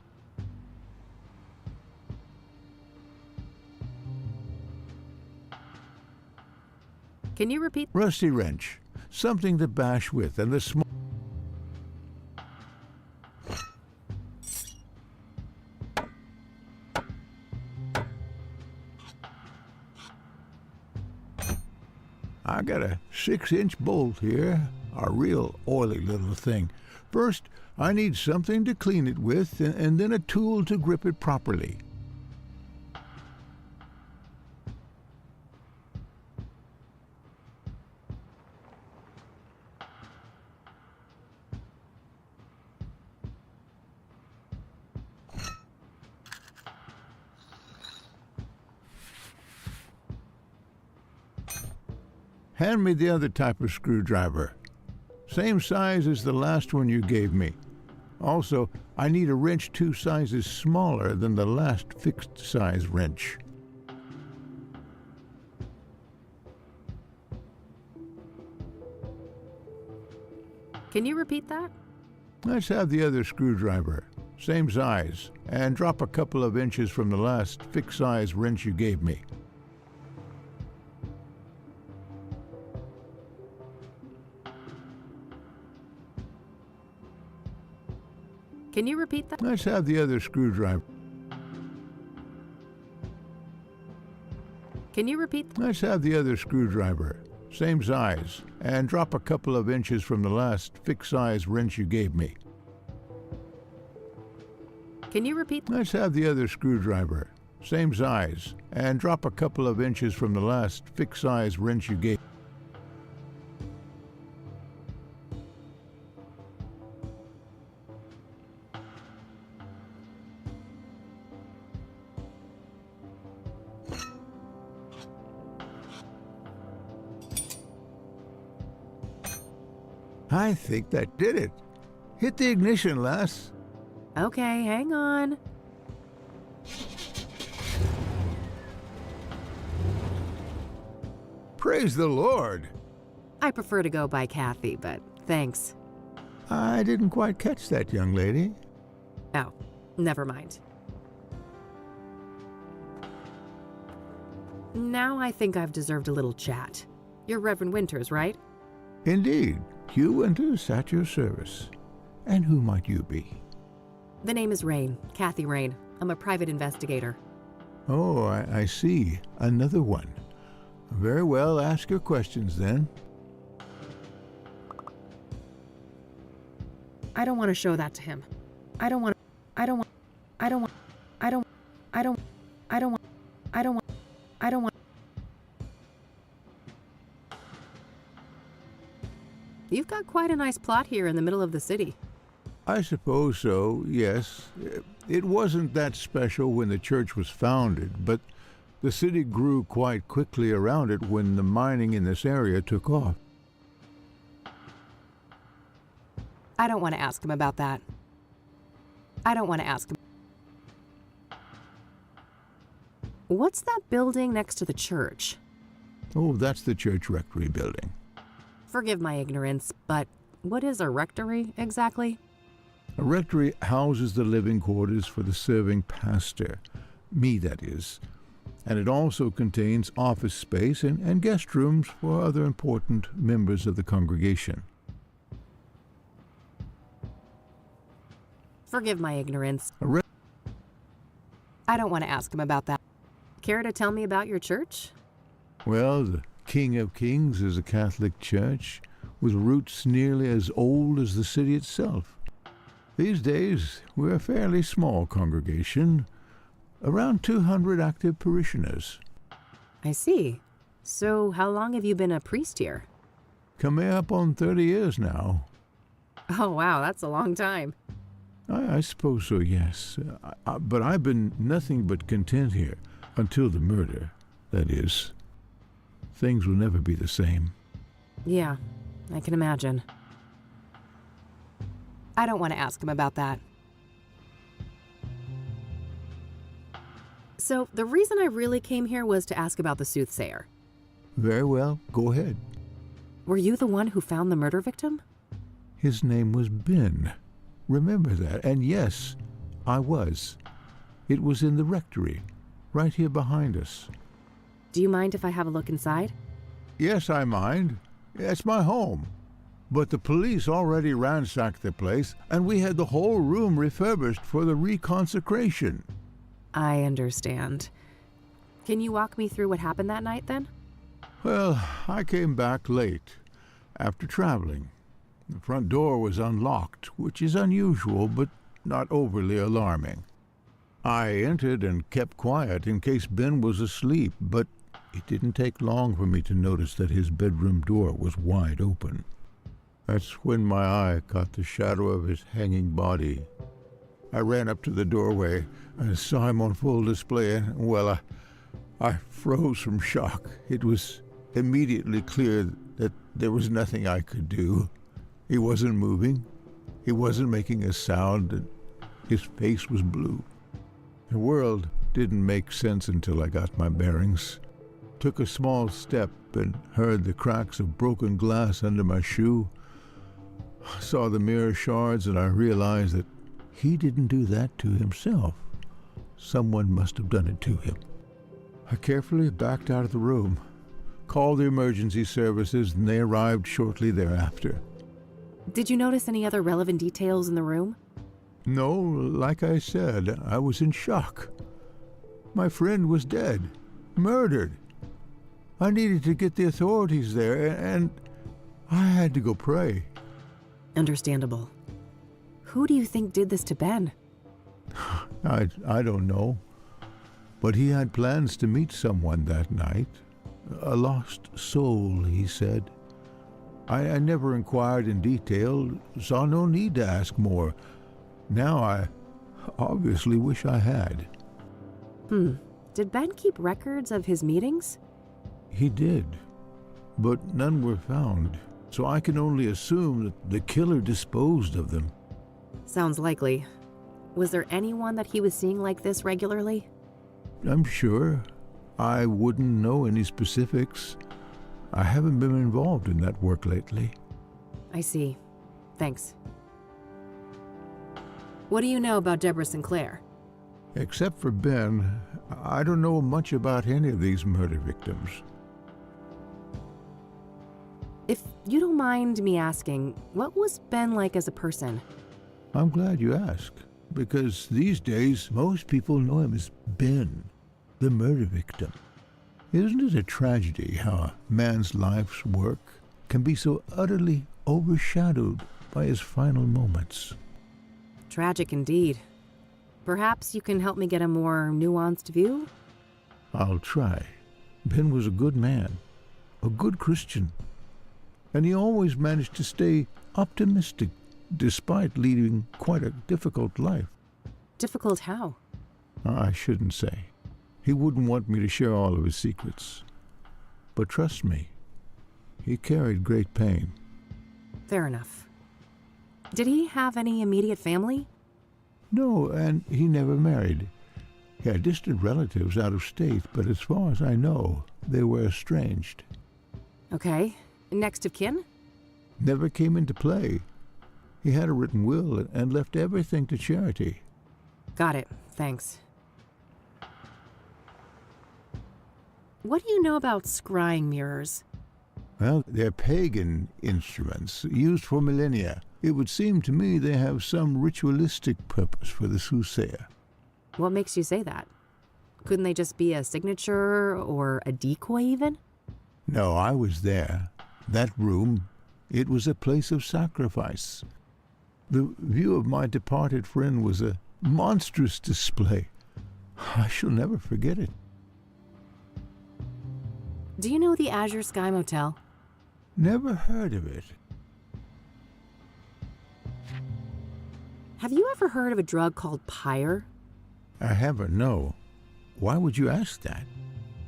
Can you repeat? Rusty wrench, something to bash with, and the small... 6-inch bolt here, a real oily little thing. First, I need something to clean it with, and then a tool to grip it properly. Hand me the other type of screwdriver. Same size as the last one you gave me. Also, I need a wrench 2 sizes smaller than the last fixed-size wrench. Can you repeat that? Let's have the other screwdriver. Same size, and drop a couple of inches from the last fixed-size wrench you gave me. Can you repeat that? Let's have the other screwdriver. Can you repeat that? Let's have the other screwdriver. Same size, and drop a couple of inches from the last fixed-size wrench you gave me. Can you repeat that? Let's have the other screwdriver. Same size, and drop a couple of inches from the last fixed-size wrench you gave. I think that did it. Hit the ignition, lass. Okay, hang on. Praise the Lord. I prefer to go by Kathy, but thanks. I didn't quite catch that, young lady. Oh, never mind. Now I think I've deserved a little chat. You're Reverend Winters, right? Indeed. Hugh Winters at your service. And who might you be? The name is Rain, Kathy Rain. I'm a private investigator. Oh, I see. Another one. Very well, ask your questions then. I don't want to show that to him. I don't want. You've got quite a nice plot here in the middle of the city. I suppose so, yes. It wasn't that special when the church was founded, but the city grew quite quickly around it when the mining in this area took off. I don't want to ask him about that. I don't want to ask him. What's that building next to the church? Oh, that's the church rectory building. Forgive my ignorance, but what is a rectory exactly? A rectory houses the living quarters for the serving pastor, me that is, and it also contains office space and guest rooms for other important members of the congregation. Forgive my ignorance. I don't want to ask him about that. Care to tell me about your church? Well, the King of Kings is a Catholic church with roots nearly as old as the city itself. These days, we're a fairly small congregation, around 200 active parishioners. I see. So how long have you been a priest here? Coming up on 30 years now. Oh, wow, that's a long time. I suppose so, yes. But I've been nothing but content here, until the murder, that is. Things will never be the same. Yeah, I can imagine. I don't want to ask him about that. So, the reason I really came here was to ask about the soothsayer. Very well, go ahead. Were you the one who found the murder victim? His name was Ben. Remember that, and yes, I was. It was in the rectory, right here behind us. Do you mind if I have a look inside? Yes, I mind. It's my home. But the police already ransacked the place, and we had the whole room refurbished for the reconsecration. I understand. Can you walk me through what happened that night, then? Well, I came back late, after traveling. The front door was unlocked, which is unusual, but not overly alarming. I entered and kept quiet in case Ben was asleep, but it didn't take long for me to notice that his bedroom door was wide open. That's when my eye caught the shadow of his hanging body. I ran up to the doorway and saw him on full display, and, well, I froze from shock. It was immediately clear that there was nothing I could do. He wasn't moving. He wasn't making a sound, and his face was blue. The world didn't make sense until I got my bearings. Took a small step and heard the cracks of broken glass under my shoe. Saw the mirror shards, and I realized that he didn't do that to himself. Someone must have done it to him. I carefully backed out of the room, called the emergency services, and they arrived shortly thereafter. Did you notice any other relevant details in the room? No, like I said, I was in shock. My friend was dead, murdered. I needed to get the authorities there, and I had to go pray. Understandable. Who do you think did this to Ben? I don't know. But he had plans to meet someone that night. A lost soul, he said. I never inquired in detail, saw no need to ask more. Now I obviously wish I had. Did Ben keep records of his meetings? He did, but none were found, so I can only assume that the killer disposed of them. Sounds likely. Was there anyone that he was seeing like this regularly? I'm sure. I wouldn't know any specifics. I haven't been involved in that work lately. I see. Thanks. What do you know about Deborah Sinclair? Except for Ben, I don't know much about any of these murder victims. If you don't mind me asking, what was Ben like as a person? I'm glad you asked, because these days most people know him as Ben, the murder victim. Isn't it a tragedy how a man's life's work can be so utterly overshadowed by his final moments? Tragic indeed. Perhaps you can help me get a more nuanced view? I'll try. Ben was a good man, a good Christian, and he always managed to stay optimistic despite leading quite a difficult life. Difficult how? I shouldn't say. He wouldn't want me to share all of his secrets. But trust me, he carried great pain. Fair enough. Did he have any immediate family? No, and he never married. He had distant relatives out of state, but as far as I know, they were estranged. Okay. Next of kin? Never came into play. He had a written will and left everything to charity. Got it. Thanks. What do you know about scrying mirrors? Well, they're pagan instruments used for millennia. It would seem to me they have some ritualistic purpose for the soothsayer. What makes you say that? Couldn't they just be a signature or a decoy even? No, I was there. That room, it was a place of sacrifice. The view of my departed friend was a monstrous display. I shall never forget it. Do you know the Azure Sky Motel? Never heard of it. Have you ever heard of a drug called pyre? I haven't, no. Why would you ask that?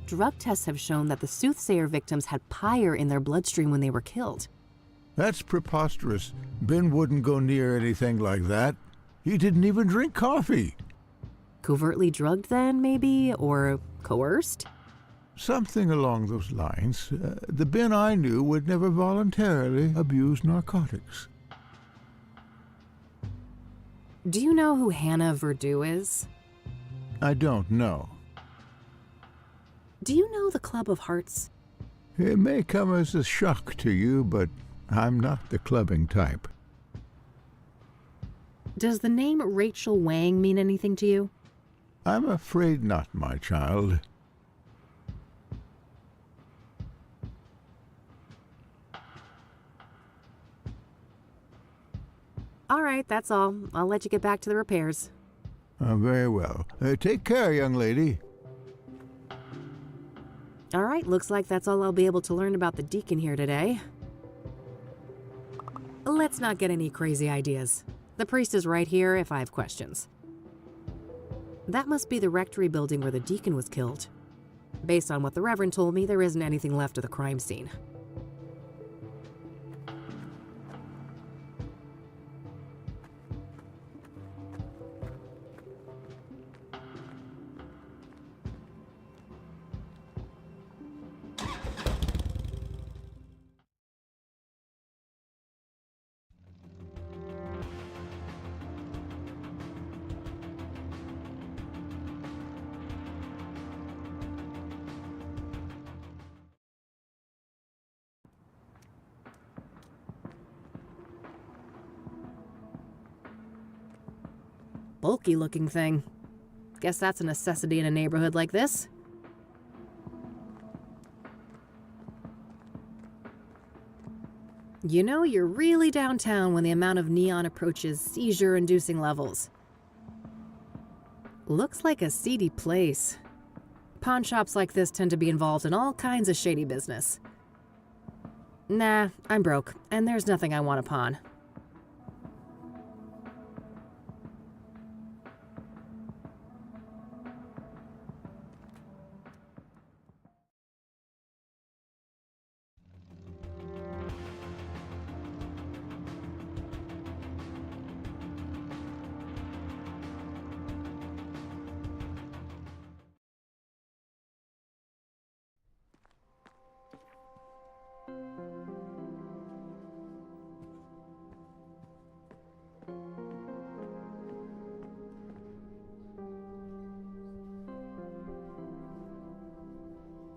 Drug tests have shown that the soothsayer victims had pyre in their bloodstream when they were killed. That's preposterous. Ben wouldn't go near anything like that. He didn't even drink coffee. Covertly drugged then, maybe? Or coerced? Something along those lines. The Ben I knew would never voluntarily abuse narcotics. Do you know who Hannah Verdew is? I don't know. Do you know the Club of Hearts? It may come as a shock to you, but I'm not the clubbing type. Does the name Rachel Wang mean anything to you? I'm afraid not, my child. All right, that's all. I'll let you get back to the repairs. Very well. Take care, young lady. All right, looks like that's all I'll be able to learn about the deacon here today. Let's not get any crazy ideas. The priest is right here if I have questions. That must be the rectory building where the deacon was killed. Based on what the Reverend told me, there isn't anything left of the crime scene. Bulky looking thing. Guess that's a necessity in a neighborhood like this. You know, you're really downtown when the amount of neon approaches seizure-inducing levels. Looks like a seedy place. Pawn shops like this tend to be involved in all kinds of shady business. Nah, I'm broke, and there's nothing I want to pawn.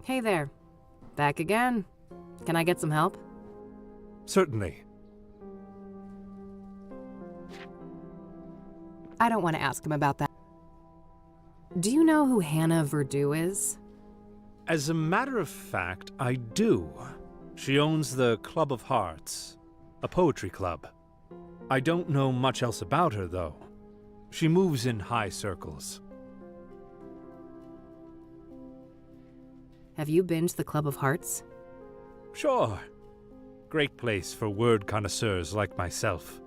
Hey there. Back again. Can I get some help? Certainly. I don't want to ask him about that. Do you know who Hannah Verdew is? As a matter of fact, I do. She owns the Club of Hearts, a poetry club. I don't know much else about her, though. She moves in high circles. Have you been to the Club of Hearts? Sure. Great place for word connoisseurs like myself.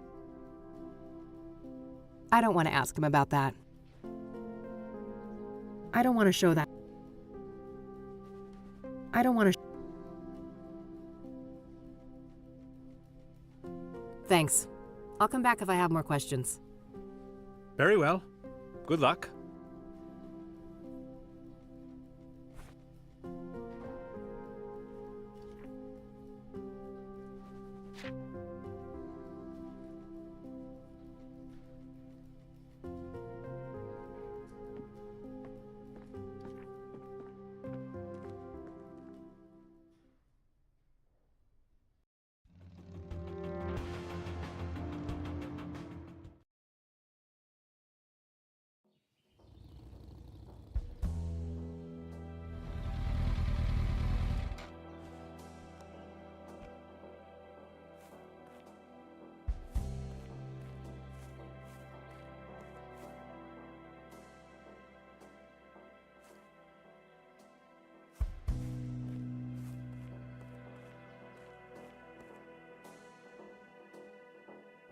I don't want to ask him about that. I don't want to show that. I don't want to. Thanks. I'll come back if I have more questions. Very well. Good luck.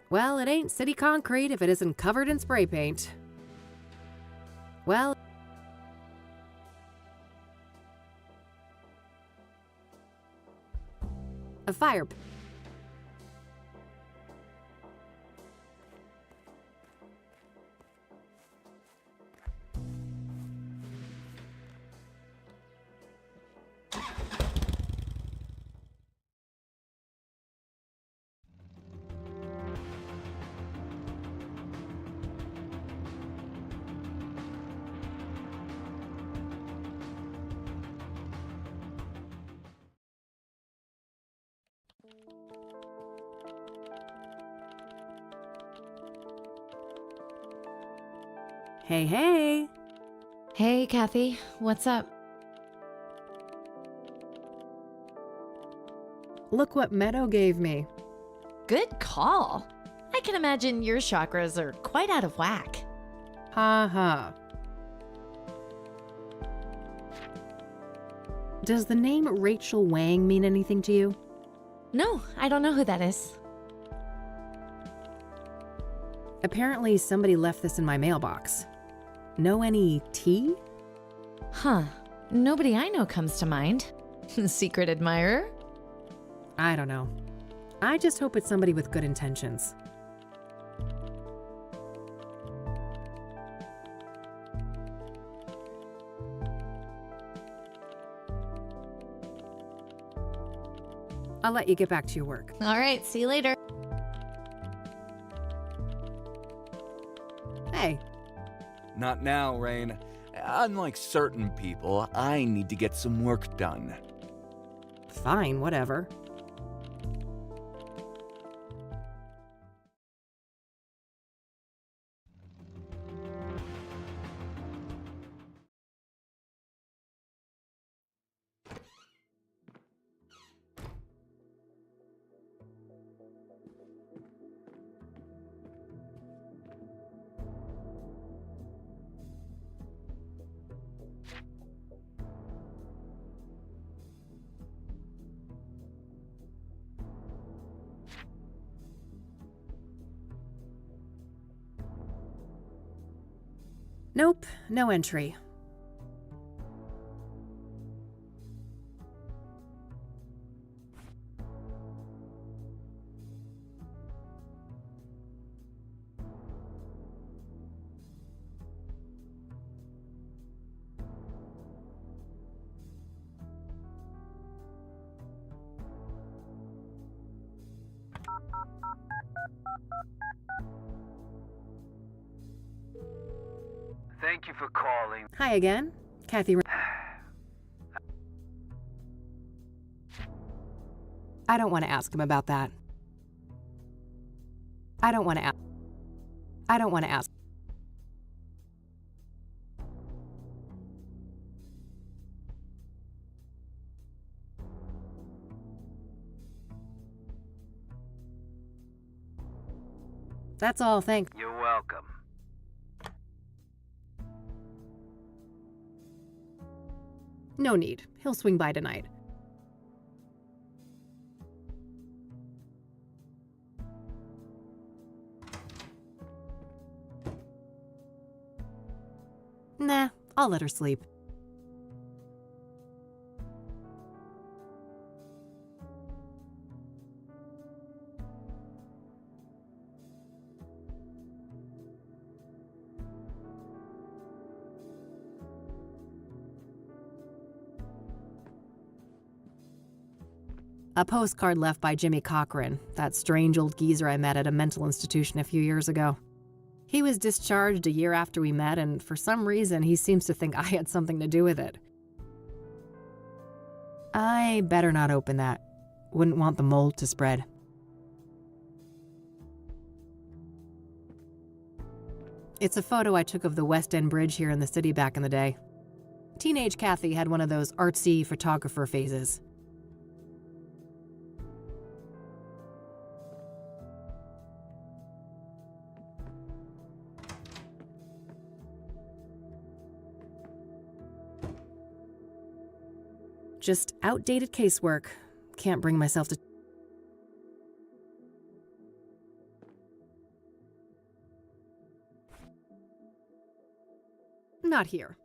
Well, it ain't city concrete if it isn't covered in spray paint. Well, a fire. Hey, hey. Hey, Kathy. What's up? Look what Meadow gave me. Good call. I can imagine your chakras are quite out of whack. Ha ha. Does the name Rachel Wang mean anything to you? No, I don't know who that is. Apparently somebody left this in my mailbox. Know any tea? Huh. Nobody I know comes to mind. Secret admirer? I don't know. I just hope it's somebody with good intentions. I'll let you get back to your work. All right, see you later. Hey. Not now, Rain. Unlike certain people, I need to get some work done. Fine, whatever. Nope, no entry. Thank you for calling. Hi again, Kathy. I don't want to ask him about that. I don't want to ask. That's all, thanks. You're welcome. No need. He'll swing by tonight. Nah, I'll let her sleep. A postcard left by Jimmy Cochran, that strange old geezer I met at a mental institution a few years ago. He was discharged a year after we met, and for some reason he seems to think I had something to do with it. I better not open that. Wouldn't want the mold to spread. It's a photo I took of the West End Bridge here in the city back in the day. Teenage Kathy had one of those artsy photographer phases. Just outdated casework. Can't bring myself to... Not here.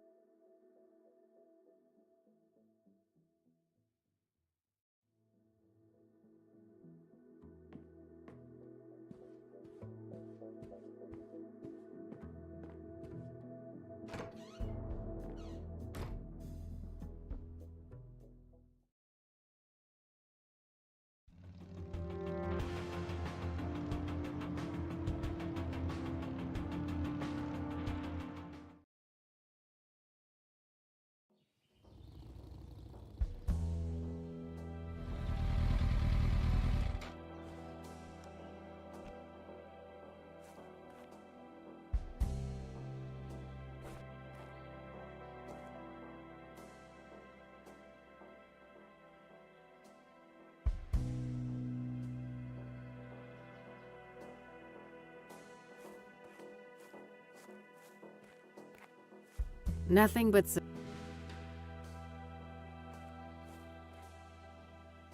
Nothing but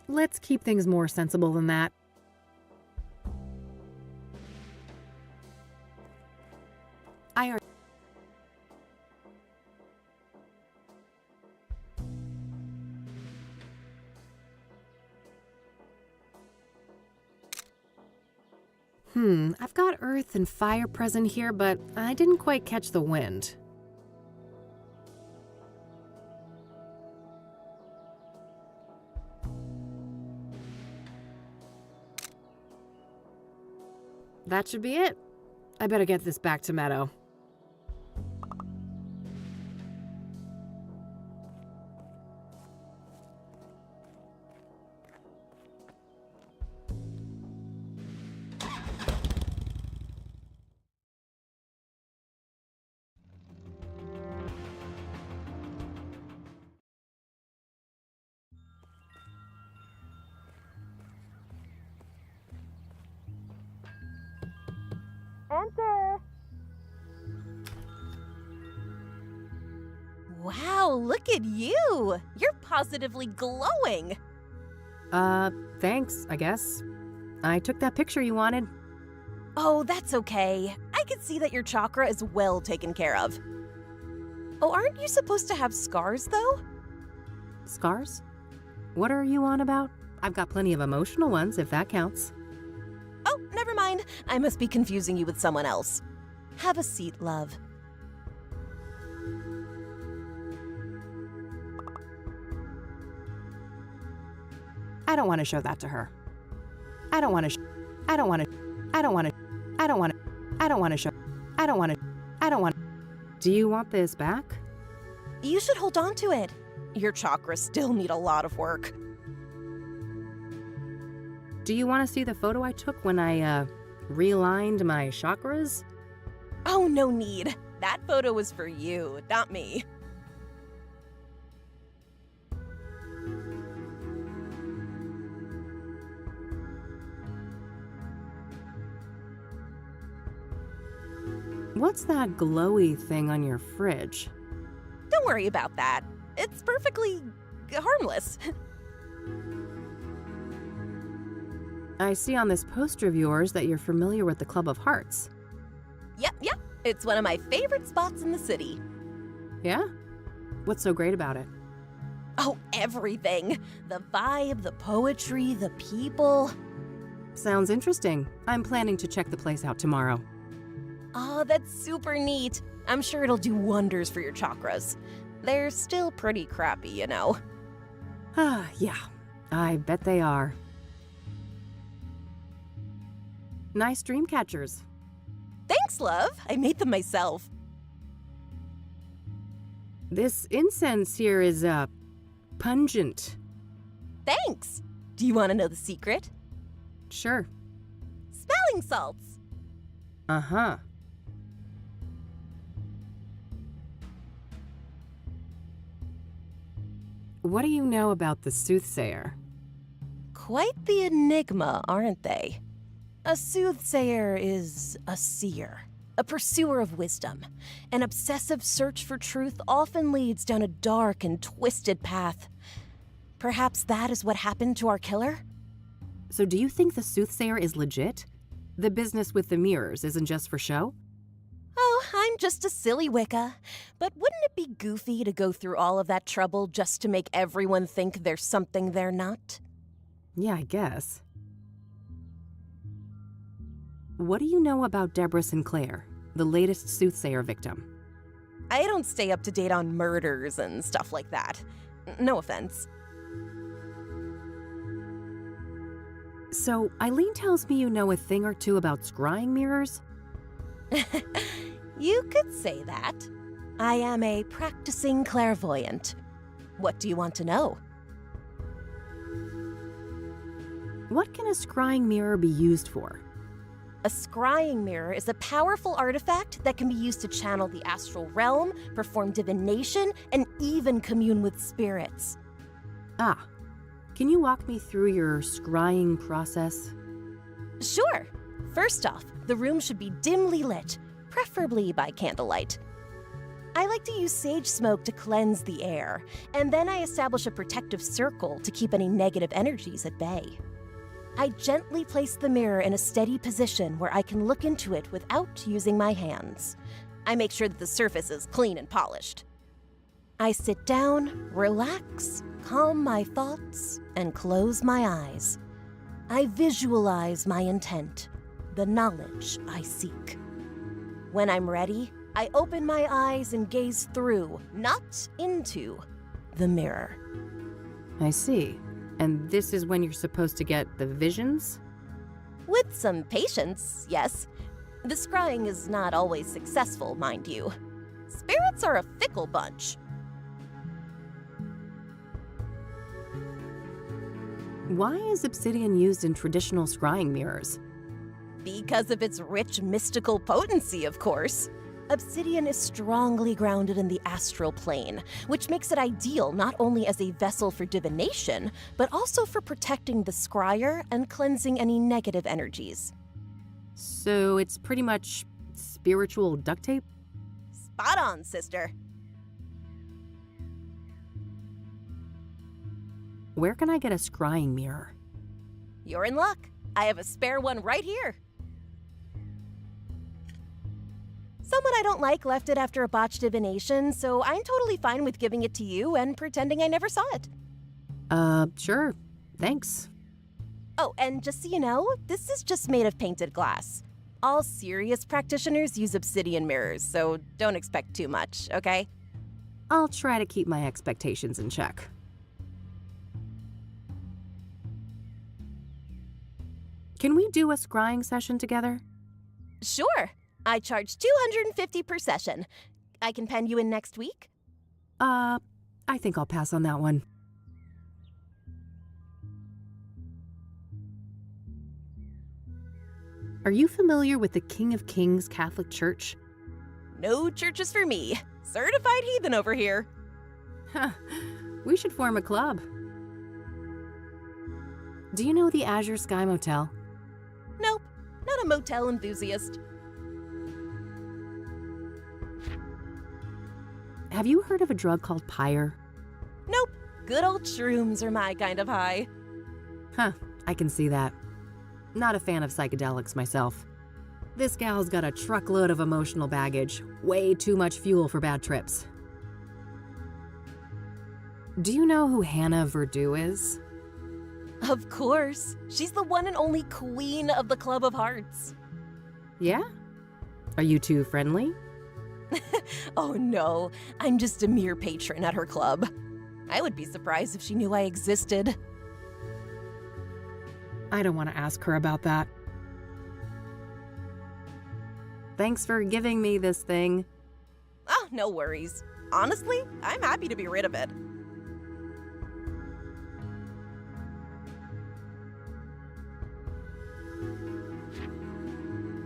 Let's keep things more sensible than that. I are. I've got earth and fire present here, but I didn't quite catch the wind. That should be it. I better get this back to Meadow. Enter! Wow, look at you! You're positively glowing! Thanks, I guess. I took that picture you wanted. Oh, that's okay. I can see that your chakra is well taken care of. Oh, aren't you supposed to have scars, though? Scars? What are you on about? I've got plenty of emotional ones, if that counts. Oh, never mind. I must be confusing you with someone else. Have a seat, love. I don't want to show that to her. I don't want to Do you want this back? You should hold on to it. Your chakras still need a lot of work. Do you want to see the photo I took when I, realigned my chakras? Oh, no need. That photo was for you, not me. What's that glowy thing on your fridge? Don't worry about that. It's perfectly harmless. I see on this poster of yours that you're familiar with the Club of Hearts. Yep. It's one of my favorite spots in the city. Yeah? What's so great about it? Oh, everything. The vibe, the poetry, the people. Sounds interesting. I'm planning to check the place out tomorrow. Oh, that's super neat. I'm sure it'll do wonders for your chakras. They're still pretty crappy, you know. Yeah. I bet they are. Nice dream catchers. Thanks, love. I made them myself. This incense here is, pungent. Thanks. Do you want to know the secret? Sure. Smelling salts. Uh-huh. What do you know about the soothsayer? Quite the enigma, aren't they? A soothsayer is a seer, a pursuer of wisdom. An obsessive search for truth often leads down a dark and twisted path. Perhaps that is what happened to our killer? So do you think the soothsayer is legit? The business with the mirrors isn't just for show? Oh, I'm just a silly Wicca. But wouldn't it be goofy to go through all of that trouble just to make everyone think there's something they're not? Yeah, I guess. What do you know about Deborah Sinclair, the latest soothsayer victim? I don't stay up to date on murders and stuff like that. No offense. So, Eileen tells me you know a thing or two about scrying mirrors? You could say that. I am a practicing clairvoyant. What do you want to know? What can a scrying mirror be used for? A scrying mirror is a powerful artifact that can be used to channel the astral realm, perform divination, and even commune with spirits. Ah. Can you walk me through your scrying process? Sure. First off, the room should be dimly lit, preferably by candlelight. I like to use sage smoke to cleanse the air, and then I establish a protective circle to keep any negative energies at bay. I gently place the mirror in a steady position where I can look into it without using my hands. I make sure that the surface is clean and polished. I sit down, relax, calm my thoughts, and close my eyes. I visualize my intent, the knowledge I seek. When I'm ready, I open my eyes and gaze through, not into, the mirror. I see. And this is when you're supposed to get the visions? With some patience, yes. The scrying is not always successful, mind you. Spirits are a fickle bunch. Why is obsidian used in traditional scrying mirrors? Because of its rich mystical potency, of course. Obsidian is strongly grounded in the astral plane, which makes it ideal not only as a vessel for divination, but also for protecting the scryer and cleansing any negative energies. So it's pretty much spiritual duct tape? Spot on, sister. Where can I get a scrying mirror? You're in luck. I have a spare one right here. Someone I don't like left it after a botched divination, so I'm totally fine with giving it to you and pretending I never saw it. Sure. Thanks. Oh, and just so you know, this is just made of painted glass. All serious practitioners use obsidian mirrors, so don't expect too much, okay? I'll try to keep my expectations in check. Can we do a scrying session together? Sure. I charge $250 per session. I can pen you in next week? I think I'll pass on that one. Are you familiar with the King of Kings Catholic Church? No churches for me. Certified heathen over here. Huh. We should form a club. Do you know the Azure Sky Motel? Nope. Not a motel enthusiast. Have you heard of a drug called pyre? Nope. Good old shrooms are my kind of high. Huh, I can see that. Not a fan of psychedelics myself. This gal's got a truckload of emotional baggage. Way too much fuel for bad trips. Do you know who Hannah Verdew is? Of course. She's the one and only queen of the Club of Hearts. Yeah? Are you two friendly? Oh no, I'm just a mere patron at her club. I would be surprised if she knew I existed. I don't want to ask her about that. Thanks for giving me this thing. Oh, no worries. Honestly, I'm happy to be rid of it.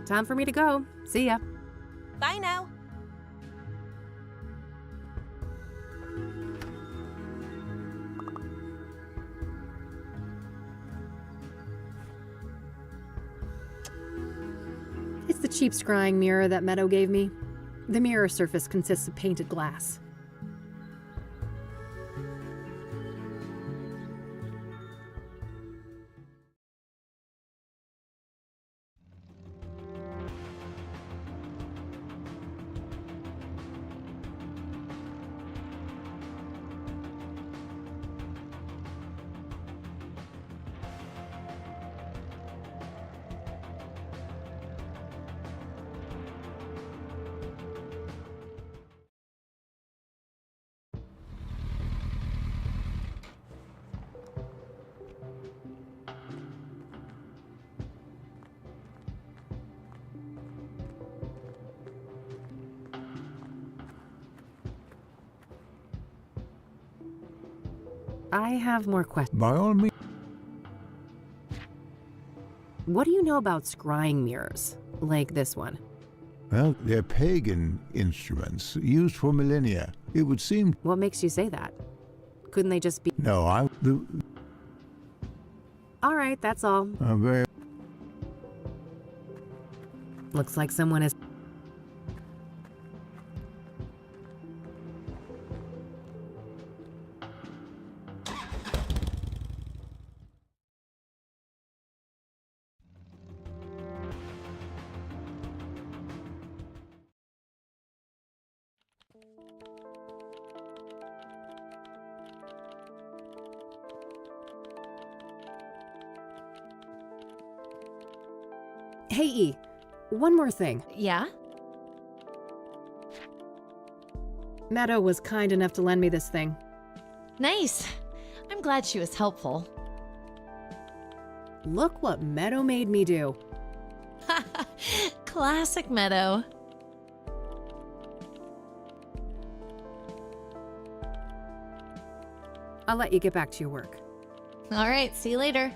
Time for me to go. See ya. Bye now. It's the cheap scrying mirror that Meadow gave me. The mirror surface consists of painted glass. I have more questions. By all means. What do you know about scrying mirrors, like this one? Well, they're pagan instruments used for millennia. It would seem. What makes you say that? Couldn't they just be... No, All right, that's all. Very. Looks like someone is... Hey, E, one more thing. Yeah? Meadow was kind enough to lend me this thing. Nice. I'm glad she was helpful. Look what Meadow made me do. Classic Meadow. I'll let you get back to your work. All right, see you later.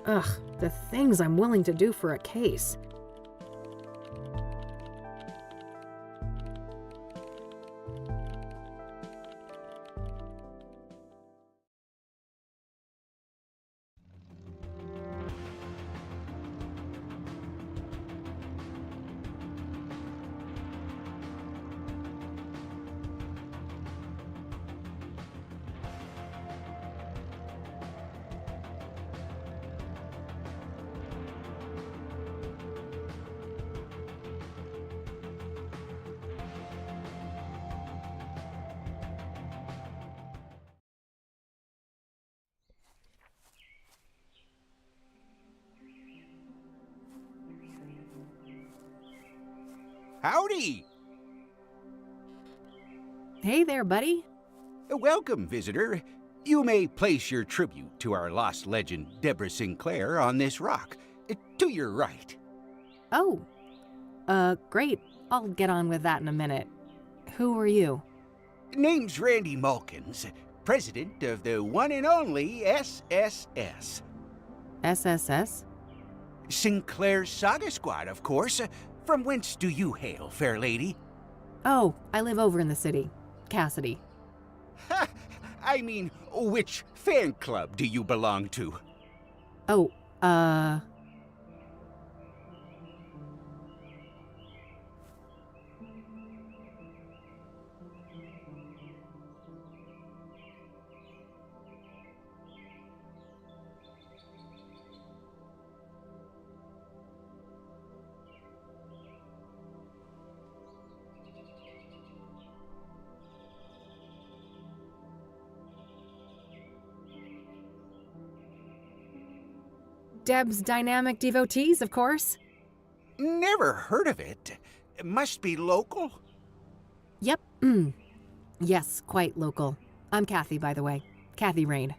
Ugh, the things I'm willing to do for a case. Howdy! Hey there, buddy. Welcome, visitor. You may place your tribute to our lost legend, Deborah Sinclair, on this rock. To your right. Oh. Great. I'll get on with that in a minute. Who are you? Name's Randy Mulkins, president of the one and only SSS. SSS? Sinclair's Saga Squad, of course. From whence do you hail, fair lady? Oh, I live over in the city. Cassidy. Ha! I mean, which fan club do you belong to? Oh, Deb's Dynamic Devotees, of course. Never heard of it. Must be local? Yep. Yes, quite local. I'm Kathy, by the way. Kathy Rain.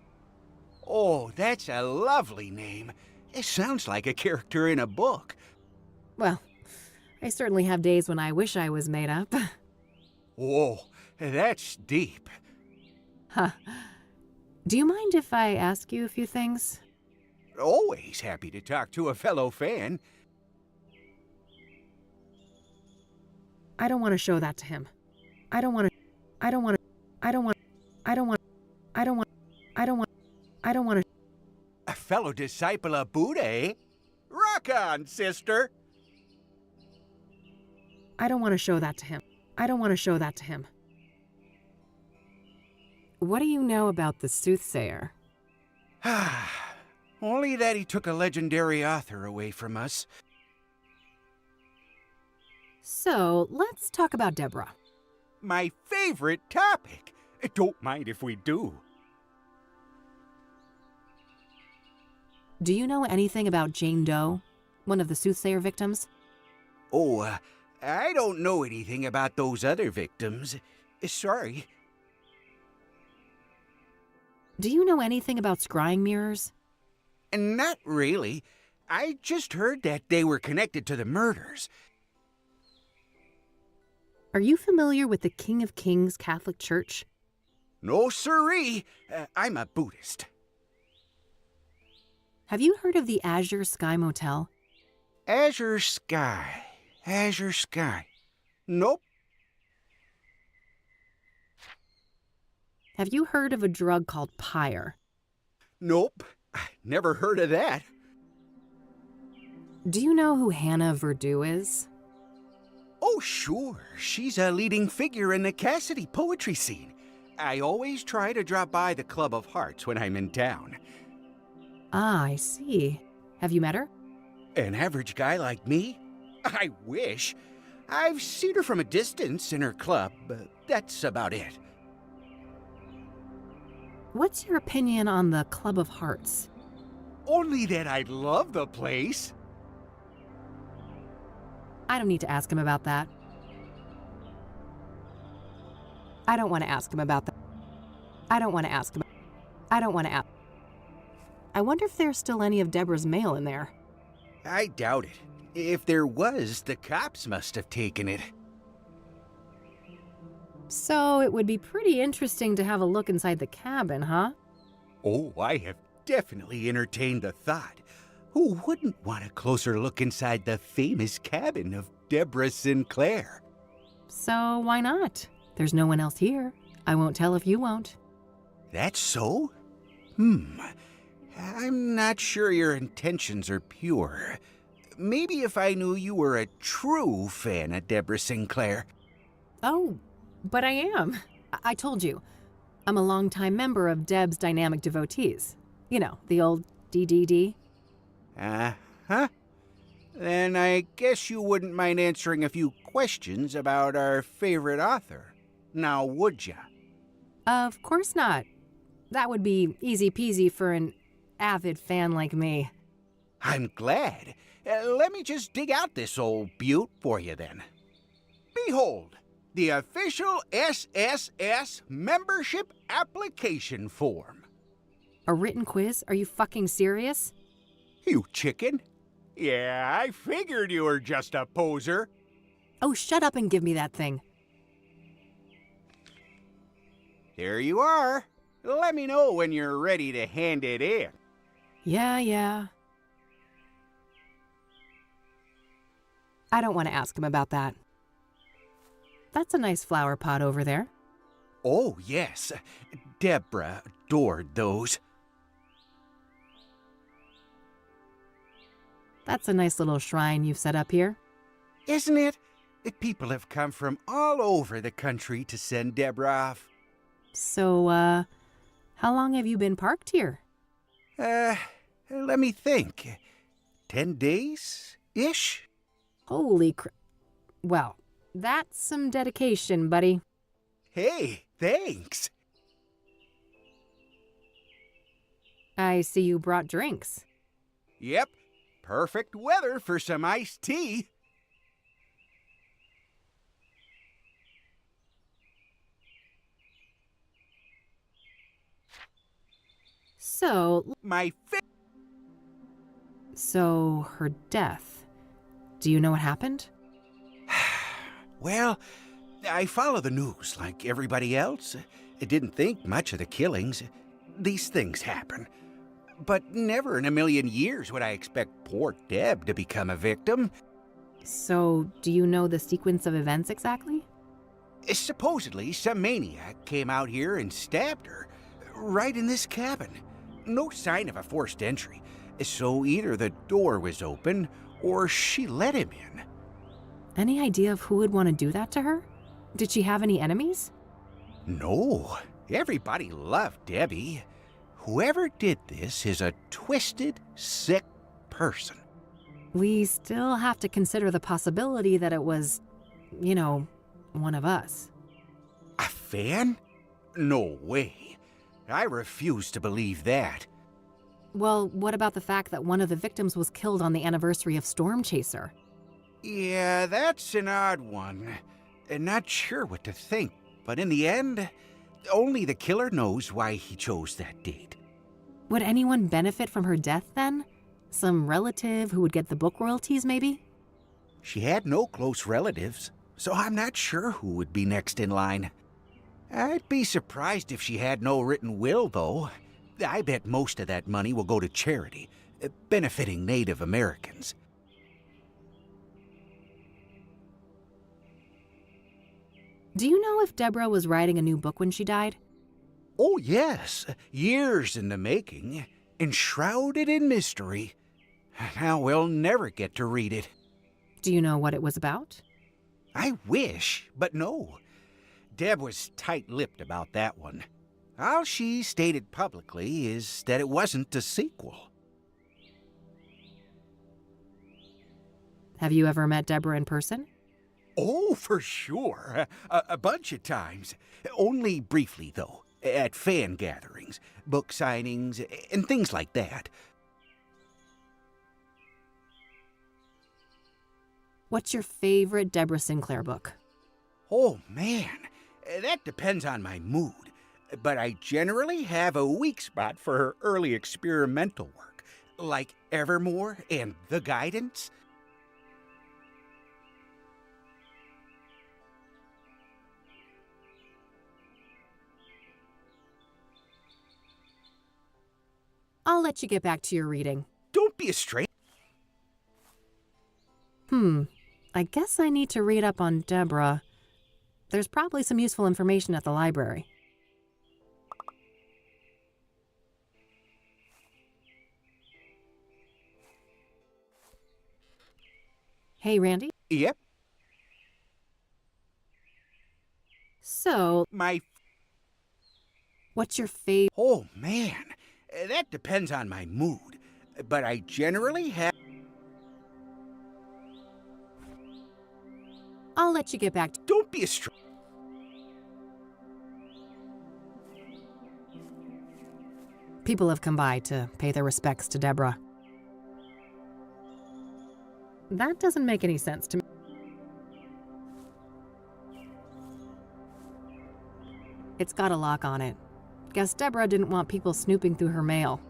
Oh, that's a lovely name. It sounds like a character in a book. Well, I certainly have days when I wish I was made up. Whoa, that's deep. Huh. Do you mind if I ask you a few things? Always happy to talk to a fellow fan. I don't want to show that to him. I don't want to. A fellow disciple of Buddha, eh? Rock on, sister! I don't want to show that to him. What do you know about the soothsayer? Only that he took a legendary author away from us. So, let's talk about Deborah. My favorite topic. Don't mind if we do. Do you know anything about Jane Doe, one of the soothsayer victims? Oh, I don't know anything about those other victims. Sorry. Do you know anything about scrying mirrors? Not really. I just heard that they were connected to the murders. Are you familiar with the King of Kings Catholic Church? No siree. I'm a Buddhist. Have you heard of the Azure Sky Motel? Azure Sky. Azure Sky. Nope. Have you heard of a drug called Pyre? Nope. Never heard of that. Do you know who Hannah Verdew is? Oh, sure. She's a leading figure in the Cassidy poetry scene. I always try to drop by the Club of Hearts when I'm in town. Ah, I see. Have you met her? An average guy like me? I wish. I've seen her from a distance in her club, but that's about it. What's your opinion on the Club of Hearts? Only that I love the place. I don't need to ask him about that. I don't want to ask him about that. I don't want to ask him. I don't want to ask. I wonder if there's still any of Deborah's mail in there. I doubt it. If there was, the cops must have taken it. So it would be pretty interesting to have a look inside the cabin, huh? Oh, I have definitely entertained the thought. Who wouldn't want a closer look inside the famous cabin of Deborah Sinclair? So why not? There's no one else here. I won't tell if you won't. That's so? I'm not sure your intentions are pure. Maybe if I knew you were a true fan of Deborah Sinclair. Oh, but I am. I told you. I'm a longtime member of Deb's Dynamic Devotees. You know, the old DDD. Uh-huh. Then I guess you wouldn't mind answering a few questions about our favorite author. Now, would ya? Of course not. That would be easy peasy for an avid fan like me. I'm glad. Let me just dig out this old beaut for you then. Behold, the official SSS membership application form. A written quiz? Are you fucking serious? You chicken. Yeah, I figured you were just a poser. Oh, shut up and give me that thing. There you are. Let me know when you're ready to hand it in. Yeah. I don't want to ask him about that. That's a nice flower pot over there. Oh, yes. Deborah adored those. That's a nice little shrine you've set up here. Isn't it? People have come from all over the country to send Deborah off. So, how long have you been parked here? Let me think. 10 days-ish? Holy crap. Well, that's some dedication, buddy. Hey, thanks. I see you brought drinks. Yep, perfect weather for some iced tea. So, So, her death. Do you know what happened? Well, I follow the news like everybody else. I didn't think much of the killings. These things happen. But never in a million years would I expect poor Deb to become a victim. So, do you know the sequence of events exactly? Supposedly, some maniac came out here and stabbed her, right in this cabin. No sign of a forced entry, so either the door was open or she let him in. Any idea of who would want to do that to her? Did she have any enemies? No, everybody loved Debbie. Whoever did this is a twisted, sick person. We still have to consider the possibility that it was, one of us. A fan? No way. I refuse to believe that. Well, what about the fact that one of the victims was killed on the anniversary of Storm Chaser? Yeah, that's an odd one. Not sure what to think, but in the end, only the killer knows why he chose that date. Would anyone benefit from her death then? Some relative who would get the book royalties, maybe? She had no close relatives, so I'm not sure who would be next in line. I'd be surprised if she had no written will, though. I bet most of that money will go to charity, benefiting Native Americans. Do you know if Deborah was writing a new book when she died? Oh, yes. Years in the making, enshrouded in mystery. Now we'll never get to read it. Do you know what it was about? I wish, but no. Deb was tight-lipped about that one. All she stated publicly is that it wasn't a sequel. Have you ever met Deborah in person? Oh, for sure. A bunch of times. Only briefly, though. At fan gatherings, book signings, and things like that. What's your favorite Deborah Sinclair book? Oh, man. That depends on my mood. But I generally have a weak spot for her early experimental work, like Evermore and The Guidance. I'll let you get back to your reading. Don't be a stranger. I guess I need to read up on Deborah. There's probably some useful information at the library. Hey, Randy? Yep. So, what's your favorite? Oh, man. That depends on my mood. But I generally have... I'll let you get back to... Don't be a stranger. People have come by to pay their respects to Deborah. That doesn't make any sense to me. It's got a lock on it. Guess Deborah didn't want people snooping through her mail.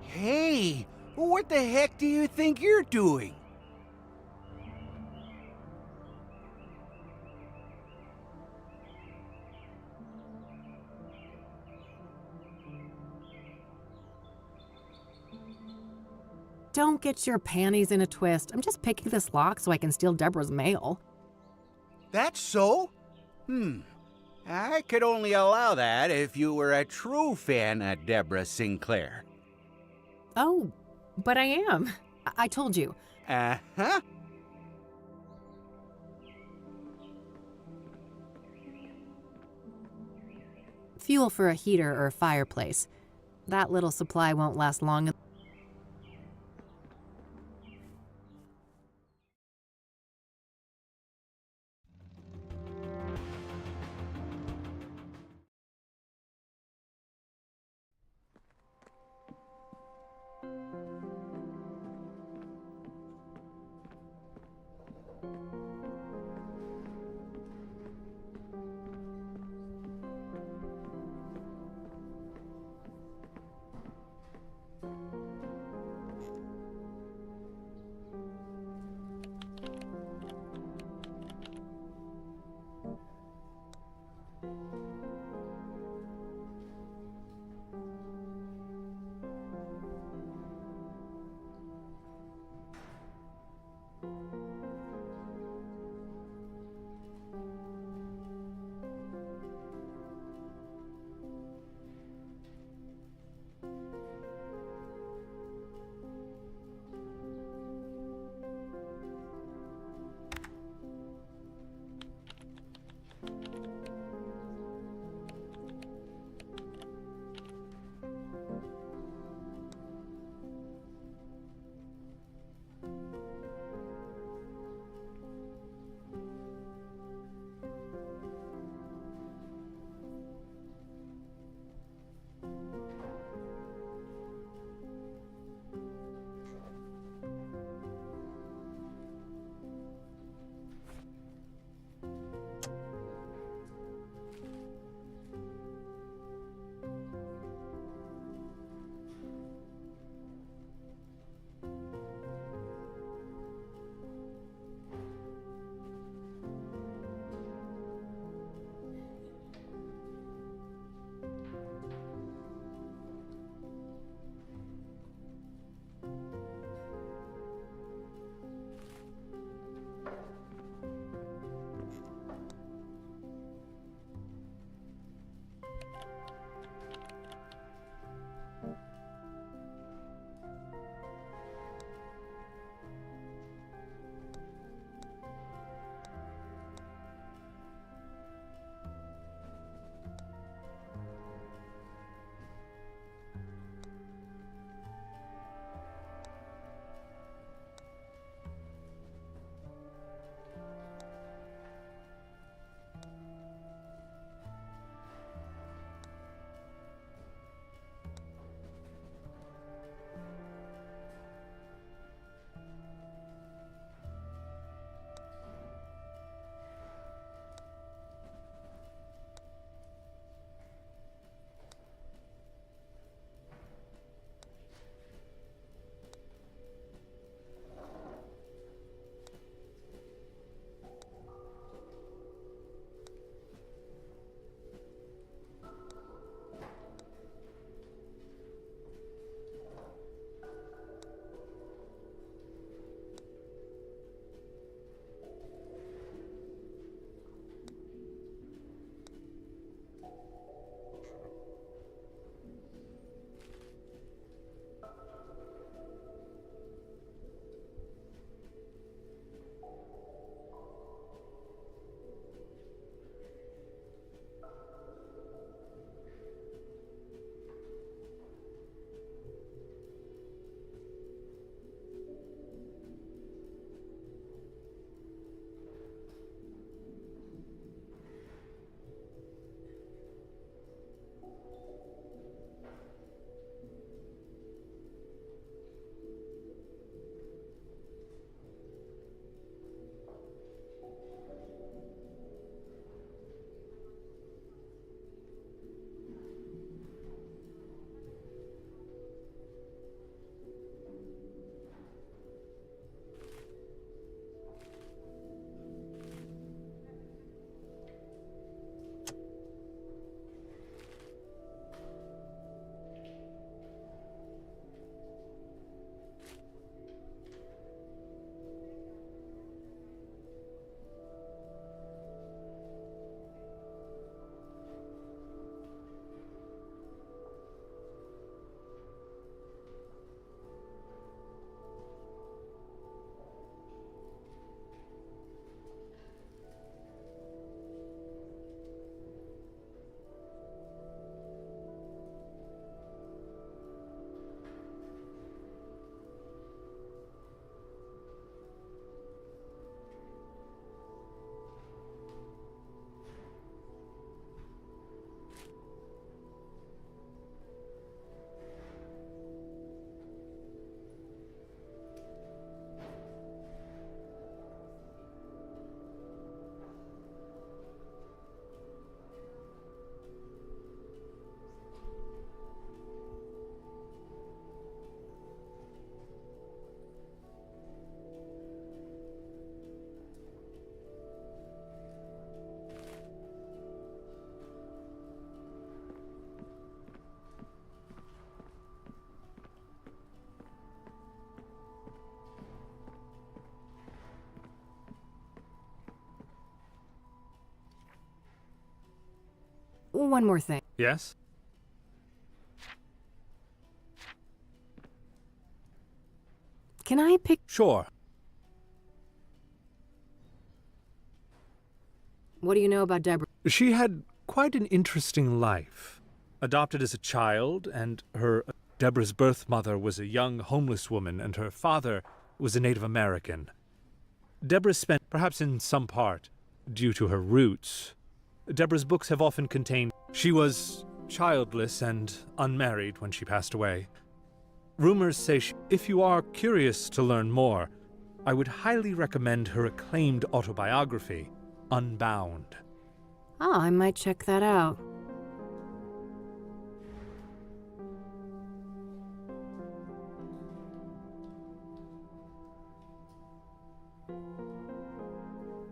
Hey, what the heck do you think you're doing? Don't get your panties in a twist. I'm just picking this lock so I can steal Deborah's mail. That's so? I could only allow that if you were a true fan of Deborah Sinclair. Oh, but I am. I told you. Uh-huh. Fuel for a heater or a fireplace. That little supply won't last long. One more thing. Yes? Can I pick... Sure. What do you know about Deborah? She had quite an interesting life. Adopted as a child, and Deborah's birth mother was a young homeless woman, and her father was a Native American. Deborah spent, perhaps in some part, due to her roots. Deborah's books have often contained... She was childless and unmarried when she passed away. Rumors say if you are curious to learn more, I would highly recommend her acclaimed autobiography, Unbound. Oh, I might check that out.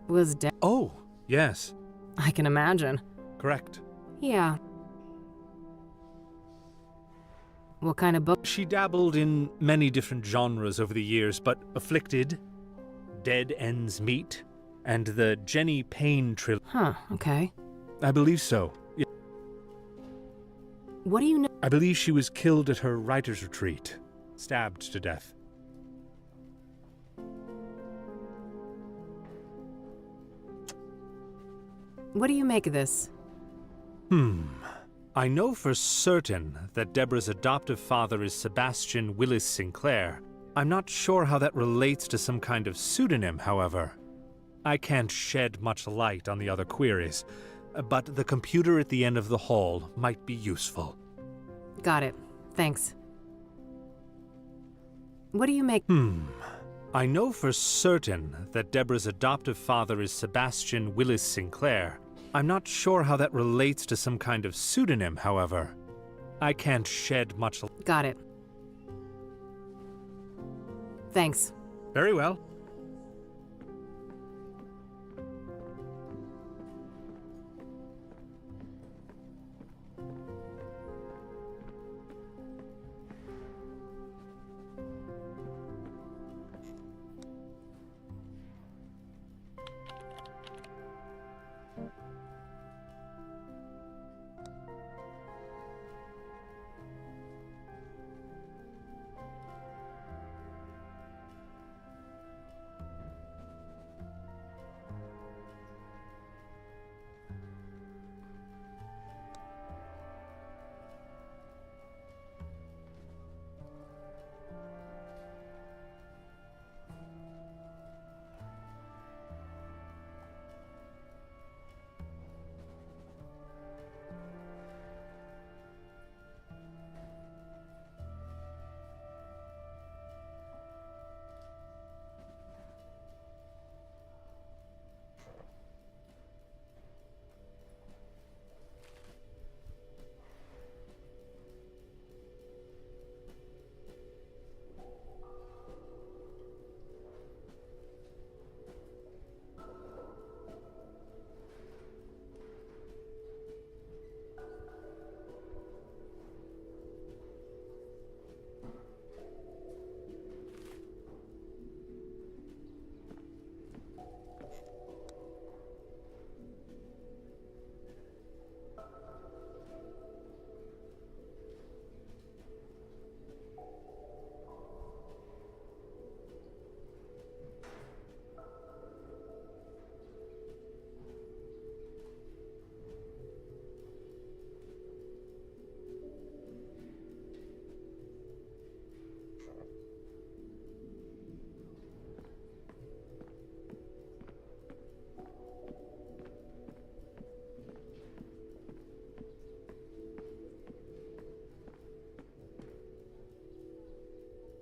Was Oh, yes. I can imagine. Correct. Yeah. What kind of book? She dabbled in many different genres over the years, but Afflicted, Dead Ends Meet, and the Jenny Payne trilogy. Huh, okay. I believe so. Yeah. What do you know? I believe she was killed at her writer's retreat, stabbed to death. What do you make of this? I know for certain that Deborah's adoptive father is Sebastian Willis Sinclair. I'm not sure how that relates to some kind of pseudonym, however. I can't shed much light on the other queries, but the computer at the end of the hall might be useful. Got it. Thanks. What do you make? I know for certain that Deborah's adoptive father is Sebastian Willis Sinclair. I'm not sure how that relates to some kind of pseudonym, however. I can't shed much... Got it. Thanks. Very well.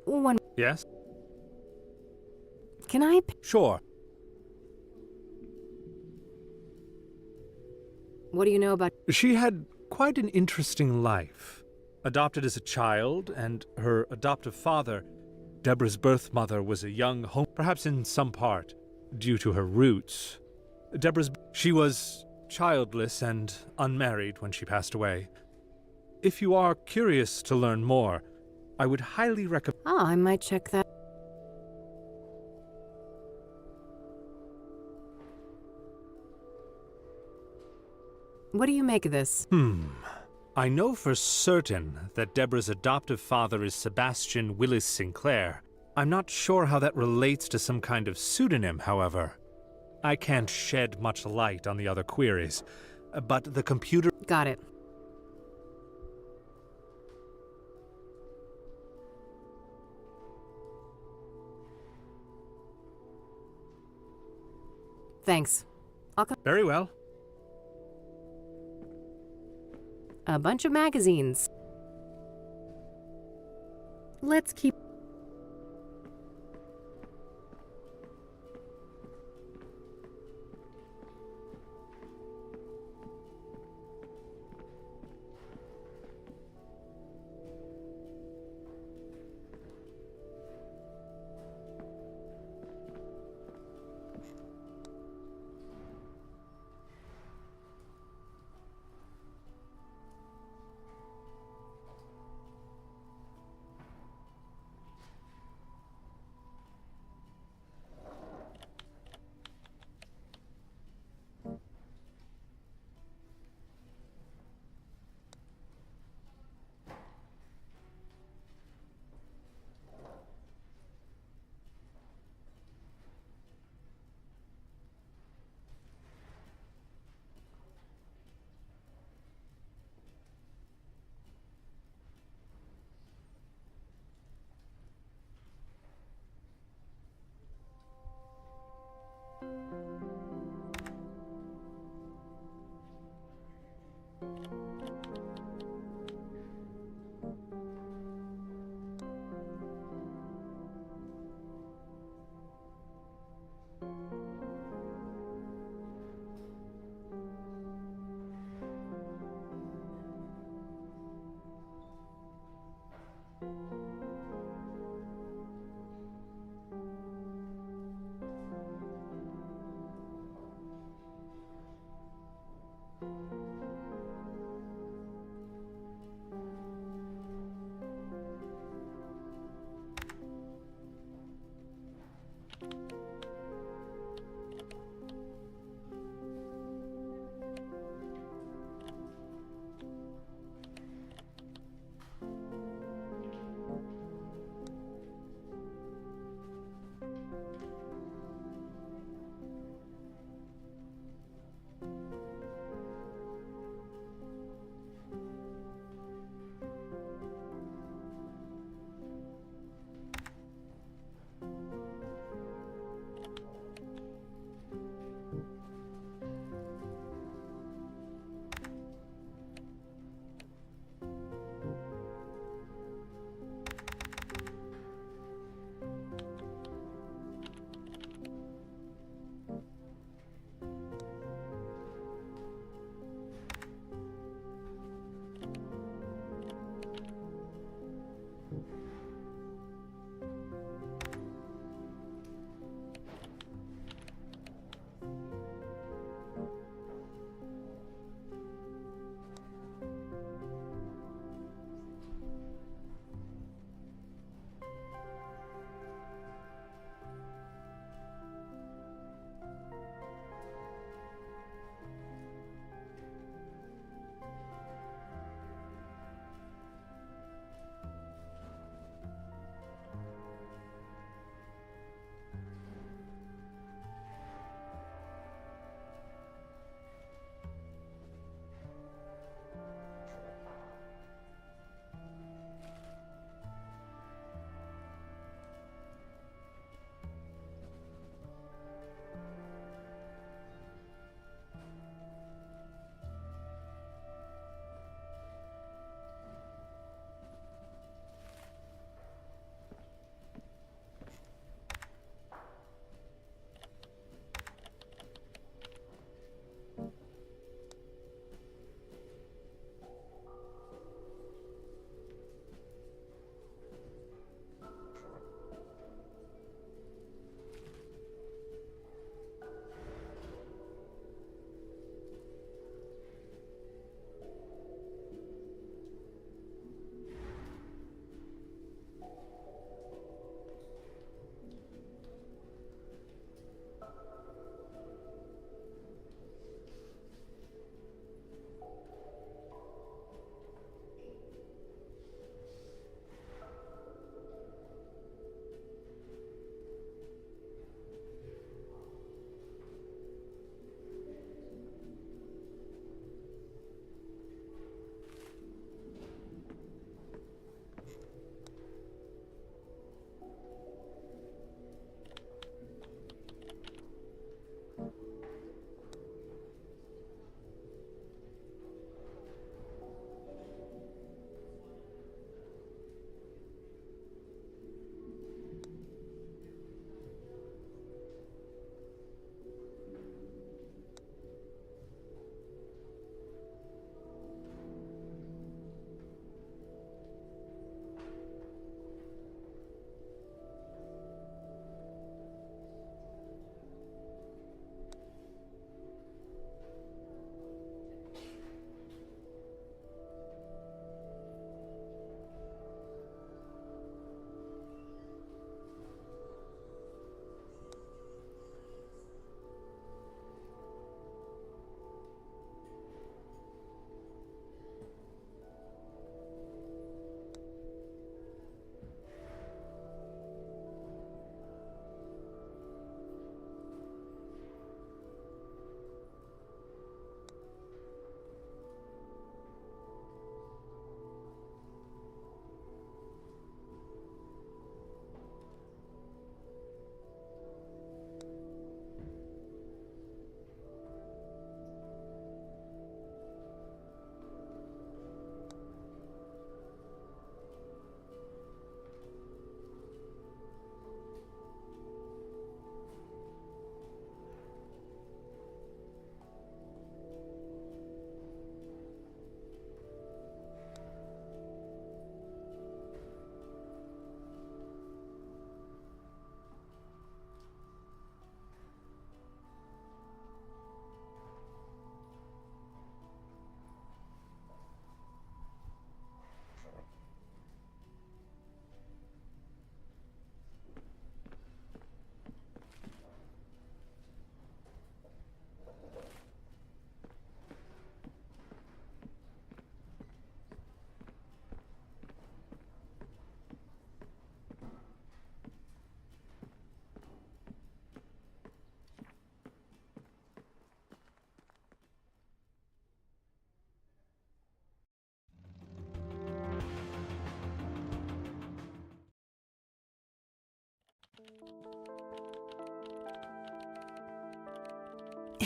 One. Yes? Can I... Sure. What do you know about... She had quite an interesting life. Adopted as a child, and her adoptive father, Deborah's birth mother, was a young perhaps in some part, due to her roots. She was childless and unmarried when she passed away. If you are curious to learn more, I would highly recommend... Oh, I might check that. What do you make of this? I know for certain that Deborah's adoptive father is Sebastian Willis Sinclair. I'm not sure how that relates to some kind of pseudonym, however. I can't shed much light on the other queries, but the computer... Got it. Thanks. I'll come. Very well. A bunch of magazines. Let's keep...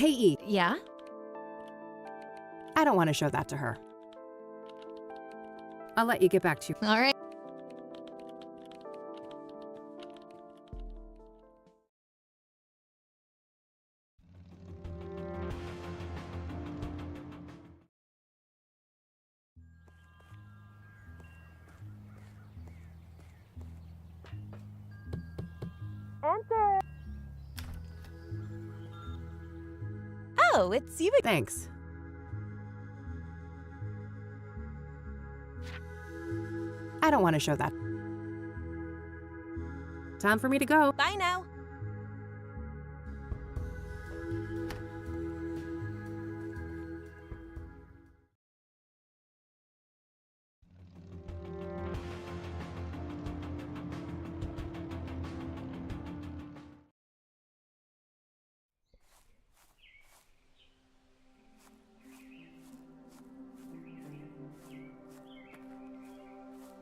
Hey, E. Yeah? I don't want to show that to her. I'll let you get back to you. All right. Enter! Oh, it's you. Thanks. I don't want to show that. Time for me to go. Bye now.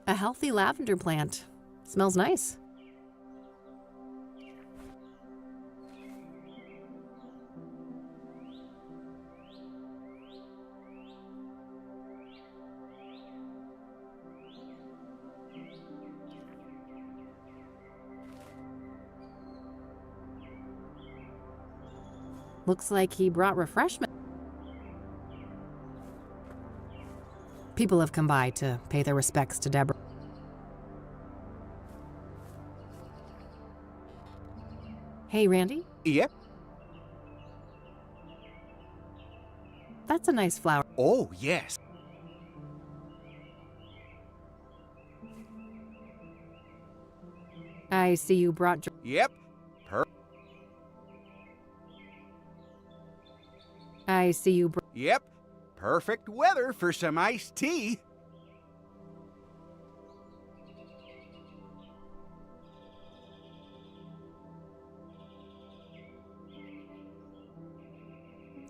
A healthy lavender plant. Smells nice. Looks like he brought refreshment. People have come by to pay their respects to Deborah. Hey, Randy? Yep. That's a nice flower. Oh, yes. I see you brought... Yep. I see you Yep. Perfect weather for some iced tea.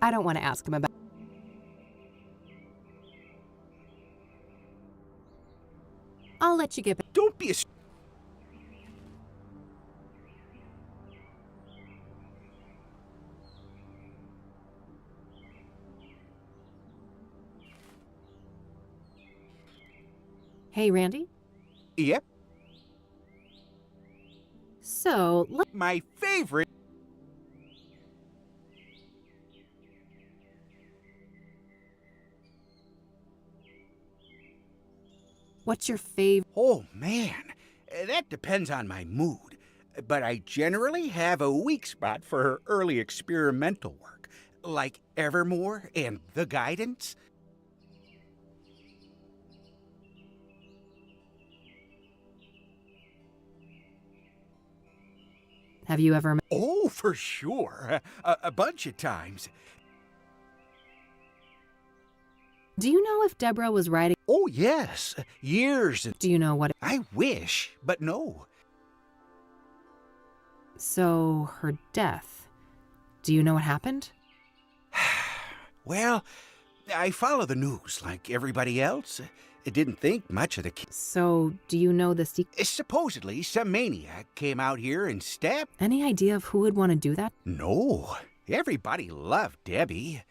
I don't want to ask him about... I'll let you get back. Don't be a... Hey, Randy? Yep. So, my favorite... What's your favorite? Oh, man. That depends on my mood. But I generally have a weak spot for her early experimental work, like Evermore and The Guidance. Have you ever... Oh, for sure. A bunch of times. Do you know if Deborah was writing... Oh, yes. Years. Do you know what... I wish, but no. So, her death. Do you know what happened? Well, I follow the news like everybody else. I didn't think much of the kids. So, do you know the secret? Supposedly, some maniac came out here and stabbed... Any idea of who would want to do that? No. Everybody loved Debbie.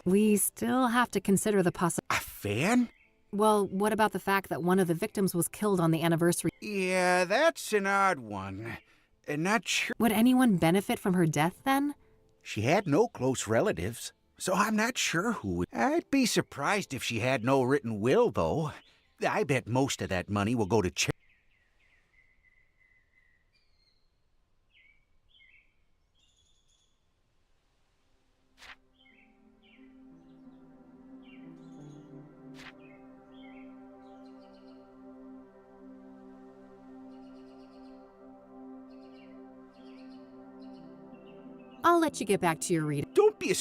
We still have to consider the A fan? Well, what about the fact that one of the victims was killed on the anniversary? Yeah, that's an odd one. Not sure. Would anyone benefit from her death, then? She had no close relatives, so I'm not sure who would. I'd be surprised if she had no written will, though. I bet most of that money will go to charity. I'll let you get back to your reading. Don't be a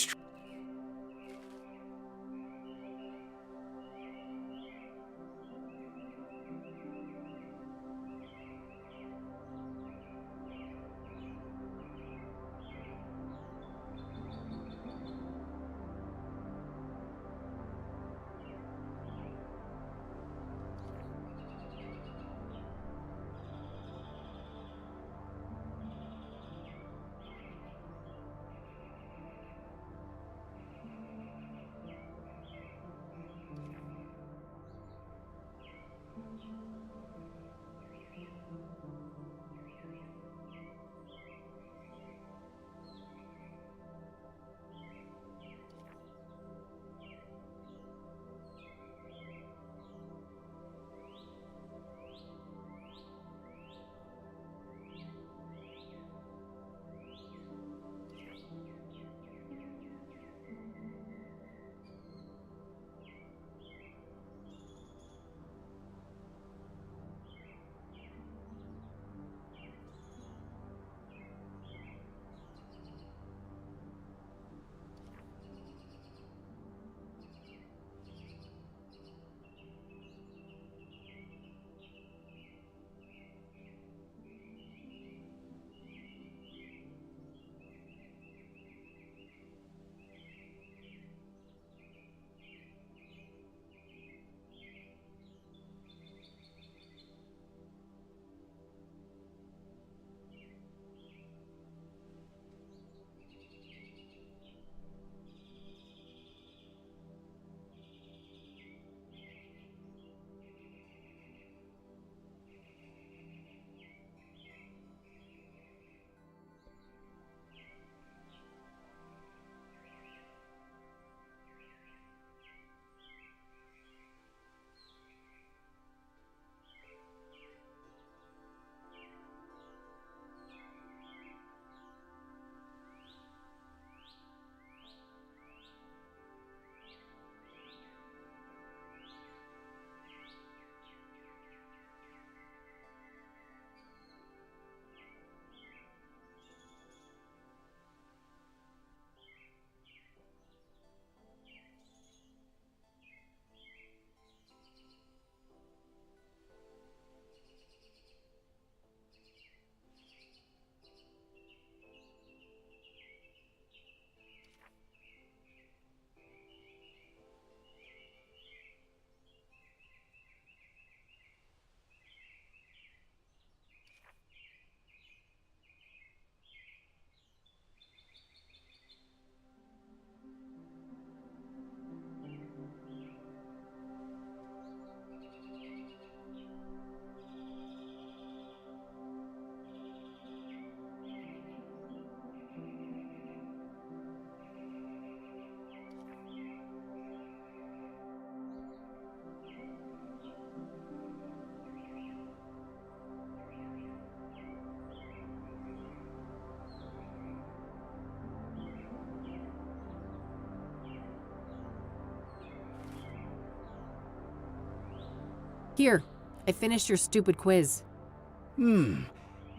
Here, I finished your stupid quiz.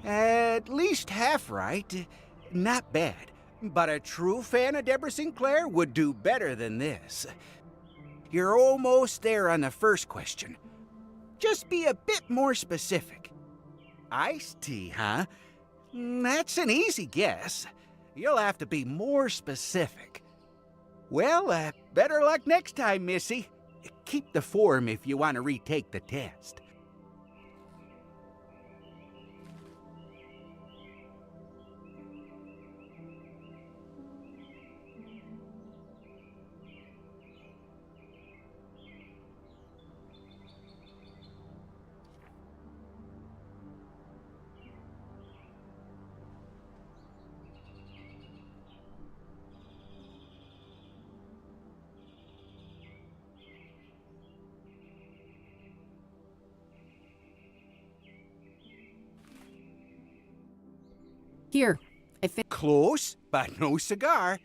At least half right. Not bad. But a true fan of Deborah Sinclair would do better than this. You're almost there on the first question. Just be a bit more specific. Iced tea, huh? That's an easy guess. You'll have to be more specific. Well, better luck next time, Missy. Keep the form if you want to retake the test. Here, Close, but no cigar.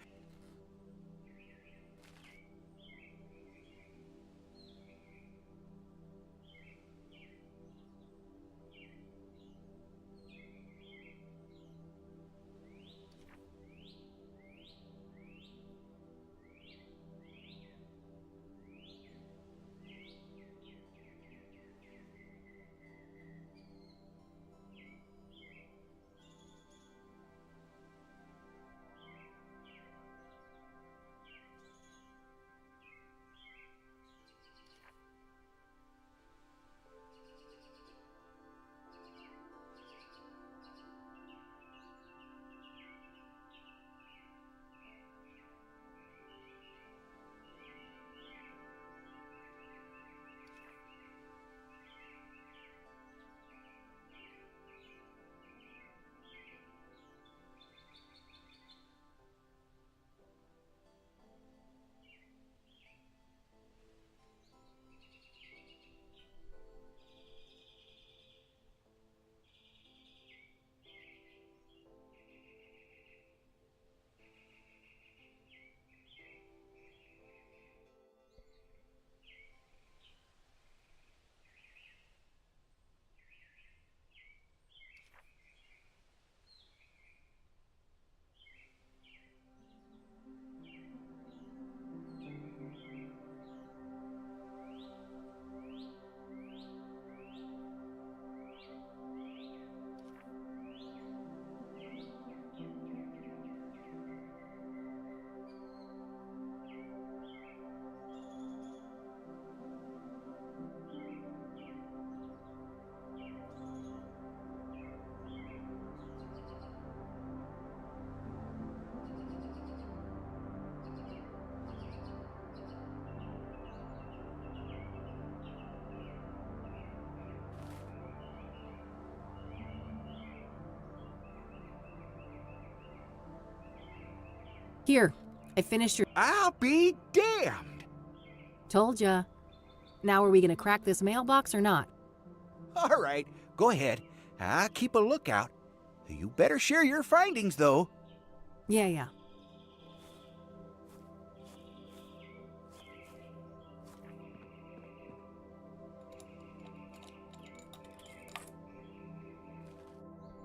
Here, I finished your... I'll be damned! Told ya. Now are we gonna crack this mailbox or not? All right, go ahead. I'll keep a lookout. You better share your findings, though. Yeah.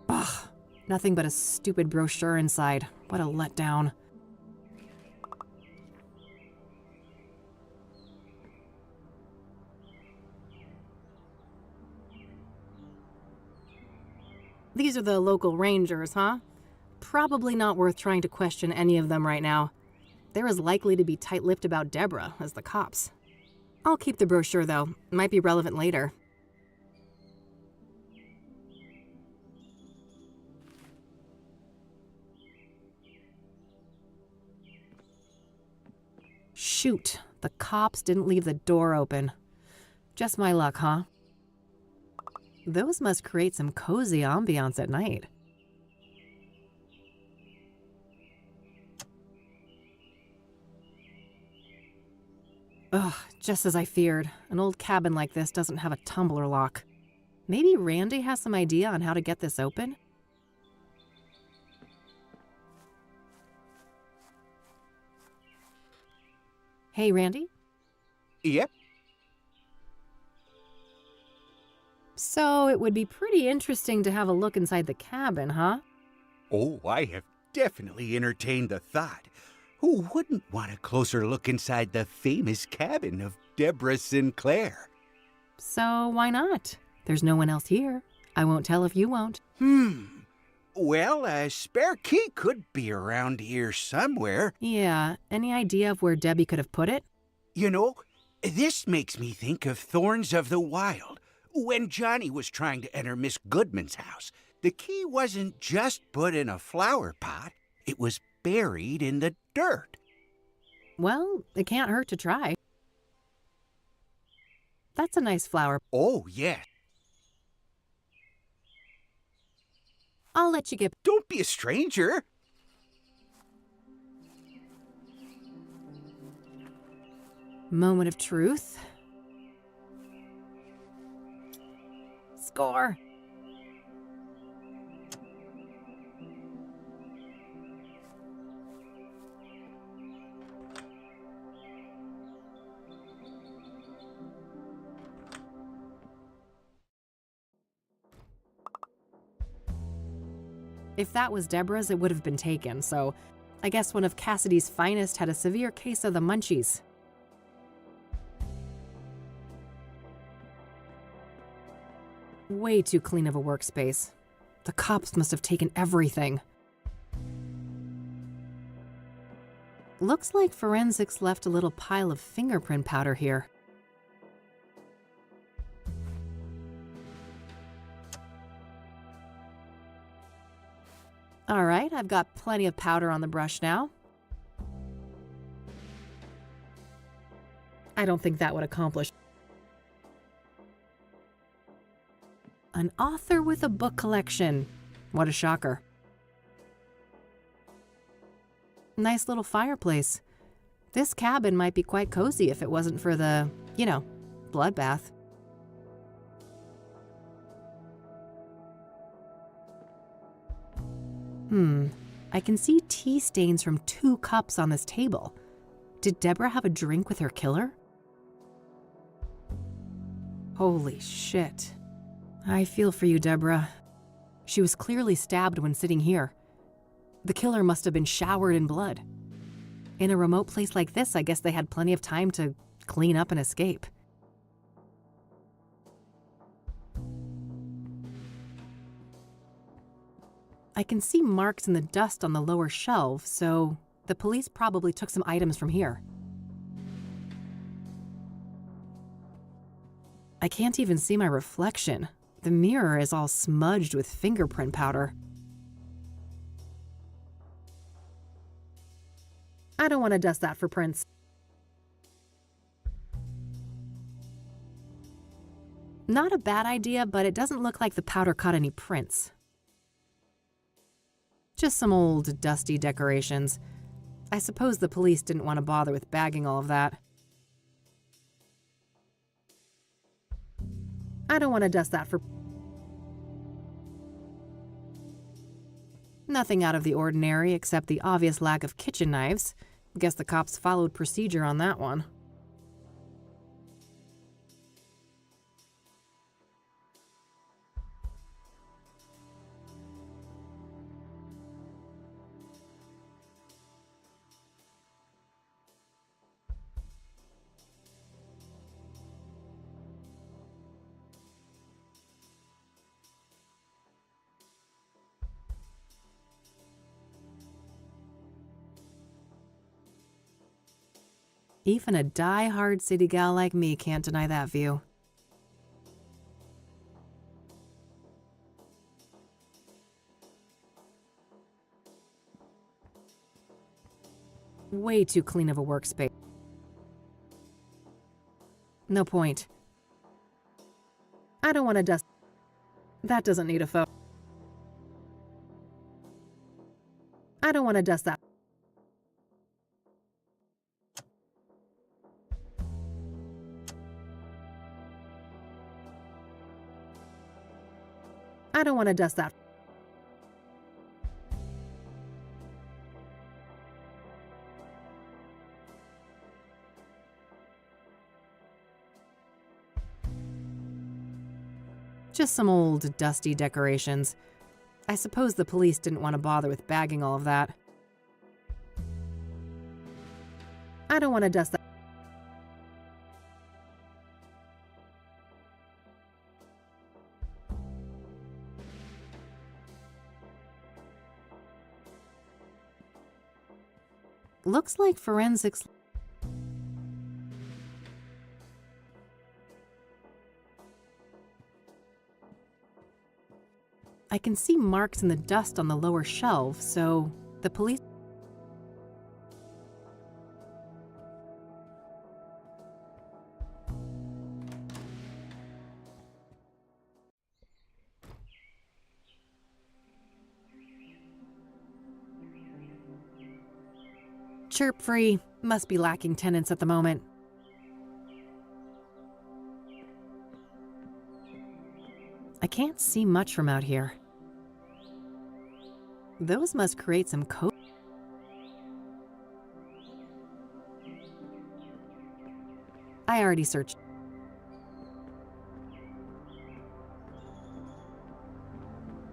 Ugh, nothing but a stupid brochure inside. What a letdown. These are the local rangers, huh? Probably not worth trying to question any of them right now. They're as likely to be tight-lipped about Deborah as the cops. I'll keep the brochure, though. Might be relevant later. Shoot, the cops didn't leave the door open. Just my luck, huh? Those must create some cozy ambiance at night. Ugh, just as I feared. An old cabin like this doesn't have a tumbler lock. Maybe Randy has some idea on how to get this open? Hey, Randy? Yep. So it would be pretty interesting to have a look inside the cabin, huh? Oh, I have definitely entertained the thought. Who wouldn't want a closer look inside the famous cabin of Deborah Sinclair? So why not? There's no one else here. I won't tell if you won't. Well, a spare key could be around here somewhere. Yeah, any idea of where Debbie could have put it? You know, this makes me think of Thorns of the Wild. When Johnny was trying to enter Miss Goodman's house, the key wasn't just put in a flower pot, it was buried in the dirt. Well, it can't hurt to try. That's a nice flower. Oh, yes. I'll let you get... Don't be a stranger. Moment of truth. Score. If that was Deborah's, it would have been taken, so I guess one of Cassidy's finest had a severe case of the munchies. Way too clean of a workspace. The cops must have taken everything. Looks like forensics left a little pile of fingerprint powder here. All right, I've got plenty of powder on the brush now. I don't think that would accomplish. An author with a book collection. What a shocker. Nice little fireplace. This cabin might be quite cozy if it wasn't for the, bloodbath. I can see tea stains from 2 cups on this table. Did Deborah have a drink with her killer? Holy shit. I feel for you, Deborah. She was clearly stabbed when sitting here. The killer must have been showered in blood. In a remote place like this, I guess they had plenty of time to clean up and escape. I can see marks in the dust on the lower shelf, so the police probably took some items from here. I can't even see my reflection. The mirror is all smudged with fingerprint powder. I don't want to dust that for prints. Not a bad idea, but it doesn't look like the powder caught any prints. Just some old, dusty decorations. I suppose the police didn't want to bother with bagging all of that. I don't want to dust that for... Nothing out of the ordinary except the obvious lack of kitchen knives. Guess the cops followed procedure on that one. Even a die-hard city gal like me can't deny that view. Way too clean of a workspace. No point. I don't want to dust. That doesn't need a photo. I don't want to dust that. I don't want to dust that. Just some old, dusty decorations. I suppose the police didn't want to bother with bagging all of that. I don't want to dust that. Looks like forensics. I can see marks in the dust on the lower shelf, so the police. Chirp free. Must be lacking tenants at the moment. I can't see much from out here. Those must create some code. I already searched.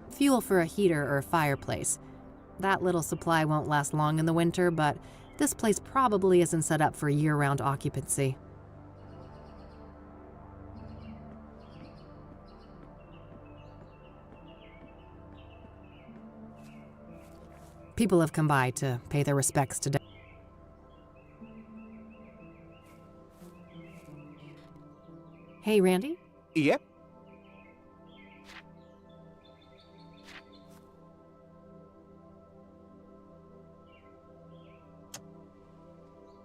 Fuel for a heater or a fireplace. That little supply won't last long in the winter, but this place probably isn't set up for year-round occupancy. People have come by to pay their respects today. Hey, Randy? Yep.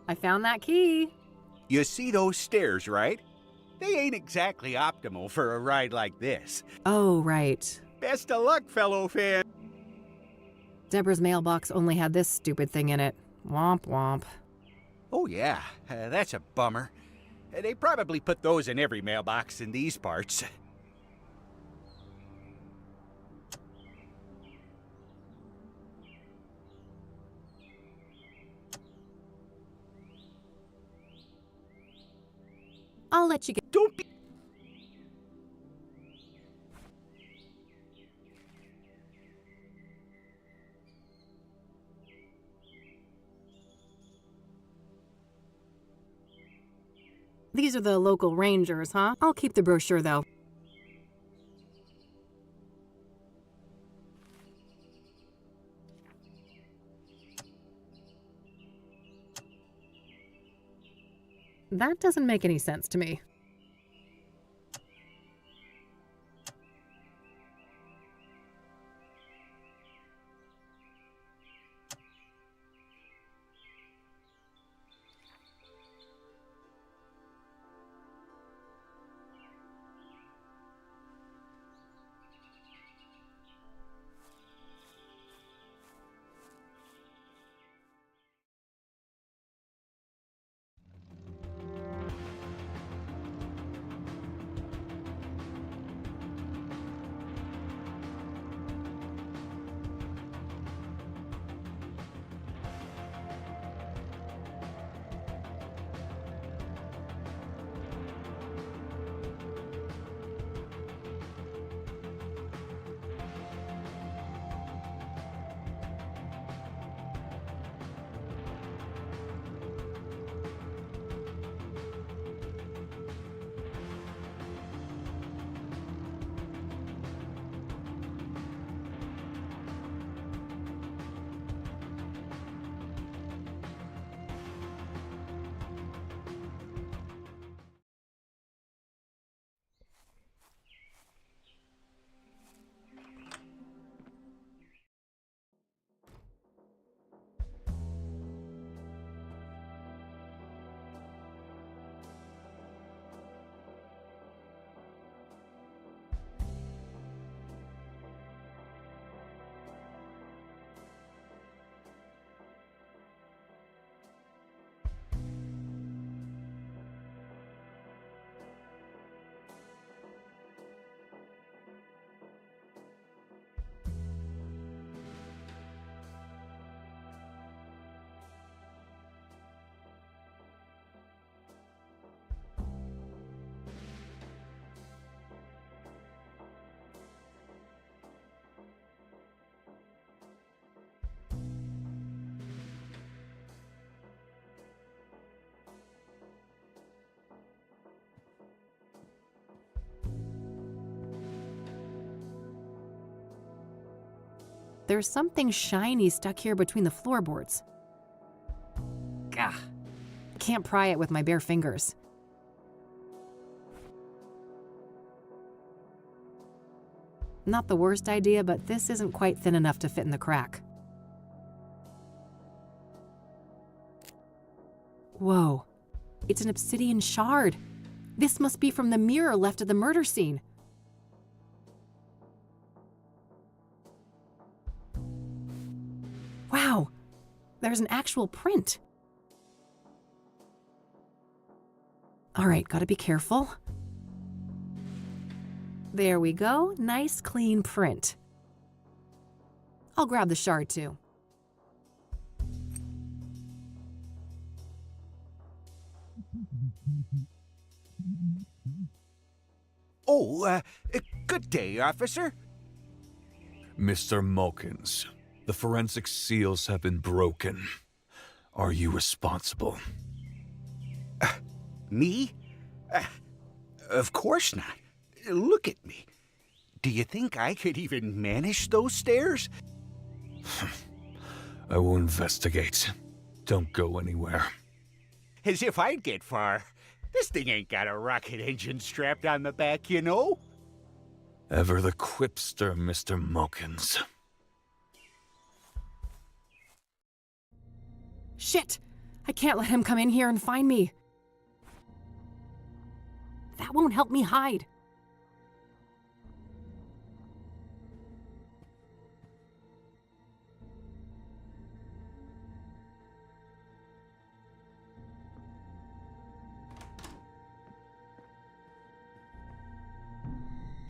I found that key. You see those stairs, right? They ain't exactly optimal for a ride like this. Oh, right. Best of luck, fellow fan. Deborah's mailbox only had this stupid thing in it. Womp womp. Oh yeah, that's a bummer. They probably put those in every mailbox in these parts. I'll let you get. Don't be. These are the local rangers, huh? I'll keep the brochure, though. That doesn't make any sense to me. there's something shiny stuck here between the floorboards. Gah. Can't pry it with my bare fingers. Not the worst idea, but this isn't quite thin enough to fit in the crack. Whoa, it's an obsidian shard. This must be from the mirror left at the murder scene. Wow, there's an actual print. All right, gotta be careful. There we go, nice clean print. I'll grab the shard too. Oh, good day, officer. Mr. Mulkins, the forensic seals have been broken. Are you responsible? Me? Of course not. Look at me. Do you think I could even manage those stairs? I will investigate. Don't go anywhere. As if I'd get far. This thing ain't got a rocket engine strapped on the back, you know? Ever the quipster, Mr. Mulkins. Shit! I can't let him come in here and find me. That won't help me hide.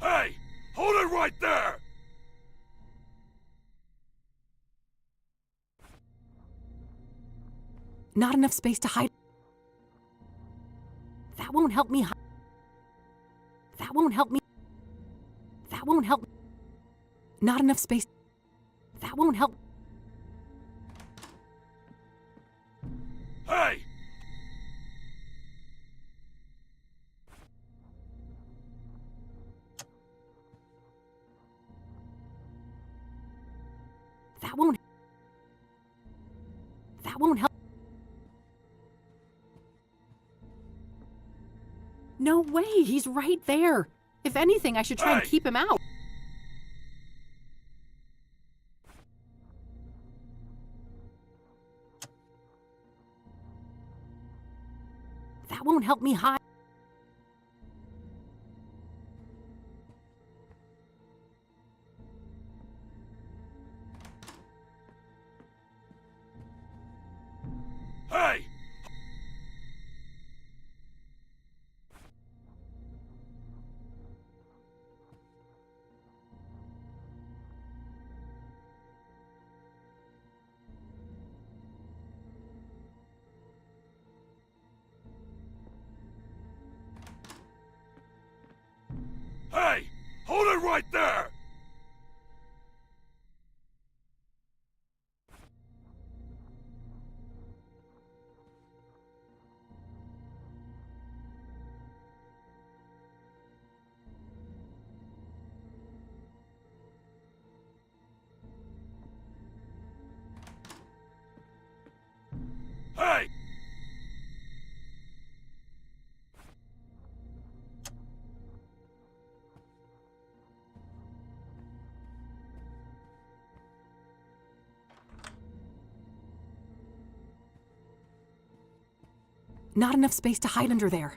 Hey! Hold it right there! Not enough space to hide. That won't help me hide. That won't help me. That won't help. Not enough space. That won't help. Hey! That won't. That won't help. No way, he's right there. If anything, I should try and keep him out. That won't help me hide. Hey! Hey! Hold it right there! Hey! Not enough space to hide under there.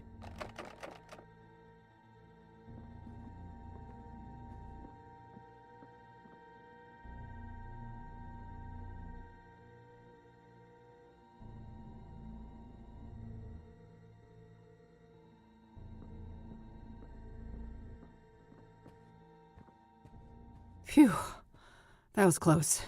Phew, that was close.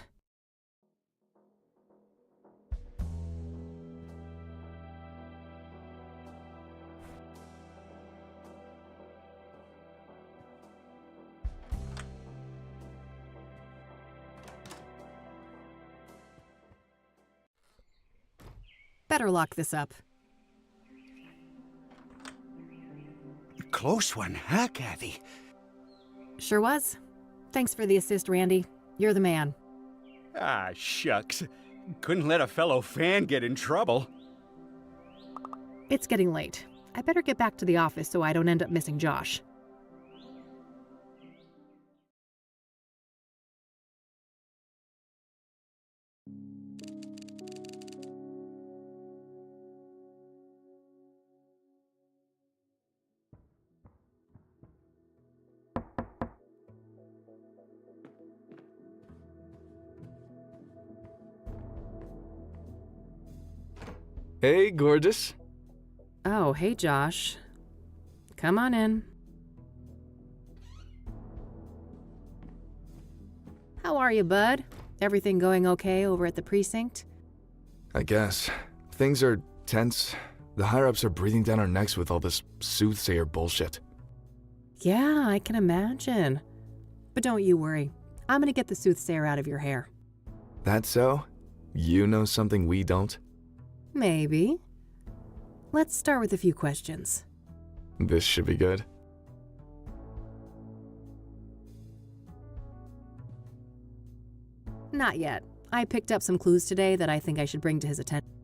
Better lock this up. Close one, huh, Kathy? Sure was. Thanks for the assist, Randy. You're the man. Ah, shucks. Couldn't let a fellow fan get in trouble. It's getting late. I better get back to the office so I don't end up missing Josh. Hey, gorgeous. Oh, hey, Josh. Come on in. How are you, bud? Everything going okay over at the precinct? I guess. Things are tense. The higher-ups are breathing down our necks with all this soothsayer bullshit. Yeah, I can imagine. But don't you worry. I'm gonna get the soothsayer out of your hair. That so? You know something we don't? Maybe. Let's start with a few questions. This should be good. Not yet. I picked up some clues today that I think I should bring to his attention.